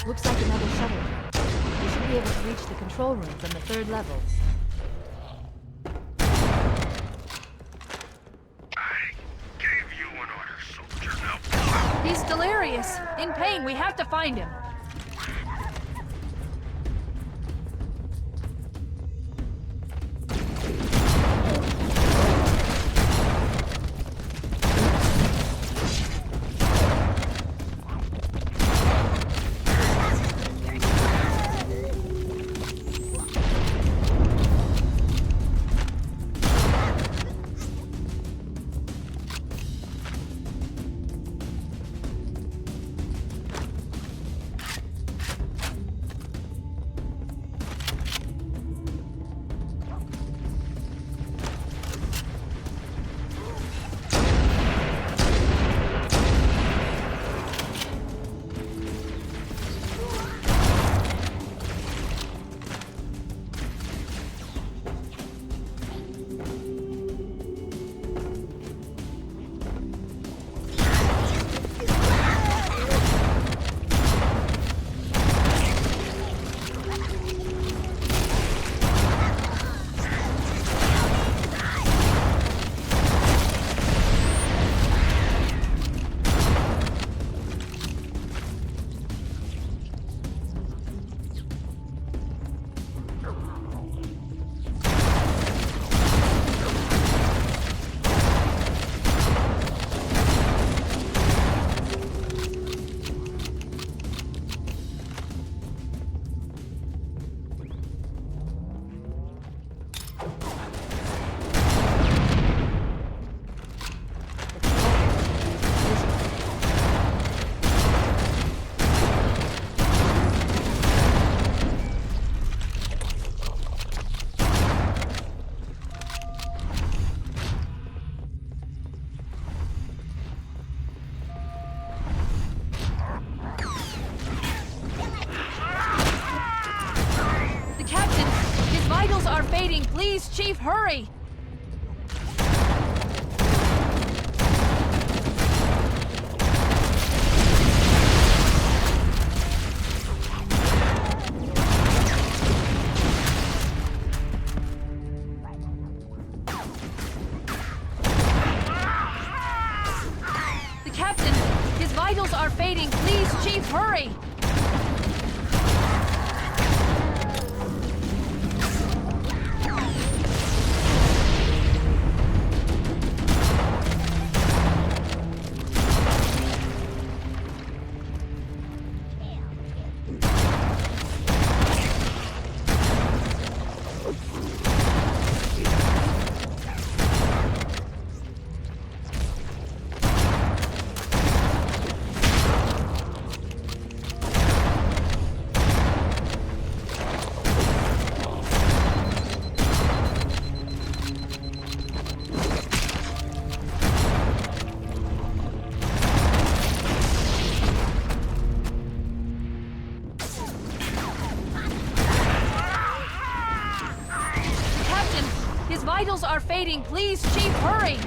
Looks like another shuttle. We should be able to reach the control room from the 3rd level. I gave you an order, soldier. Now He's delirious. In pain. We have to find him. Please, Chief, hurry! The captain, his vitals are fading. Please, Chief, hurry! His vitals are fading. Please, Chief, hurry!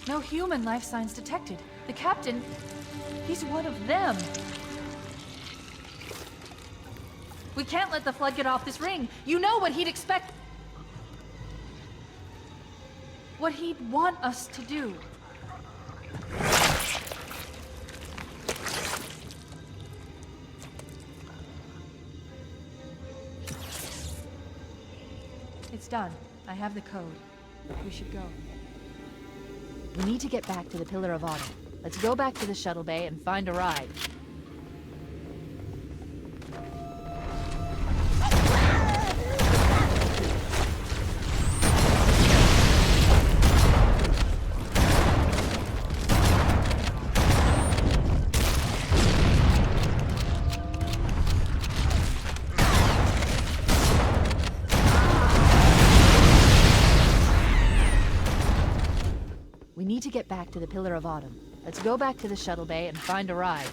No human life signs detected. The captain, he's one of them. We can't let the flood get off this ring. You know what he'd expect. What he'd want us to do. It's done. I have the code. We should go. We need to get back to the Pillar of Autumn. Let's go back to the shuttle bay and find a ride. We need to get back to the Pillar of Autumn. Let's go back to the shuttle bay and find a ride.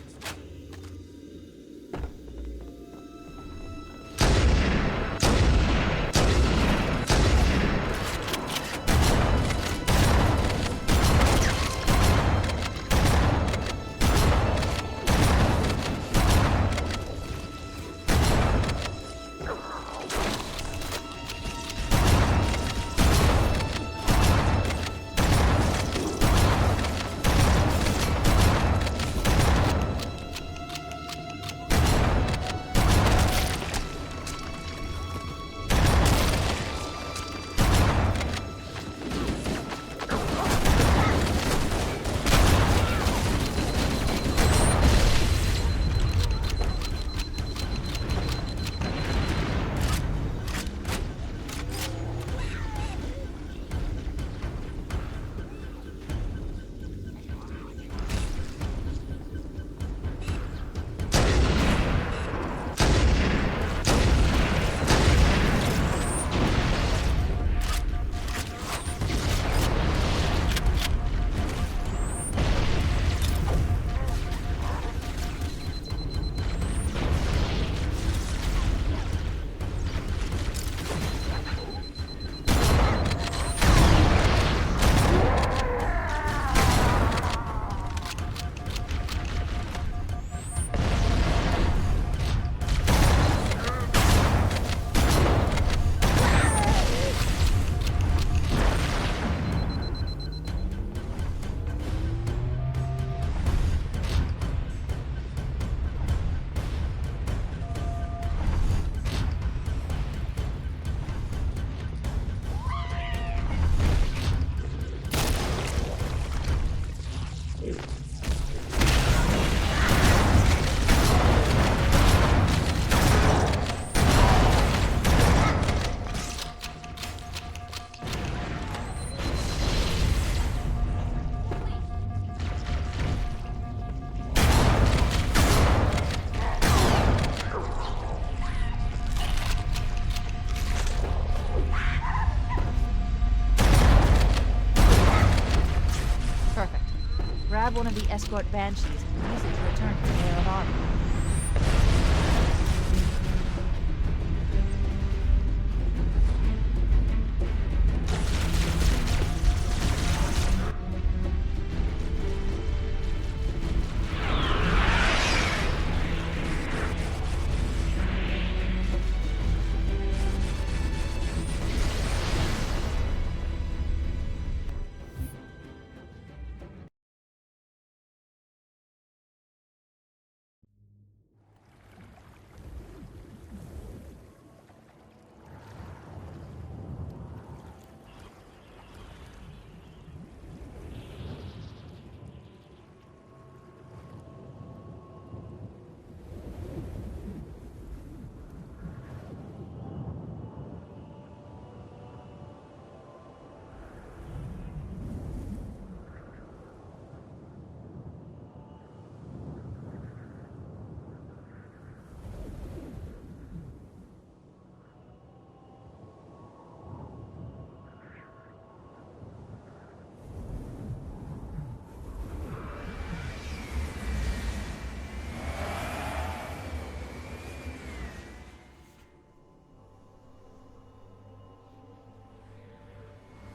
grab one of the escort banshees and use it to return to the Mayor of Armor.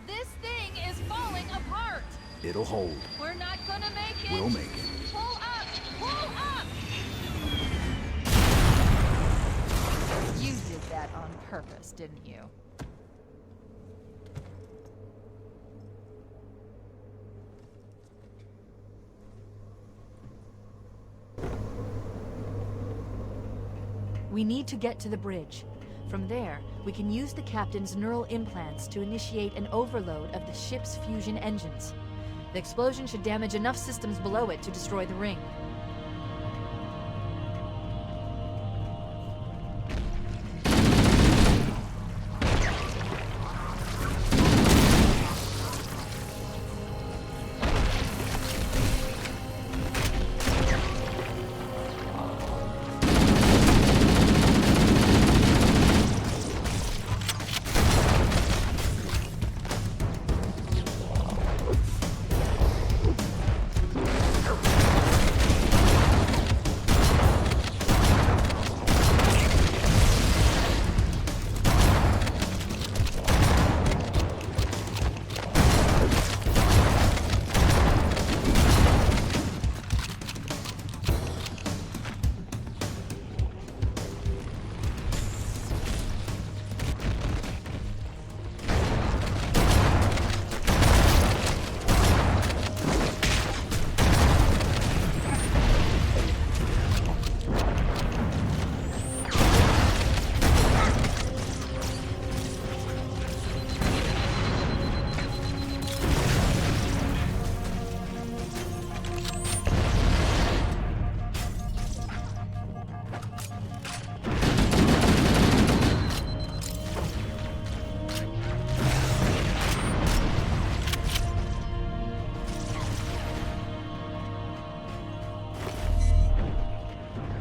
This thing is falling apart! It'll hold. We're not gonna make it! We'll make it. Pull up! Pull up! You did that on purpose, didn't you? We need to get to the bridge. From there, we can use the captain's neural implants to initiate an overload of the ship's fusion engines. The explosion should damage enough systems below it to destroy the ring.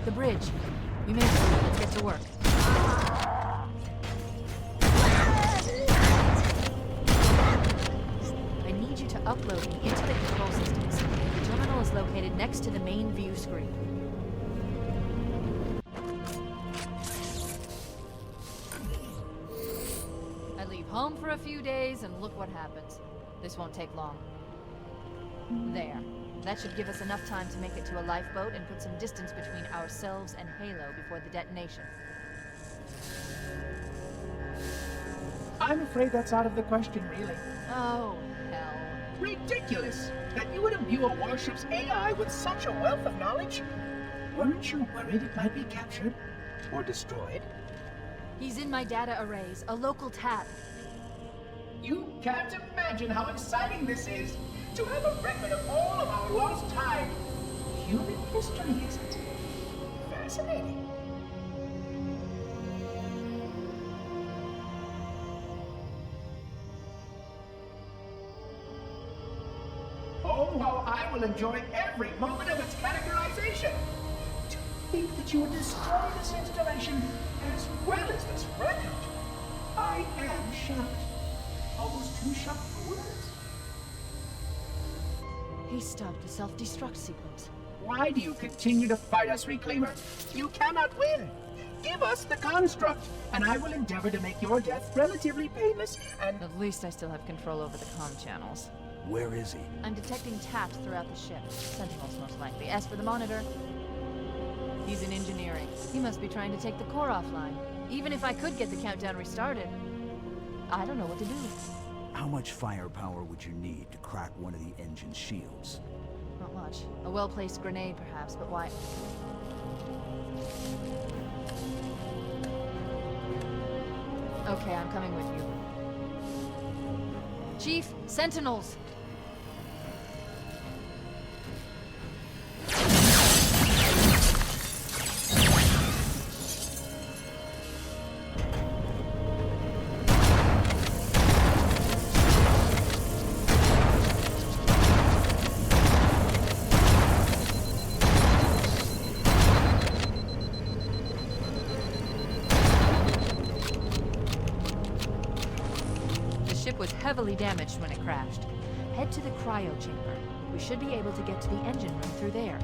The bridge. We made it. Let's get to work. I need you to upload me into the control systems. The terminal is located next to the main view screen. I leave home for a few days and look what happens. This won't take long. There. That should give us enough time to make it to a lifeboat and put some distance between ourselves and Halo before the detonation. I'm afraid that's out of the question, really. Oh, hell. Ridiculous! That you would imbue a warship's AI with such a wealth of knowledge? Weren't you worried it might be captured? Or destroyed? He's in my data arrays, a local tab. You can't imagine how exciting this is! To have a record of all of our lost time! Human history, isn't it? Fascinating. Oh, how I will enjoy every moment of its categorization! To think that you would destroy this installation as well as this record! I am shocked. Almost too shocked for words. He stopped the self-destruct sequence. Why do you continue to fight us, Reclaimer? You cannot win! Give us the construct, and I will endeavor to make your death relatively painless and... At least I still have control over the comm channels. Where is he? I'm detecting taps throughout the ship. Sentinels, most likely. As for the monitor, he's in engineering. He must be trying to take the core offline. Even if I could get the countdown restarted, I don't know what to do. How much firepower would you need to crack one of the engine's shields? Not much. A well-placed grenade, perhaps, but why? Okay, I'm coming with you. Chief, Sentinels! Was heavily damaged when it crashed. Head to the cryo chamber. We should be able to get to the engine room through there.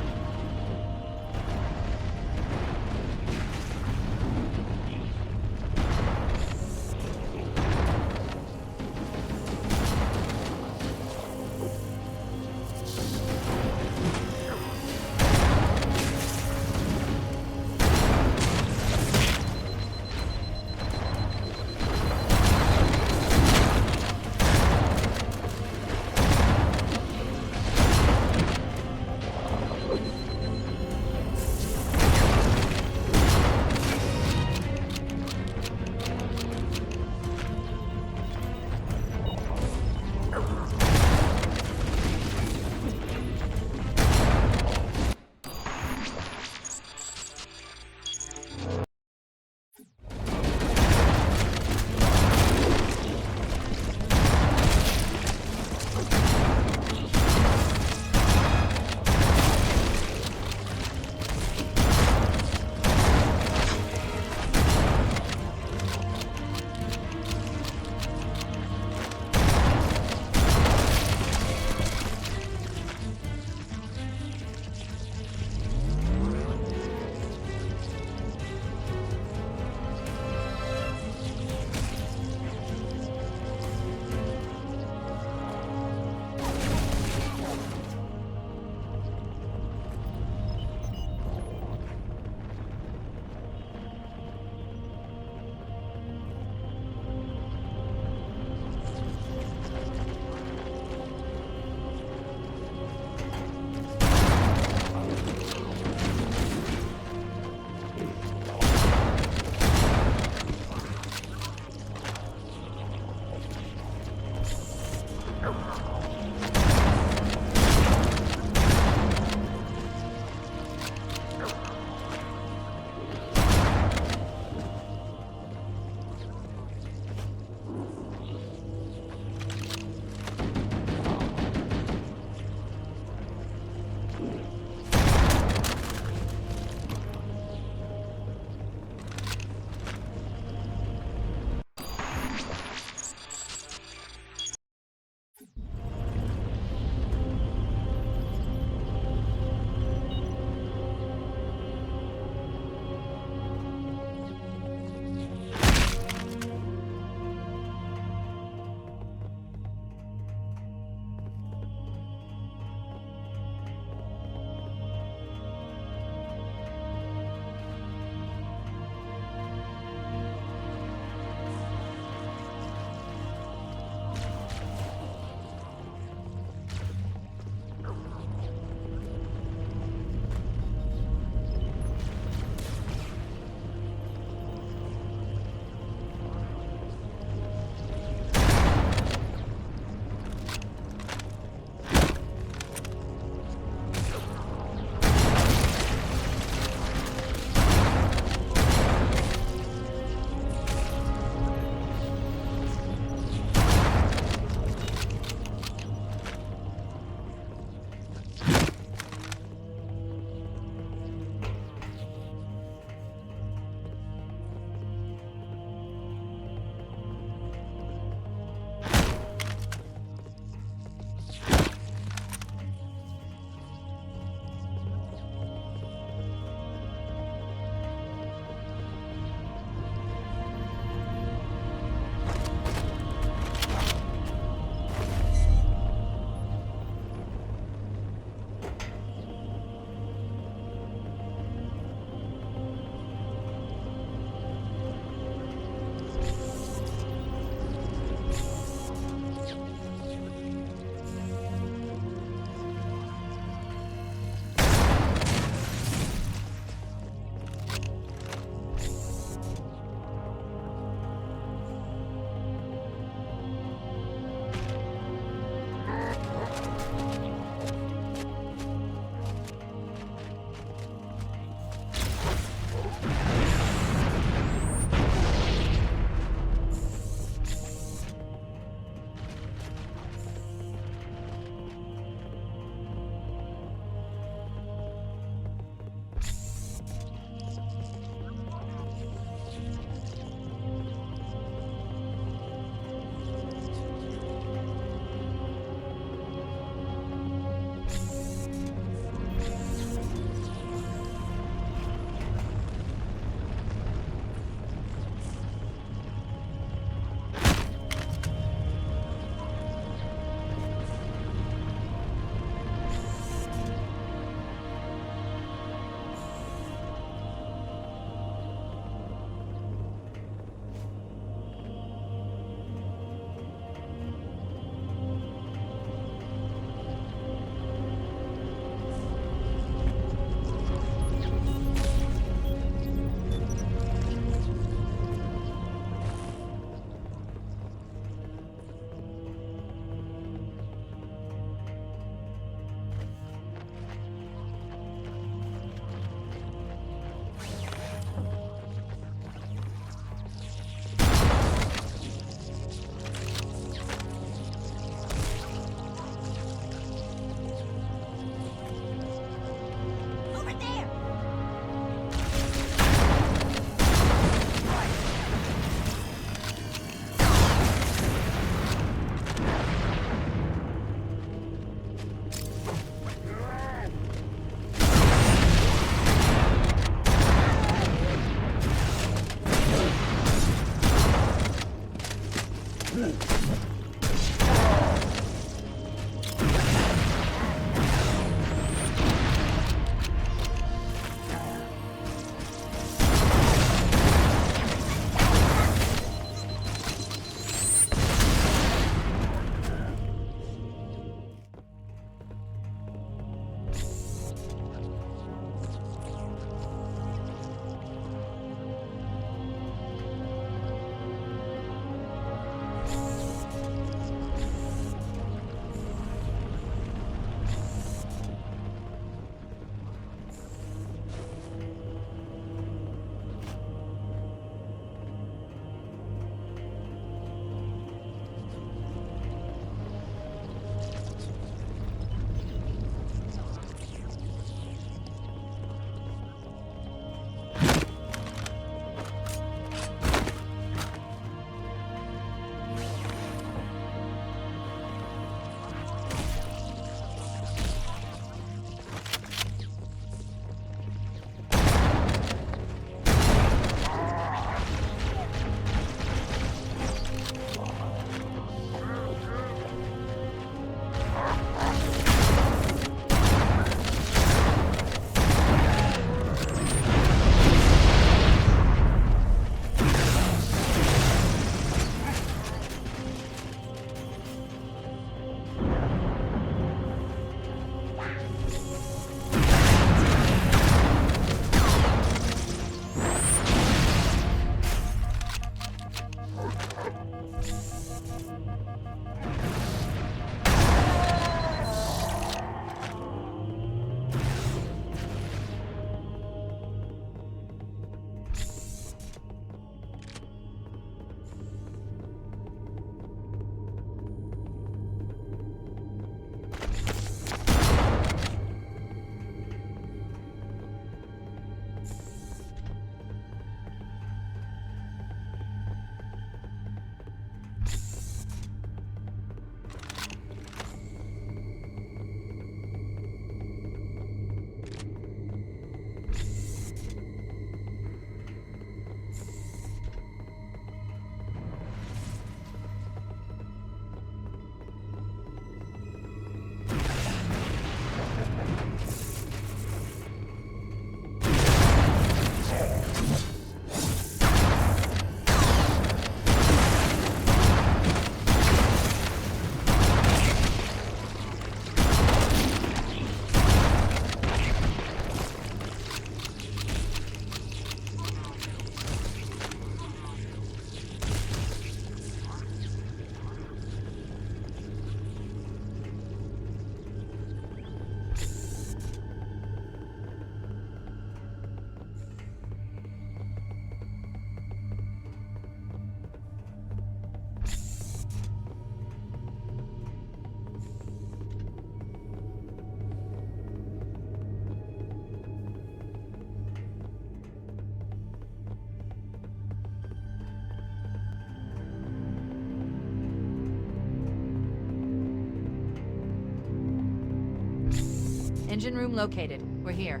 Engine room located. We're here.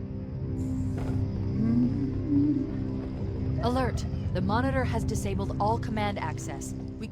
Alert! The monitor has disabled all command access. We...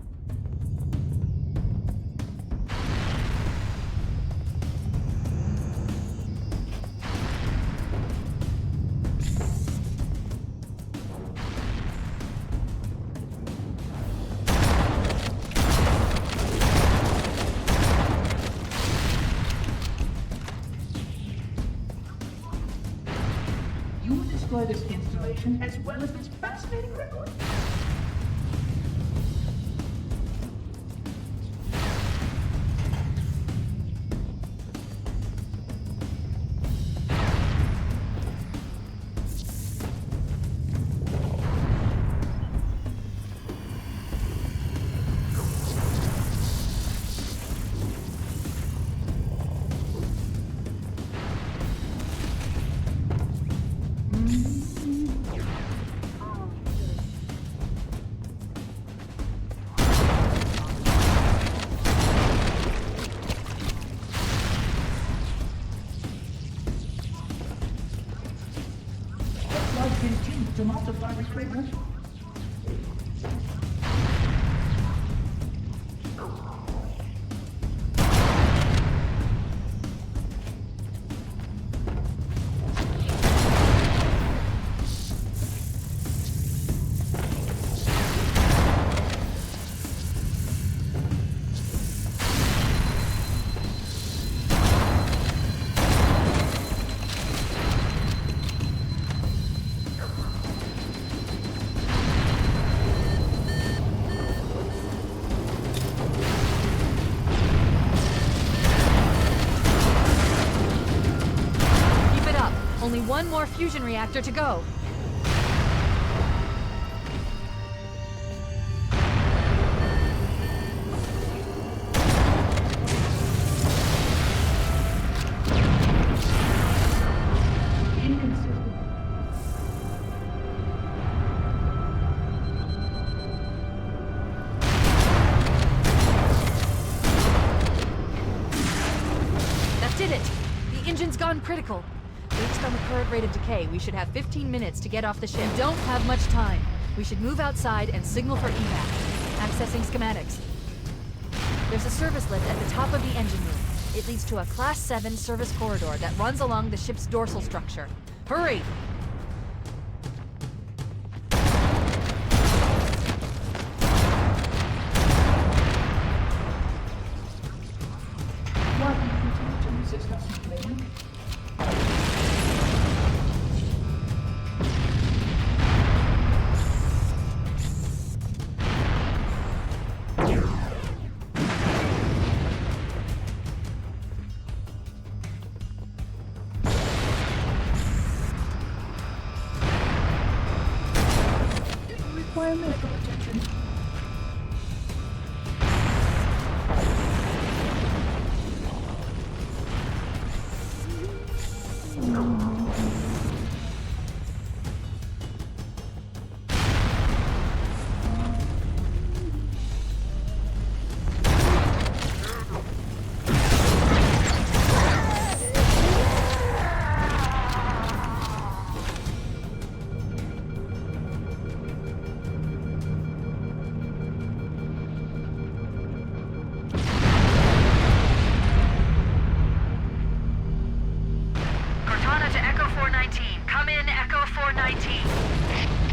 You will destroy this installation as well as this fascinating record. Continue to multiply the equipment. Only one more fusion reactor to go. That did it! The engine's gone critical. Based on the current rate of decay, we should have 15 minutes to get off the ship. We don't have much time. We should move outside and signal for evac. Accessing schematics. There's a service lift at the top of the engine room. It leads to a Class 7 service corridor that runs along the ship's dorsal structure. Hurry! Why do you continue to resist us, Layman? Require medical attention. Cortana to Echo 419. Come in, Echo 419.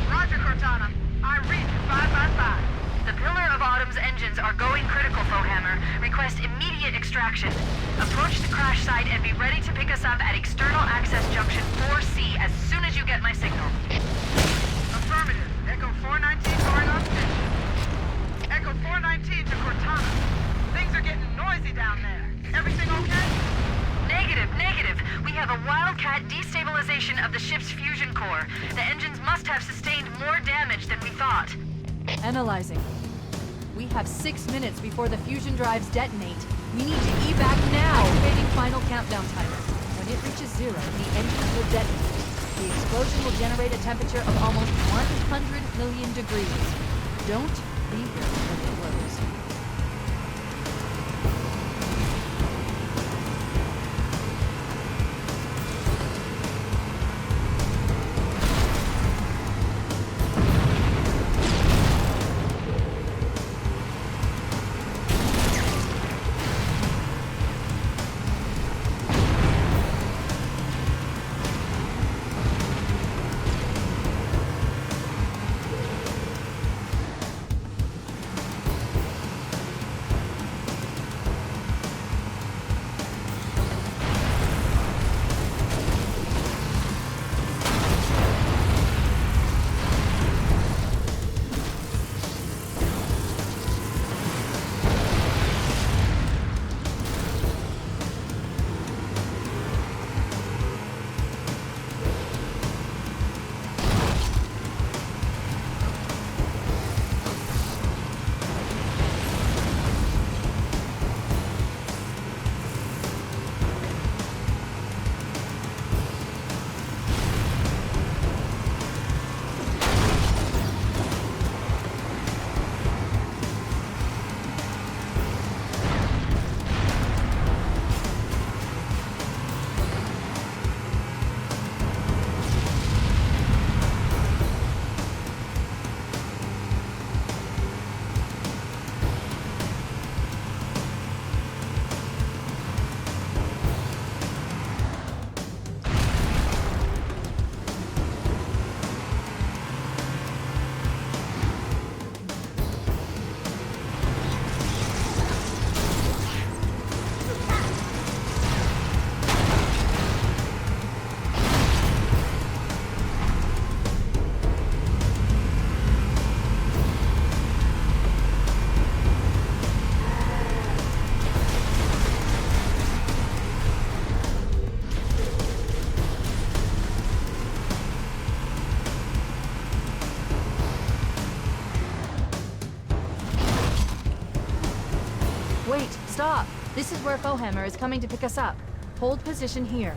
Roger, Cortana. I read 555. The Pillar of Autumn's engines are going critical, Fohammer. Request immediate extraction. Approach the crash site and be ready to pick us up at External Access Junction 4C as soon as you get my signal. Affirmative. Echo 419 going on station. Echo 419 to Cortana. Things are getting noisy down there. Everything okay? Negative. We have a wildcat destabilization of the ship's fusion core. The engines must have sustained more damage than we thought. Analyzing. We have 6 minutes before the fusion drives detonate. We need to evac now! Activating final countdown timer. When it reaches 0, the engines will detonate. The explosion will generate a temperature of almost 100 million degrees. Don't be here when it blows. This is where Fohammer is coming to pick us up. Hold position here.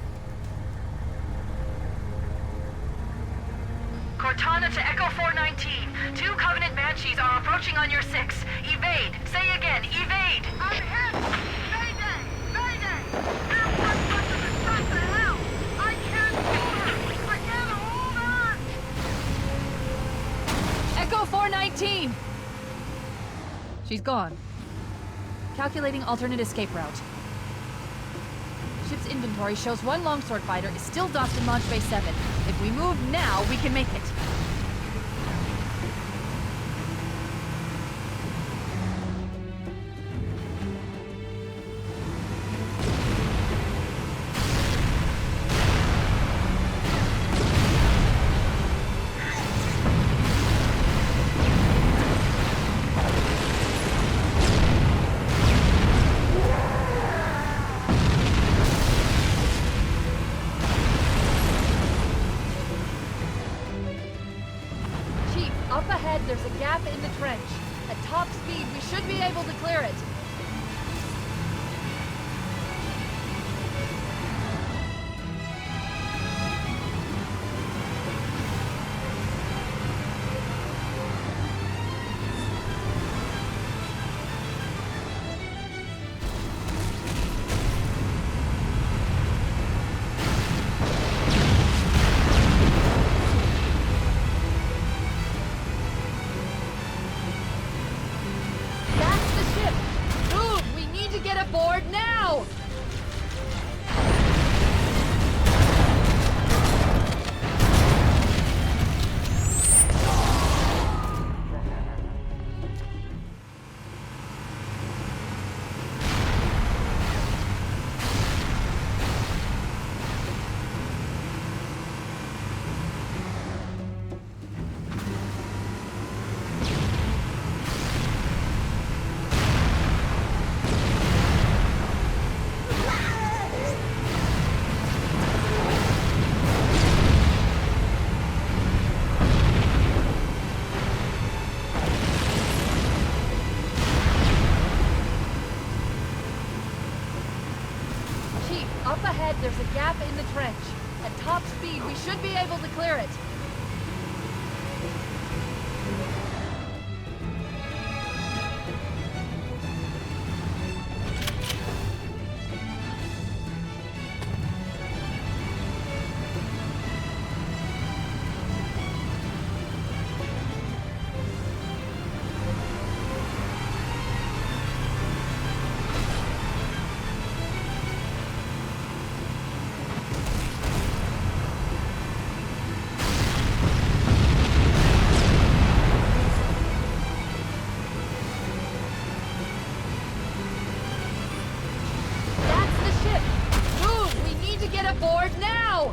Cortana to Echo 419. 2 Covenant Banshees are approaching on your 6. Evade. Say again, evade. I'm hit! Mayday! Mayday! Airport button is shot to hell! I can't hold her! I can't hold on! Echo 419! She's gone. Calculating alternate escape route. Ship's inventory shows 1 longsword fighter is still docked in Launch Bay 7. If we move now, we can make it. Up ahead, there's a gap in the trench. At top speed, we should be able to clear it. Board now! Up ahead, there's a gap in the trench. At top speed, we should be able to clear it. Aboard now!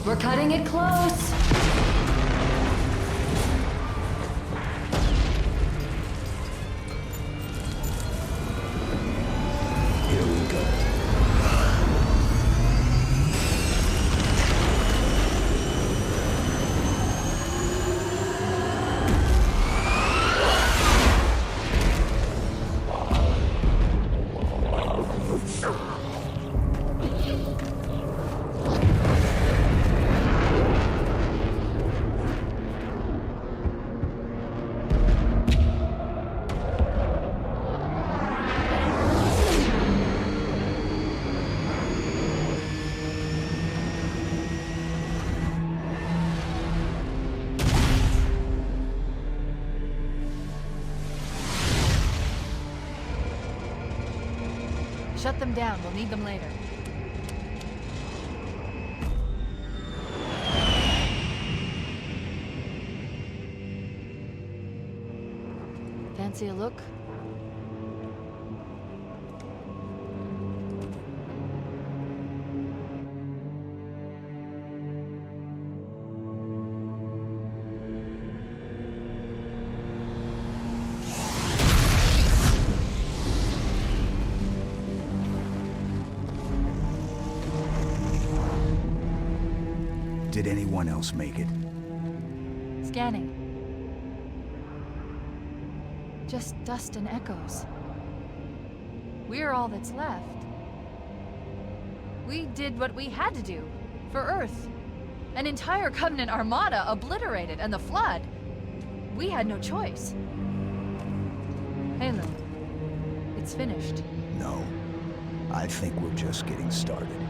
We're cutting it close. Shut them down. We'll need them later. Fancy a look? Did anyone else make it? Scanning. Just dust and echoes. We're all that's left. We did what we had to do. For Earth. An entire Covenant armada obliterated, and the Flood. We had no choice. Halo. It's finished. No. I think we're just getting started.